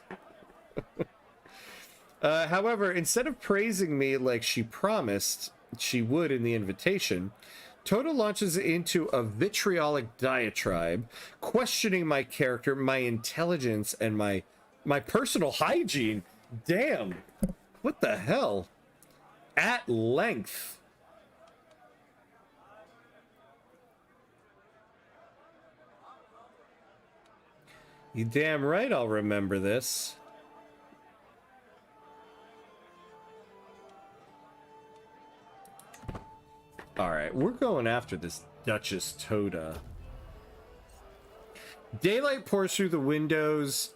However, instead of praising me like she promised she would in the invitation, Toda launches into a vitriolic diatribe, questioning my character, my intelligence, and my personal hygiene. Damn. What the hell? At length. You damn right I'll remember this. Alright, we're going after this Duchess Toda. Daylight pours through the windows,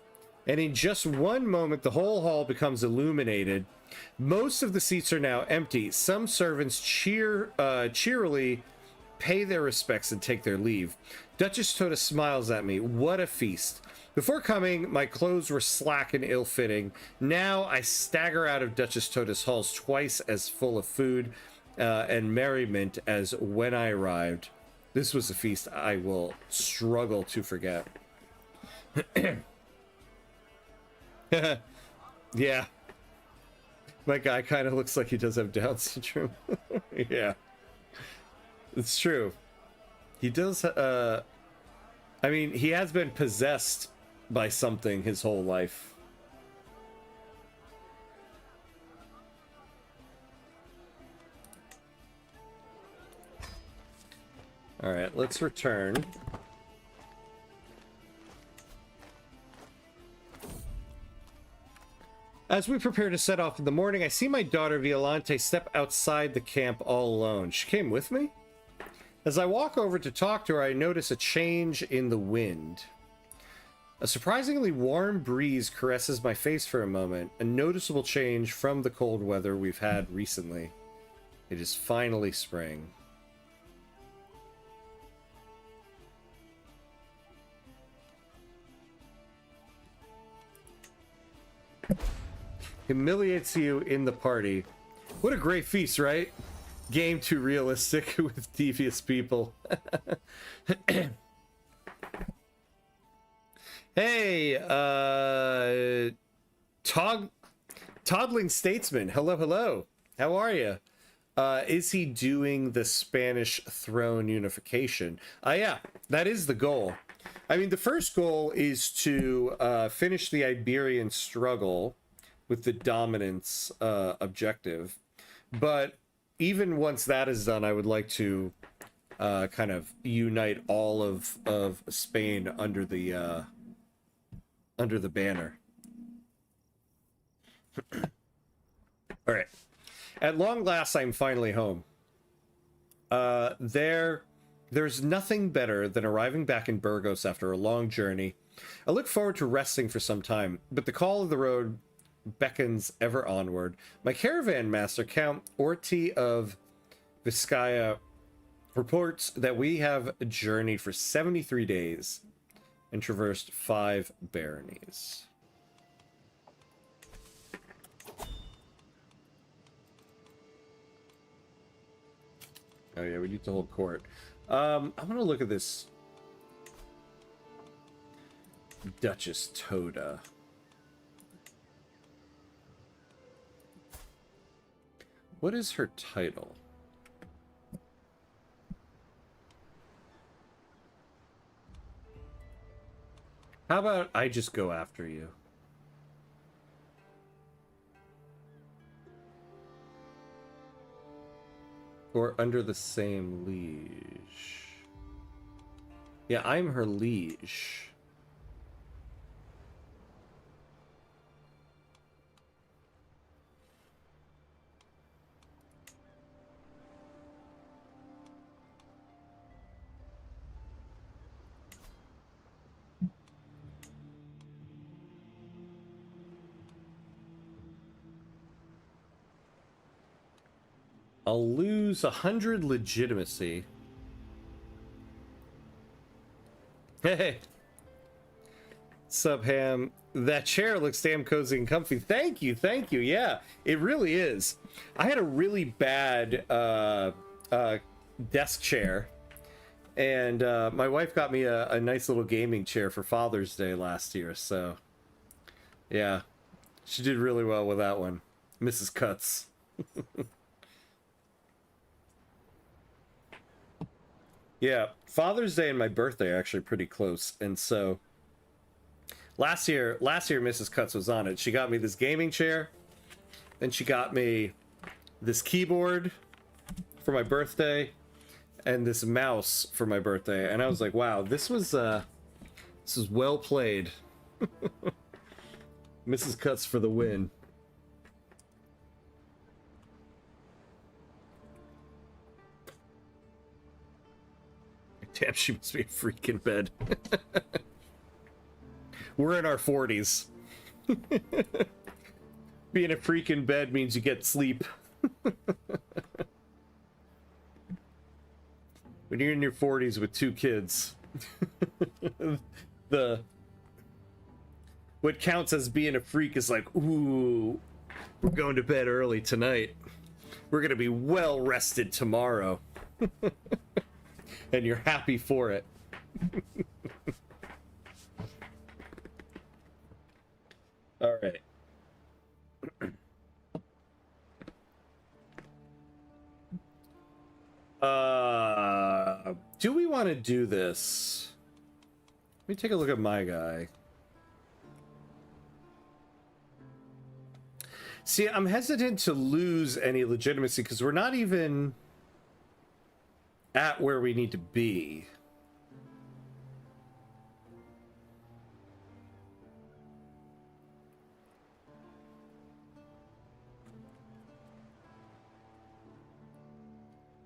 and in just one moment, the whole hall becomes illuminated. Most of the seats are now empty. Some servants cheerily pay their respects and take their leave. Duchess Toda smiles at me. What a feast. Before coming, my clothes were slack and ill-fitting. Now I stagger out of Duchess Toda's halls twice as full of food and merriment as when I arrived. This was a feast I will struggle to forget. Yeah. My guy kind of looks like he does have Down syndrome. Yeah. It's true. He does, I mean, he has been possessed by something his whole life. All right, let's return. As we prepare to set off in the morning, I see my daughter Violante step outside the camp all alone. She came with me? As I walk over to talk to her, I notice a change in the wind. A surprisingly warm breeze caresses my face for a moment, a noticeable change from the cold weather we've had recently. It is finally spring. Humiliates you in the party. What a great feast, right? Game too realistic with devious people. Hey, Toddling Statesman. Hello, hello. How are you? Is he doing the Spanish throne unification? Yeah, that is the goal. I mean, the first goal is to finish the Iberian struggle with the dominance objective. But even once that is done, I would like to kind of unite all of Spain under the banner. All right. At long last, I'm finally home. There's nothing better than arriving back in Burgos after a long journey. I look forward to resting for some time, but the call of the road beckons ever onward. My caravan master, Count Orti of Vizcaya, reports that we have journeyed for 73 days and traversed 5 baronies. Oh yeah, we need to hold court. I'm gonna look at this Duchess Toda. What is her title? How about I just go after you? Or under the same liege. Yeah, I'm her liege. I'll lose 100 legitimacy. Hey. Sup, Ham? That chair looks damn cozy and comfy. Thank you, thank you. Yeah, it really is. I had a really bad desk chair, and my wife got me a nice little gaming chair for Father's Day last year, so yeah, she did really well with that one. Mrs. Cuts. Yeah, Father's Day and my birthday are actually pretty close, and so last year Mrs. Cuts was on it. She got me this gaming chair, then she got me this keyboard for my birthday, and this mouse for my birthday, and I was like, wow, this was well played. Mrs. Cuts for the win. Damn, she must be a freak in bed. We're in our 40s. Being a freak in bed means you get sleep. When you're in your 40s with 2 kids, what counts as being a freak is like, ooh, we're going to bed early tonight. We're gonna be well rested tomorrow. And you're happy for it. All right. Do we want to do this? Let me take a look at my guy. See, I'm hesitant to lose any legitimacy because we're not even at where we need to be.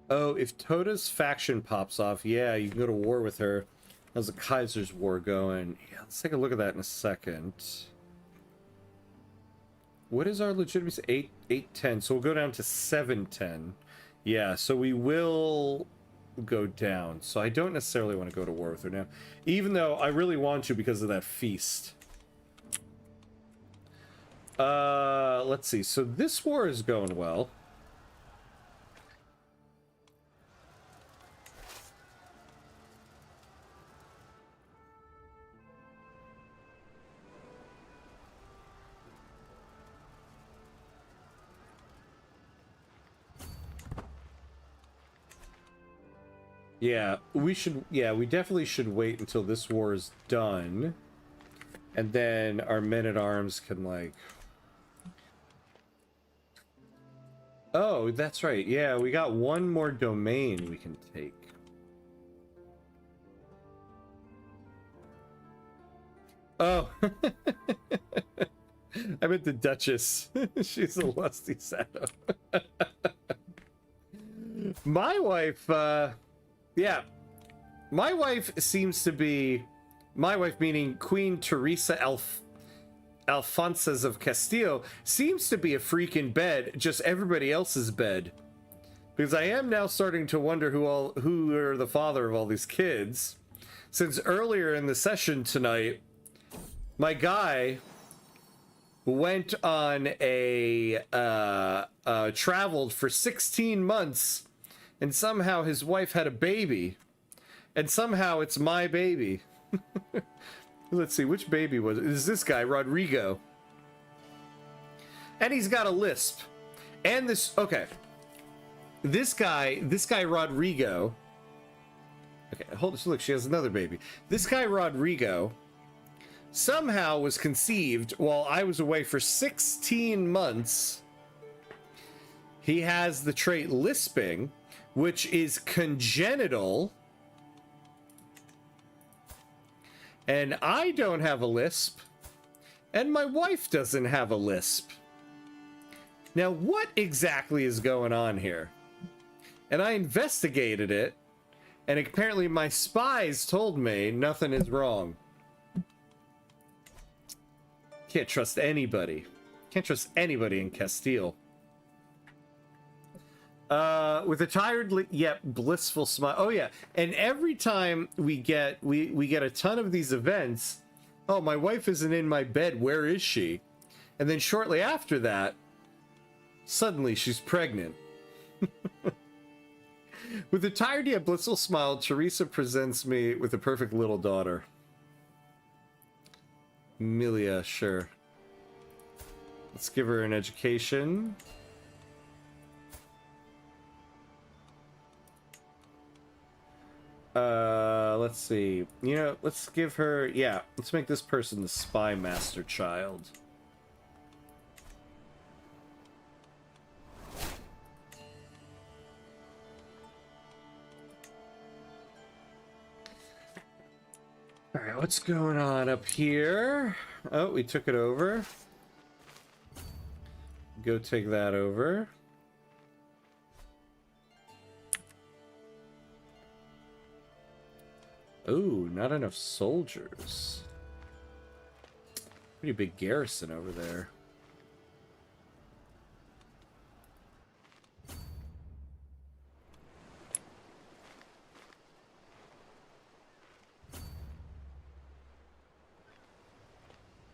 Oh, if Toda's faction pops off, yeah, you can go to war with her. How's the Kaiser's War going? Yeah, let's take a look at that in a second. What is our legitimacy? 810. So we'll go down to 710. Yeah, so we will go down. So I don't necessarily want to go to war with her now, even though I really want to because of that feast. Let's see. So this war is going well. Yeah, we should, yeah, we definitely should wait until this war is done. And then our men-at-arms can, like... Oh, that's right. Yeah, we got one more domain we can take. Oh. I meant the Duchess. She's a lusty shadow. My wife, yeah. My wife seems to be... My wife, meaning Queen Teresa Alphonses of Castile, seems to be a freak in bed, just everybody else's bed. Because I am now starting to wonder who are the father of all these kids. Since earlier in the session tonight, my guy went on traveled for 16 months, and somehow his wife had a baby, and somehow it's my baby. Let's see, which baby was it? Is this guy, Rodrigo. And he's got a lisp. And this, okay. This guy, Rodrigo. Okay, hold this, look, she has another baby. This guy, Rodrigo, somehow was conceived while I was away for 16 months. He has the trait lisping, which is congenital. And I don't have a lisp. And my wife doesn't have a lisp. Now, what exactly is going on here? And I investigated it, and apparently my spies told me nothing is wrong. Can't trust anybody. Can't trust anybody in Castile. With a tired yet blissful smile. Oh yeah, and every time we get a ton of these events. Oh, my wife isn't in my bed. Where is she? And then shortly after that, suddenly she's pregnant. With a tired yet blissful smile, Teresa presents me with a perfect little daughter. Milia, sure. Let's give her an education. Let's see. You know, let's give her... Yeah, let's make this person the spy master child. Alright, what's going on up here? Oh, we took it over. Go take that over. Ooh, not enough soldiers. Pretty big garrison over there.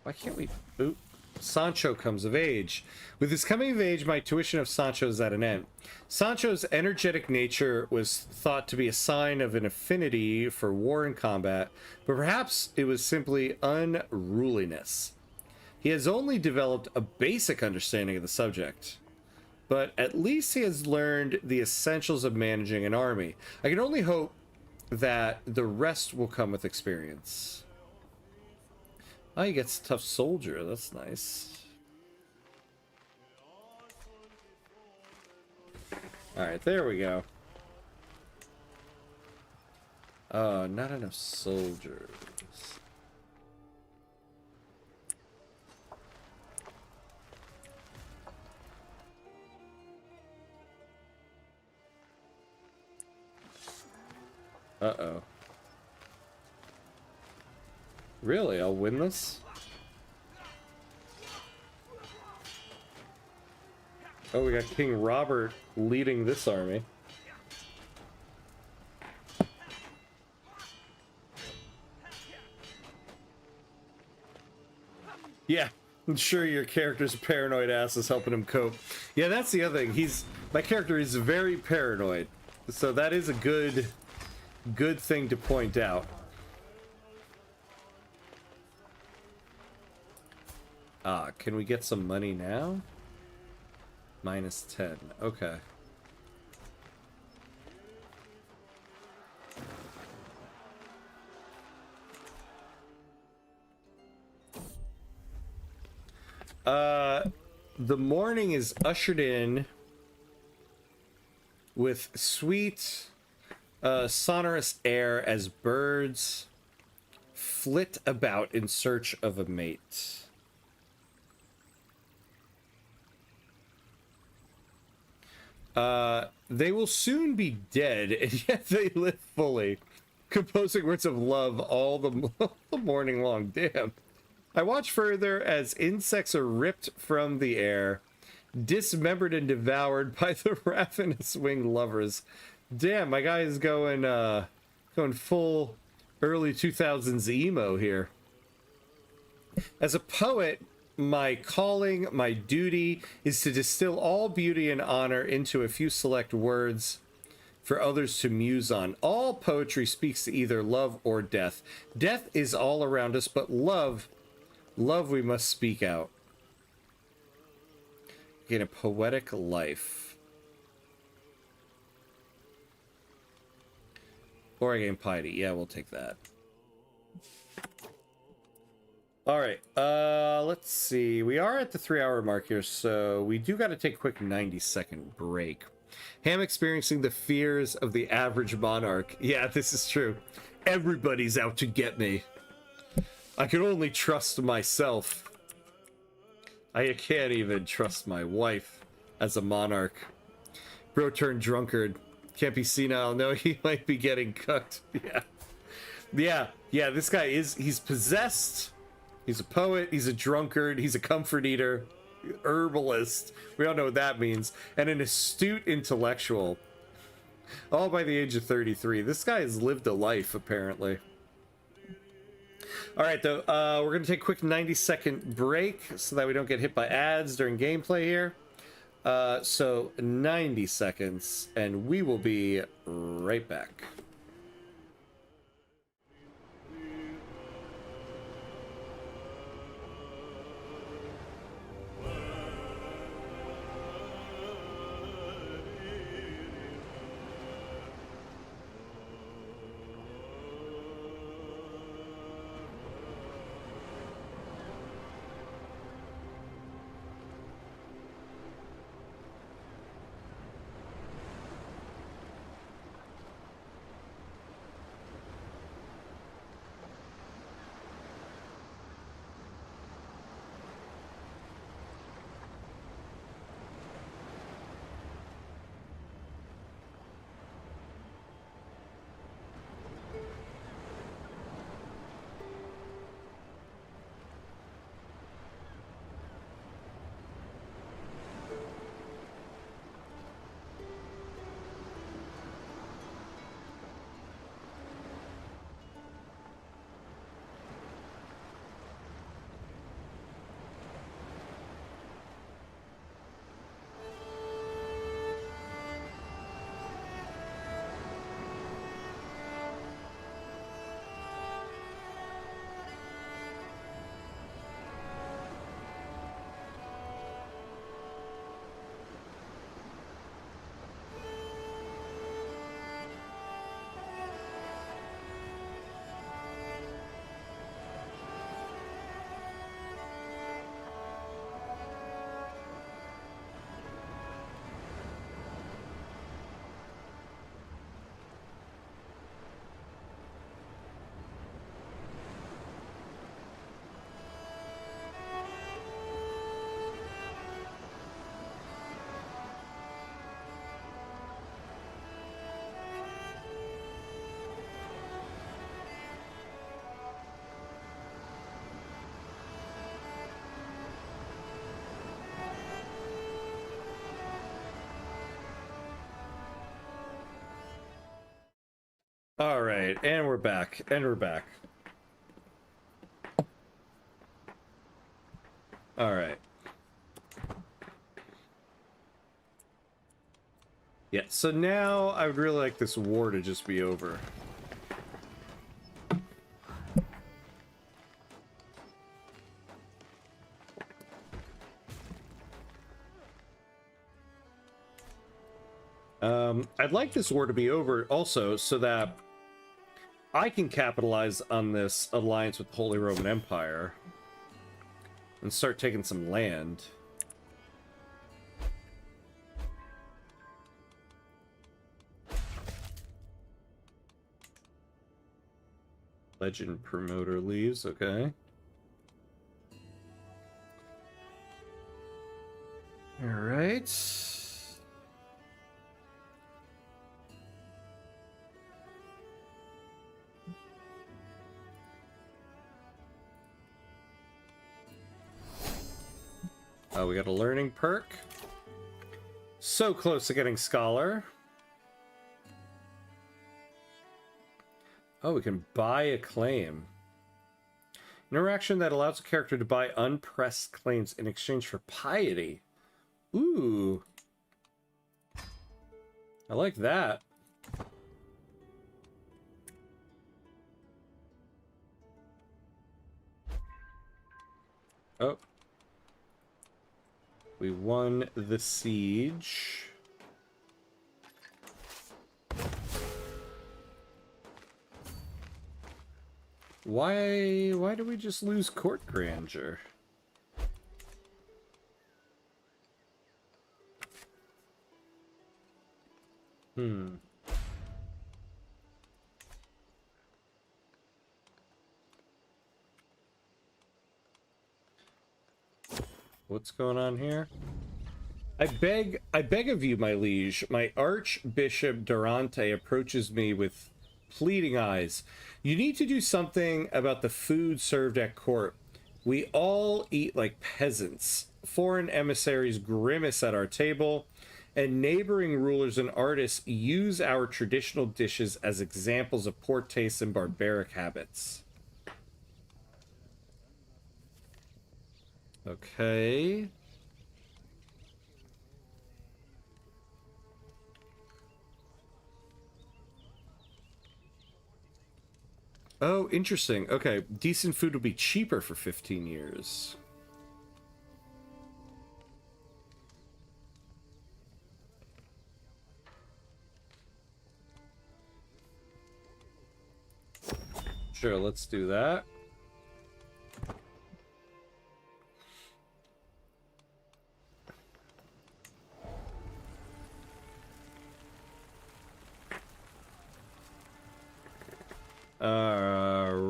Why can't we... Ooh. Sancho comes of age. With his coming of age, my tuition of Sancho is at an end. Sancho's energetic nature was thought to be a sign of an affinity for war and combat, but perhaps it was simply unruliness. He has only developed a basic understanding of the subject, but at least he has learned the essentials of managing an army. I can only hope that the rest will come with experience. Oh, he gets tough soldier. That's nice. Alright, there we go. Oh, not enough soldiers. Uh-oh. Really? I'll win this? Oh, we got King Robert leading this army. Yeah, I'm sure your character's paranoid ass is helping him cope. Yeah, that's the other thing. My character is very paranoid. So that is a good thing to point out. Ah, can we get some money now? Minus 10. Okay. The morning is ushered in with sweet, sonorous air as birds flit about in search of a mate. They will soon be dead, and yet they live fully, composing words of love all the morning long. Damn. I watch further as insects are ripped from the air, dismembered and devoured by the ravenous winged lovers. Damn, my guy is going full early 2000s emo here. As a poet, my calling, my duty, is to distill all beauty and honor into a few select words for others to muse on. All poetry speaks to either love or death. Death is all around us, but love we must speak out. Again, a poetic life. Or I gain piety. Yeah, we'll take that. All right, let's see. We are at the 3-hour mark here, so we do got to take a quick 90-second break. Ham experiencing the fears of the average monarch. Yeah, this is true. Everybody's out to get me. I can only trust myself. I can't even trust my wife as a monarch. Bro turned drunkard. Can't be senile. No, he might be getting cooked. Yeah, this guy he's possessed. He's a poet, he's a drunkard, he's a comfort eater, herbalist. We all know what that means. And an astute intellectual. All by the age of 33. This guy has lived a life, apparently. All right, though, we're going to take a quick 90-second break so that we don't get hit by ads during gameplay here. So 90 seconds, and we will be right back. All right, and we're back, All right. Yeah, so now I would really like this war to just be over. I'd like this war to be over also so that I can capitalize on this alliance with the Holy Roman Empire and start taking some land. Legend promoter leaves, okay. All right. Oh, we got a learning perk. So close to getting scholar. Oh, we can buy a claim. Interaction that allows a character to buy unpressed claims in exchange for piety. Ooh. I like that. Oh. We won the siege. Why do we just lose court grandeur? What's going on here? I beg of you, my liege. My Archbishop Durante approaches me with pleading eyes. You need to do something about the food served at court. We all eat like peasants. Foreign emissaries grimace at our table, and neighboring rulers and artists use our traditional dishes as examples of poor taste and barbaric habits. Okay. Oh, interesting. Okay, decent food will be cheaper for 15 years. Sure, let's do that.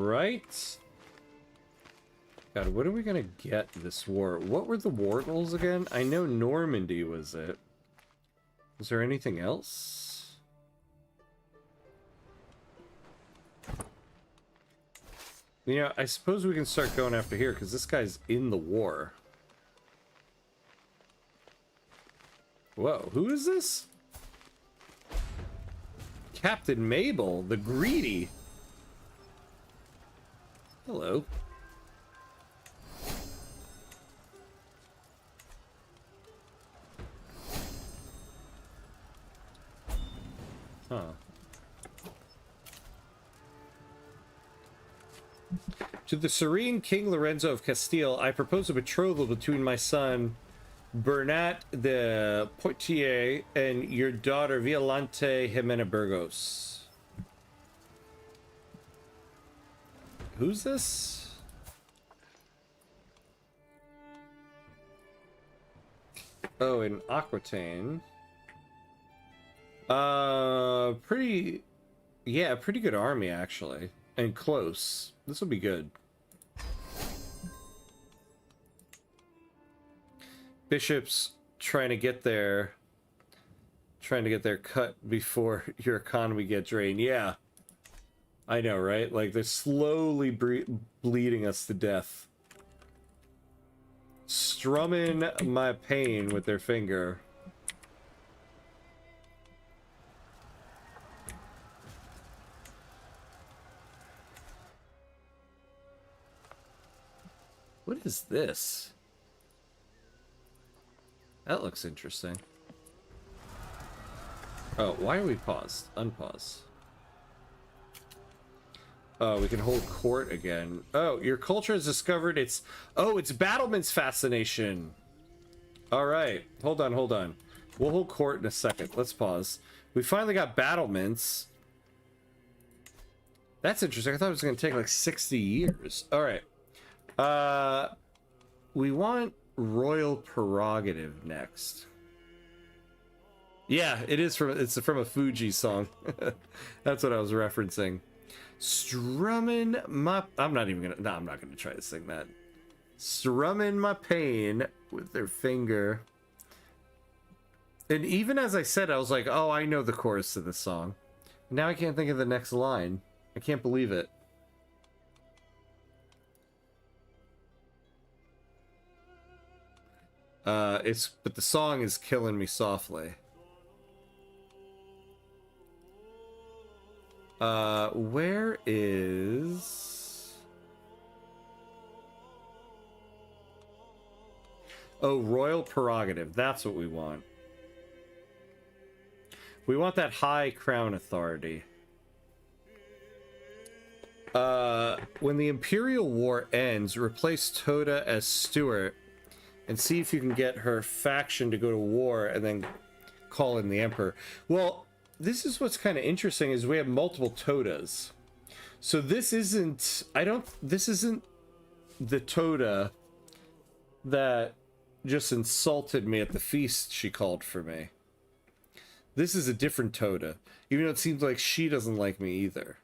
Right. God, what are we gonna get this war? What were the war goals again? I know Normandy was it. Is there anything else? You know, I suppose we can start going after here because this guy's in the war. Whoa, who is this? Captain Mabel, the greedy. Hello. Huh. To the serene King Lorenzo of Castile, I propose a betrothal between my son Bernat de Poitiers and your daughter Violante Jimena Burgos. Who's this? Oh, in Aquitaine. Pretty good army actually. And close. This will be good. Bishops trying to get their cut before your economy gets drained. Yeah. I know, right? Like, they're slowly bleeding us to death. Strumming my pain with their finger. What is this? That looks interesting. Oh, why are we paused? Unpause. Oh, we can hold court again. Oh, your culture has discovered its... Oh, it's battlements fascination. All right. Hold on, hold on. We'll hold court in a second. Let's pause. We finally got battlements. That's interesting. I thought it was going to take like 60 years. All right. We want royal prerogative next. Yeah, it's from a Fuji song. That's what I was referencing. Strumming my... I'm not even gonna... No, I'm not gonna try to sing that. Strumming my pain with their finger. And even as I said, I was like, oh, I know the chorus to this song. Now I can't think of the next line. I can't believe it. But the song is killing me softly. Where is... Oh, royal prerogative. That's what we want. We want that high crown authority. When the Imperial War ends, replace Toda as Stewart and see if you can get her faction to go to war and then call in the Emperor. Well, this is what's kind of interesting is we have multiple Todas. So this isn't... This isn't the Toda that just insulted me at the feast she called for me. This is a different Toda, even though it seems like she doesn't like me either.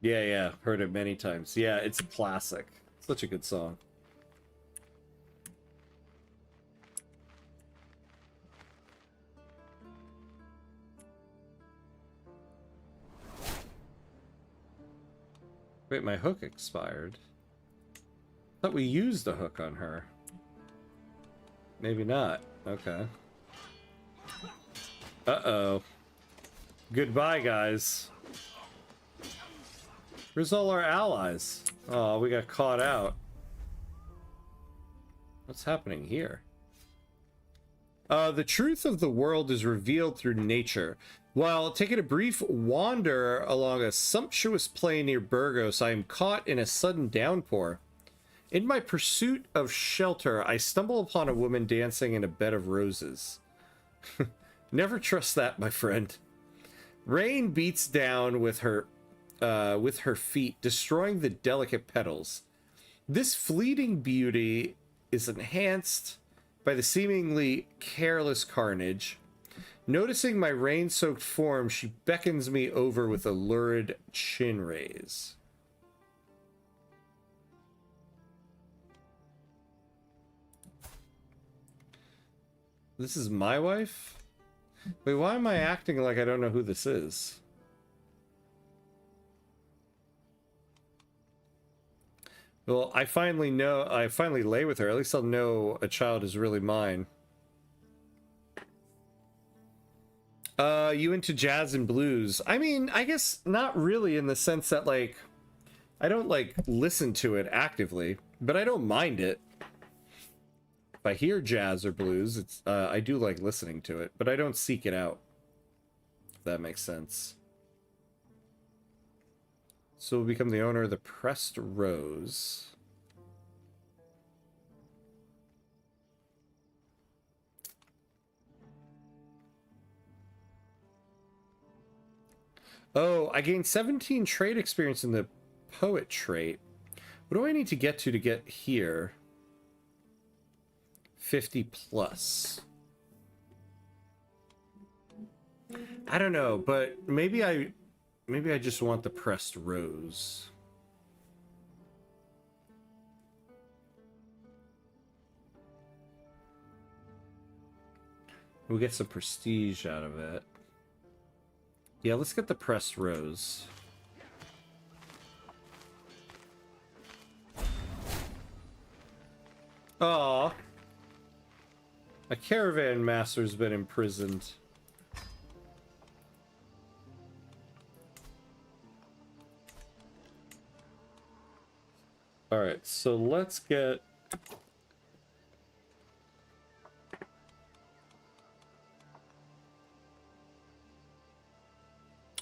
Yeah, heard it many times. Yeah, it's a classic. Such a good song. Wait, my hook expired. Thought we used the hook on her. Maybe not. Okay. Uh-oh. Goodbye, guys. Where's all our allies? Oh, we got caught out. What's happening here? The truth of the world is revealed through nature. While taking a brief wander along a sumptuous plain near Burgos, I am caught in a sudden downpour. In my pursuit of shelter, I stumble upon a woman dancing in a bed of roses. Never trust that, my friend. Rain beats down with her feet, destroying the delicate petals. This fleeting beauty is enhanced by the seemingly careless carnage. Noticing my rain-soaked form, she beckons me over with a lurid chin raise. This is my wife? Wait, why am I acting like I don't know who this is? Well, I finally lay with her. At least I'll know a child is really mine. You into jazz and blues? I mean, I guess not really in the sense that, like, I don't, like, listen to it actively, but I don't mind it. If I hear jazz or blues, it's, I do like listening to it, but I don't seek it out. If that makes sense. So we'll become the owner of the pressed rose. Oh, I gained 17 trade experience in the poet trait. What do I need to get here? 50 plus. I don't know, but maybe I just want the pressed rose. We'll get some prestige out of it. Yeah, let's get the pressed rose. Aw. A caravan master's been imprisoned. Alright, so let's get...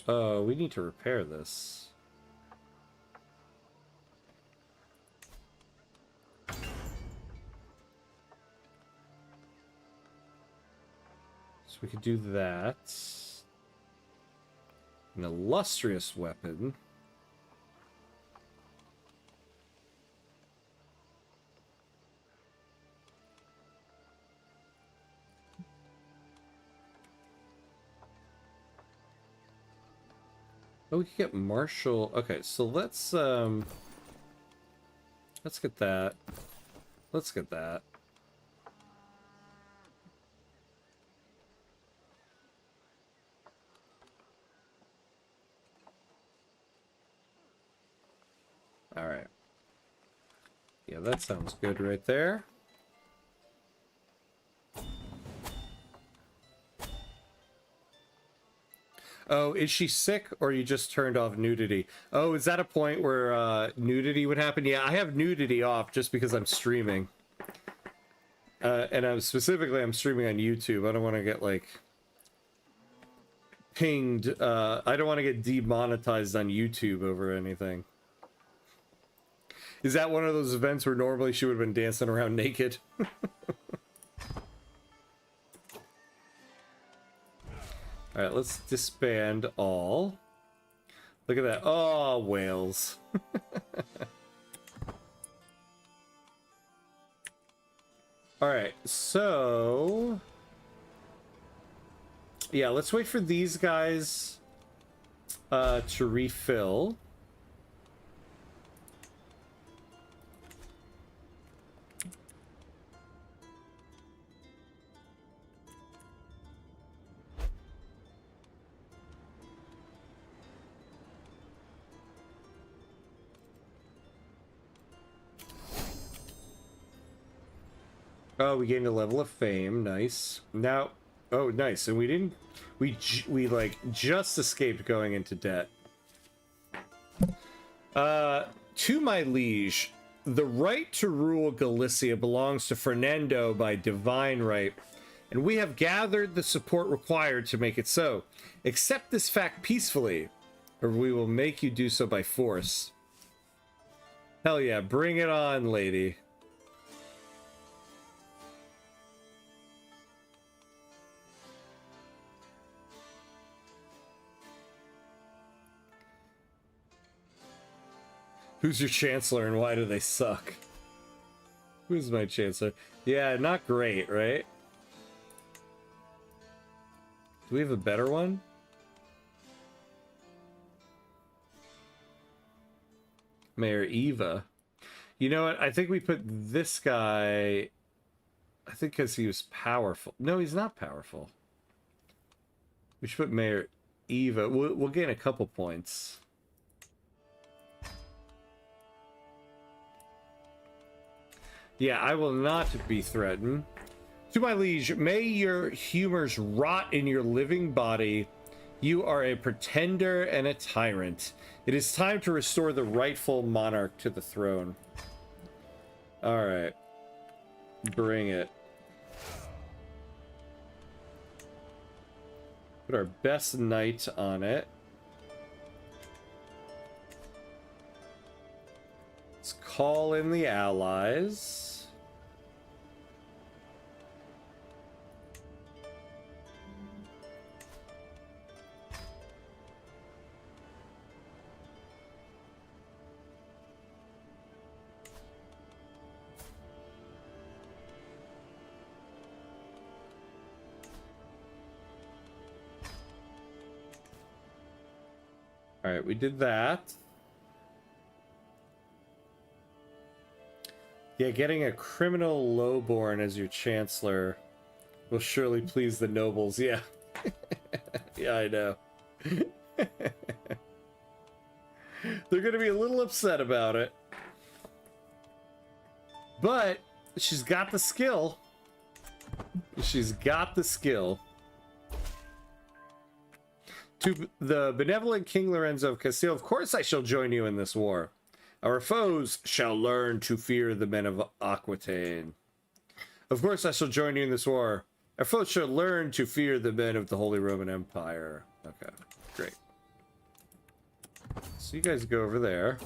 Oh, we need to repair this. So we could do that. An illustrious weapon. Oh, we can get Marshall. Okay, so let's get that. Let's get that. All right. Yeah, that sounds good right there. Oh, is she sick or you just turned off nudity? Oh, is that a point where nudity would happen? Yeah, I have nudity off just because I'm streaming. And I'm streaming on YouTube. I don't want to get like pinged. I don't want to get demonetized on YouTube over anything. Is that one of those events where normally she would have been dancing around naked? All right, let's disband all. Look at that. Oh, whales. All right, so... yeah, let's wait for these guys to refill. Oh, we gained a level of fame. Nice. Now, oh, nice. And we didn't... We like, just escaped going into debt. To my liege, the right to rule Galicia belongs to Fernando by divine right, and we have gathered the support required to make it so. Accept this fact peacefully, or we will make you do so by force. Hell yeah, bring it on, lady. Who's your chancellor and why do they suck? Who's my chancellor? Yeah, not great, right? Do we have a better one? Mayor Eva. You know what? I think we put this guy... I think because he was powerful. No, he's not powerful. We should put Mayor Eva. We'll gain a couple points. Yeah, I will not be threatened. To my liege, may your humors rot in your living body. You are a pretender and a tyrant. It is time to restore the rightful monarch to the throne. All right. Bring it. Put our best knight on it. Let's call in the allies. All right, we did that. Yeah, getting a criminal lowborn as your chancellor will surely please the nobles. Yeah. Yeah, I know. They're going to be a little upset about it. But she's got the skill. She's got the skill. To the benevolent King Lorenzo of Castile, of course I shall join you in this war. Our foes shall learn to fear the men of Aquitaine. Of course I shall join you in this war. Our foes shall learn to fear the men of the Holy Roman Empire. Okay, great. So you guys go over there.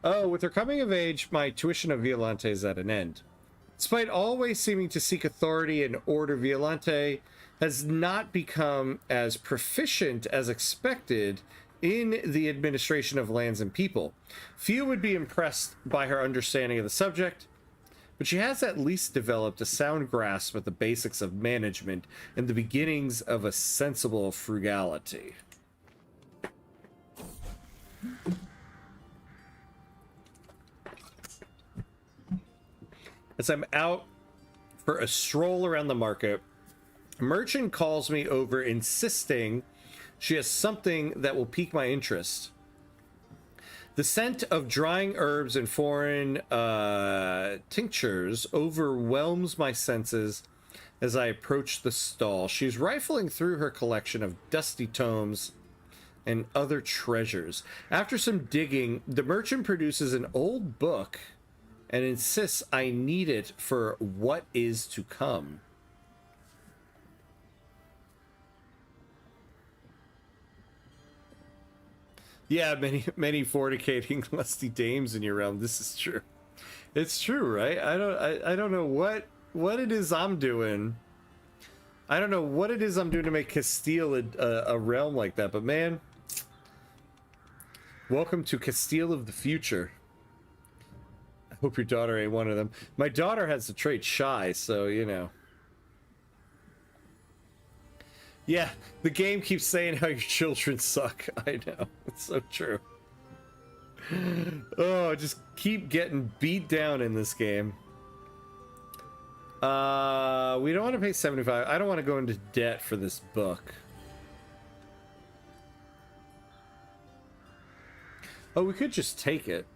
Oh, with her coming of age, my tuition of Violante is at an end. Despite always seeming to seek authority and order, Violante has not become as proficient as expected in the administration of lands and people. Few would be impressed by her understanding of the subject, but she has at least developed a sound grasp of the basics of management and the beginnings of a sensible frugality. As I'm out for a stroll around the market, a merchant calls me over, insisting she has something that will pique my interest. The scent of drying herbs and foreign tinctures overwhelms my senses as I approach the stall. She's rifling through her collection of dusty tomes and other treasures. After some digging, the merchant produces an old book and insists I need it for what is to come. Yeah, many fornicating lusty dames in your realm. This is true. It's true, right? I don't know what it is I'm doing. I don't know what it is I'm doing to make Castile a realm like that, but man, welcome to Castile of the future. I hope your daughter ain't one of them. My daughter has the trait shy, so you know. Yeah, the game keeps saying how your children suck. I know, it's so true. Oh, just keep getting beat down in this game. We don't want to pay 75. I don't want to go into debt for this book. Oh, we could just take it.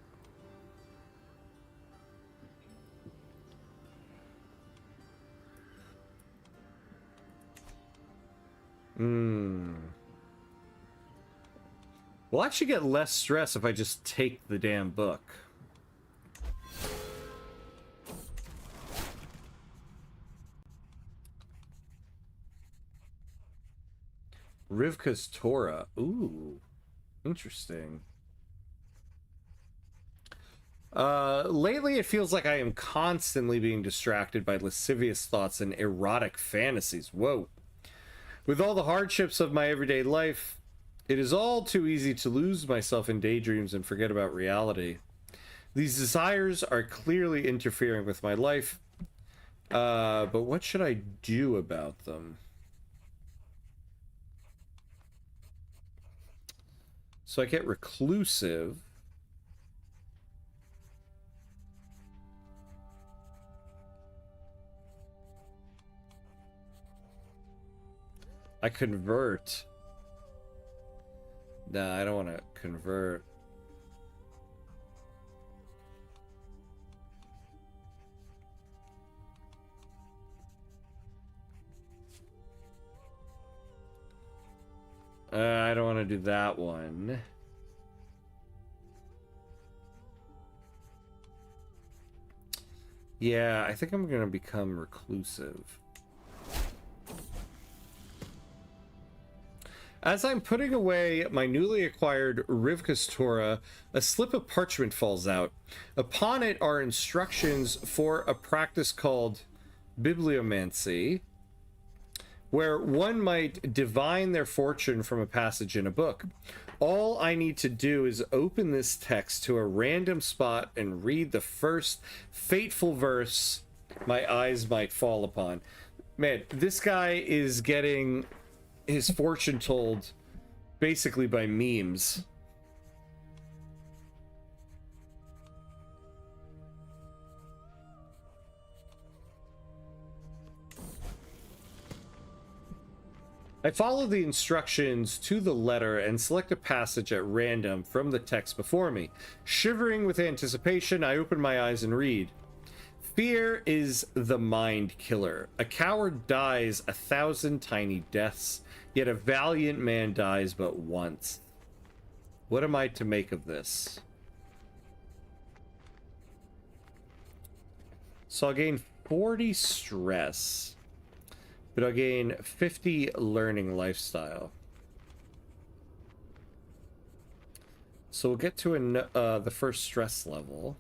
We'll actually get less stress if I just take the damn book. Rivka's Torah. Ooh, interesting. Lately it feels like I am constantly being distracted by lascivious thoughts and erotic fantasies. Whoa. With all the hardships of my everyday life, it is all too easy to lose myself in daydreams and forget about reality. These desires are clearly interfering with my life, but what should I do about them? So I get reclusive. I convert. Nah, I don't want to convert. I don't want to do that one. Yeah, I think I'm going to become reclusive. As I'm putting away my newly acquired Rivka's Torah, a slip of parchment falls out. Upon it are instructions for a practice called bibliomancy, where one might divine their fortune from a passage in a book. All I need to do is open this text to a random spot and read the first fateful verse my eyes might fall upon. Man, this guy is getting his fortune told basically by memes. I follow the instructions to the letter and select a passage at random from the text before me. Shivering with anticipation, I open my eyes and read. Fear is the mind killer. A coward dies 1,000 tiny deaths, yet a valiant man dies but once. What am I to make of this? So I'll gain 40 stress, but I'll gain 50 learning lifestyle. So we'll get to the first stress level.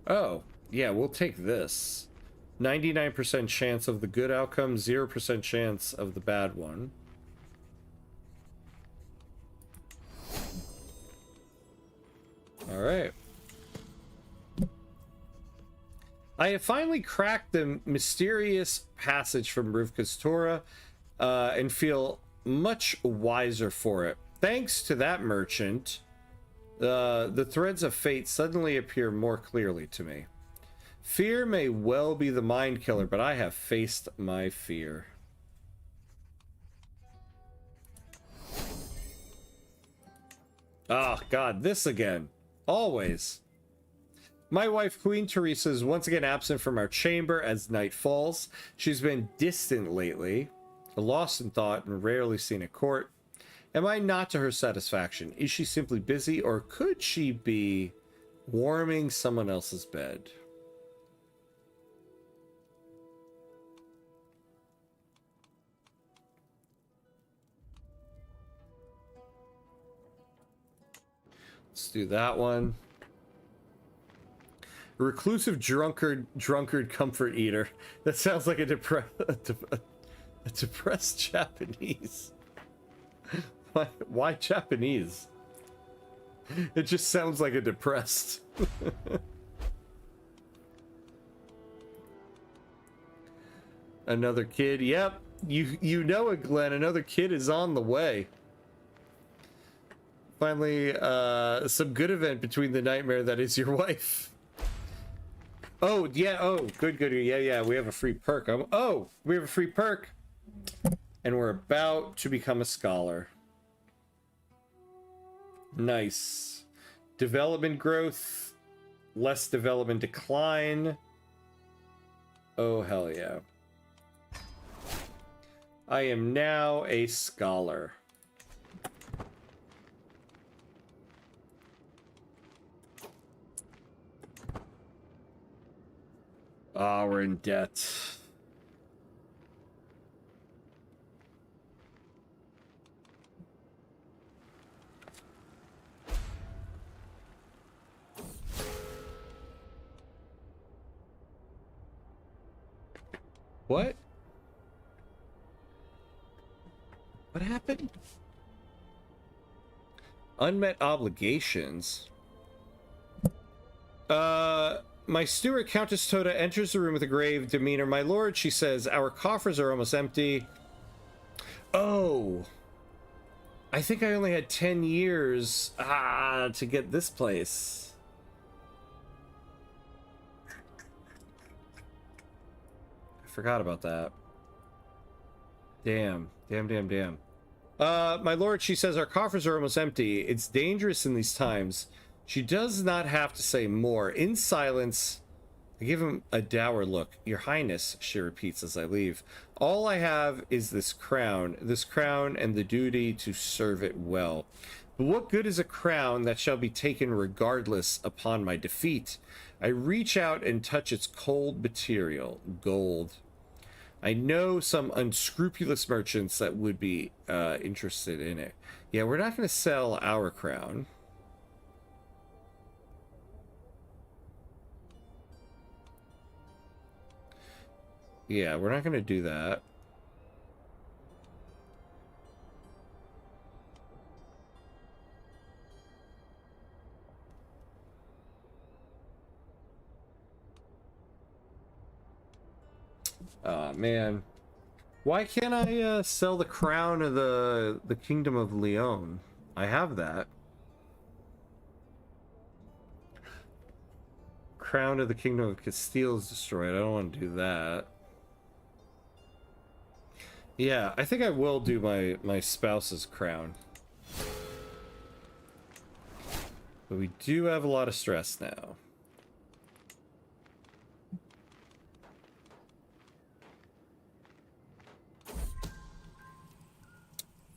Oh, yeah, we'll take this. 99% chance of the good outcome, 0% chance of the bad one. All right. I have finally cracked the mysterious passage from Rivka's Torah. and feel much wiser for it. Thanks to that merchant, the threads of fate suddenly appear more clearly to me. Fear may well be the mind killer, but I have faced my fear. Oh, God, this again. Always. My wife, Queen Teresa, is once again absent from our chamber as night falls. She's been distant lately, lost in thought, and rarely seen at court. Am I not to her satisfaction? Is she simply busy, or could she be warming someone else's bed? Let's do that one. A reclusive drunkard comfort eater. That sounds like a depressed Japanese. Why Japanese? It just sounds like a depressed. Another kid. Yep, you know it, Glenn. Another kid is on the way. Finally, some good event between the nightmare that is your wife. Oh, yeah. Oh, good. Yeah. We have a free perk. We have a free perk. And we're about to become a scholar. Nice. Development growth. Less development decline. Oh, hell yeah. I am now a scholar. Ah, we're in debt. What? What happened? Unmet obligations. My steward, Countess Toda, enters the room with a grave demeanor. My lord, she says, our coffers are almost empty. Oh. I think I only had 10 years to get this place. I forgot about that. Damn. My lord, she says, our coffers are almost empty. It's dangerous in these times. She does not have to say more. In silence, I give him a dour look. Your Highness, she repeats as I leave. All I have is this crown and the duty to serve it well. But what good is a crown that shall be taken regardless upon my defeat? I reach out and touch its cold material, gold. I know some unscrupulous merchants that would be interested in it. Yeah, we're not going to sell our crown. Yeah, we're not going to do that. Oh, man. Why can't I sell the crown of the Kingdom of Leon? I have that. Crown of the Kingdom of Castile is destroyed. I don't want to do that. Yeah, I think I will do my spouse's crown. But we do have a lot of stress now.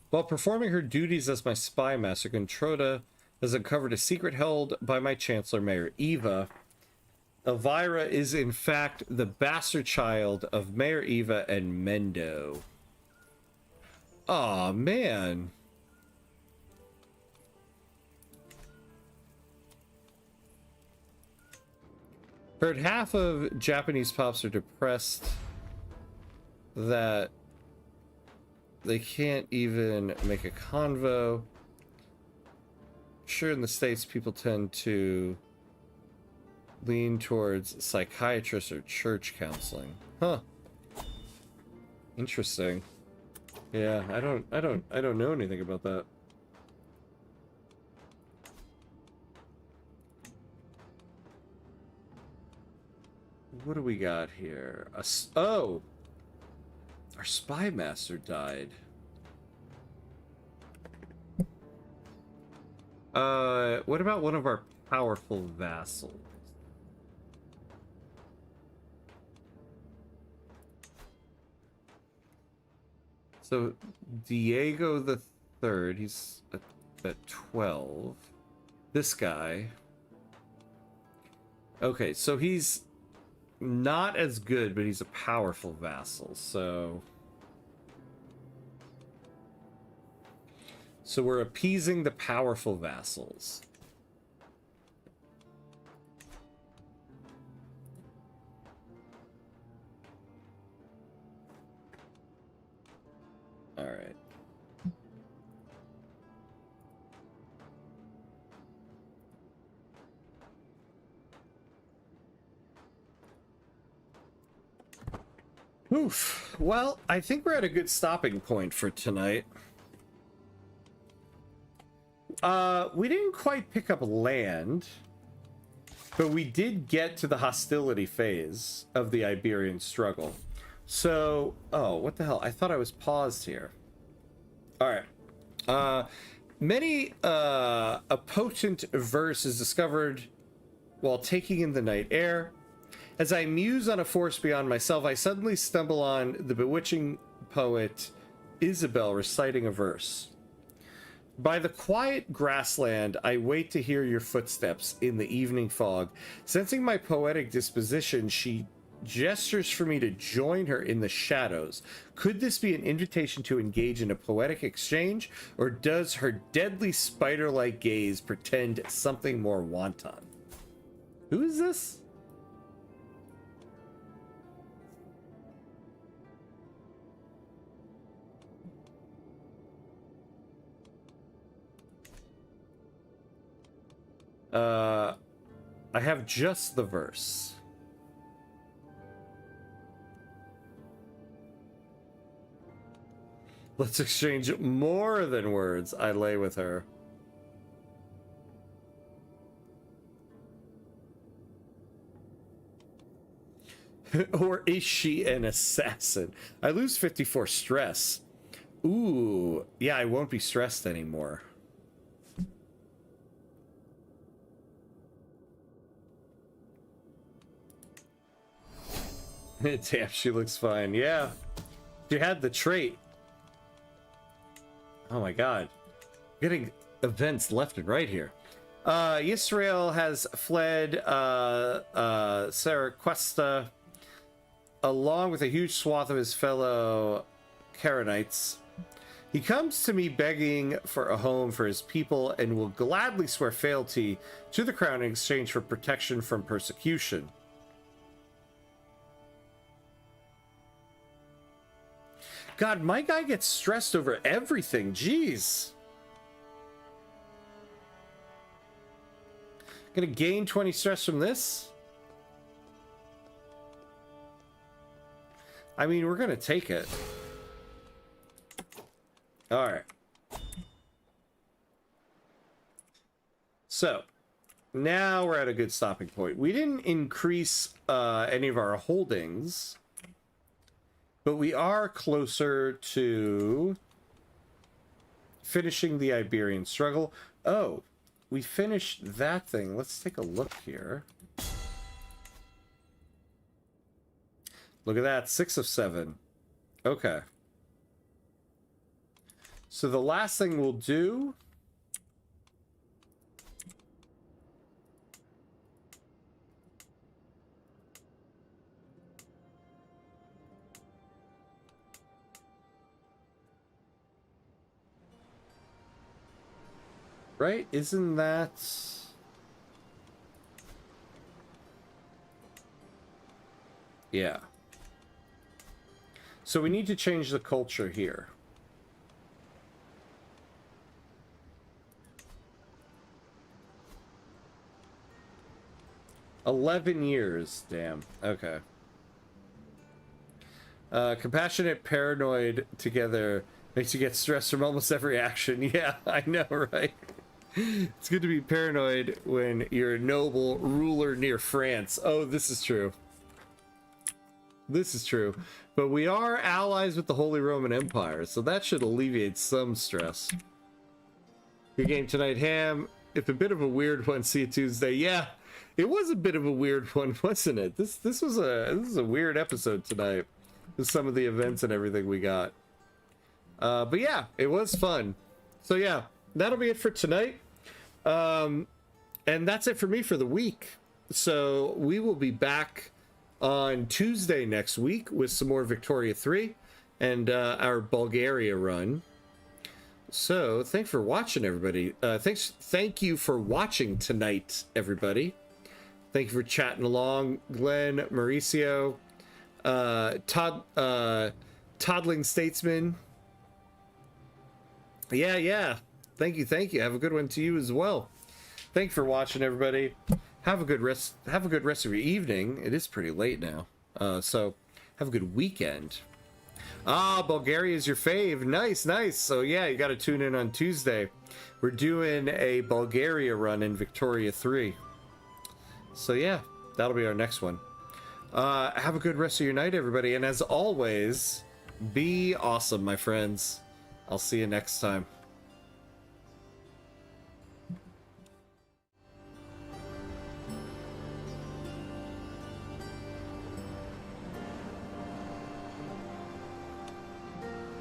While performing her duties as my spy master, Gontroda has uncovered a secret held by my Chancellor Mayor Eva. Elvira is in fact the bastard child of Mayor Eva and Mendo. Aw, man. Heard half of Japanese pops are depressed that they can't even make a convo. Sure, in the States, people tend to lean towards psychiatrists or church counseling. Huh. Interesting. Yeah, I don't know anything about that. What do we got here? Oh! Our spy master died. What about one of our powerful vassals? So, Diego the Third, he's at 12. This guy. Okay, so he's not as good, but he's a powerful vassal, so... So we're appeasing the powerful vassals. All right. Oof. Well, I think we're at a good stopping point for tonight. We didn't quite pick up land, but we did get to the hostility phase of the Iberian struggle. So, oh, what the hell? I thought I was paused here. All right. A potent verse is discovered while taking in the night air. As I muse on a force beyond myself, I suddenly stumble on the bewitching poet Isabel reciting a verse. By the quiet grassland, I wait to hear your footsteps in the evening fog. Sensing my poetic disposition, she gestures for me to join her in the shadows. Could this be an invitation to engage in a poetic exchange, or does her deadly spider-like gaze pretend something more wanton? Who is this? I have just the verse. Let's exchange more than words. I lay with her. Or is she an assassin? I lose 54 stress. Ooh, yeah, I won't be stressed anymore. Damn, she looks fine. Yeah. She had the trait. Oh my god. Getting events left and right here. Israel has fled Reconquista along with a huge swath of his fellow Caranites. He comes to me begging for a home for his people and will gladly swear fealty to the crown in exchange for protection from persecution. God, my guy gets stressed over everything. Jeez. Gonna gain 20 stress from this? I mean, we're gonna take it. Alright. So, now we're at a good stopping point. We didn't increase any of our holdings, but we are closer to finishing the Iberian struggle. Oh, we finished that thing. Let's take a look here. Look at that, 6 of 7. Okay. So the last thing we'll do... Right? Isn't that... Yeah. So we need to change the culture here. $11 years, damn. Okay. Compassionate, paranoid, together, Makes you get stressed from almost every action. Yeah, I know, right? It's good to be paranoid when you're a noble ruler near France. Oh, this is true. This is true. But we are allies with the Holy Roman Empire, so that should alleviate some stress. Good game tonight, Ham. If a bit of a weird one, see you Tuesday. Yeah, it was a bit of a weird one, wasn't it? This was a weird episode tonight with some of the events and everything we got. But yeah, it was fun. So yeah, that'll be it for tonight. And that's it for me for the week. So we will be back on Tuesday next week with some more Victoria 3 and our Bulgaria run. So thanks for watching, everybody. Thank you for watching tonight, everybody. Thank you for chatting along, Glenn, Mauricio, Toddling Statesman. Yeah. Thank you. Have a good one to you as well. Thank you for watching, everybody. Have a good rest of your evening. It is pretty late now. So have a good weekend. Bulgaria is your fave. Nice. So yeah, you got to tune in on Tuesday. We're doing a Bulgaria run in Victoria 3. So yeah, that'll be our next one. Have a good rest of your night, everybody. And as always, be awesome, my friends. I'll see you next time.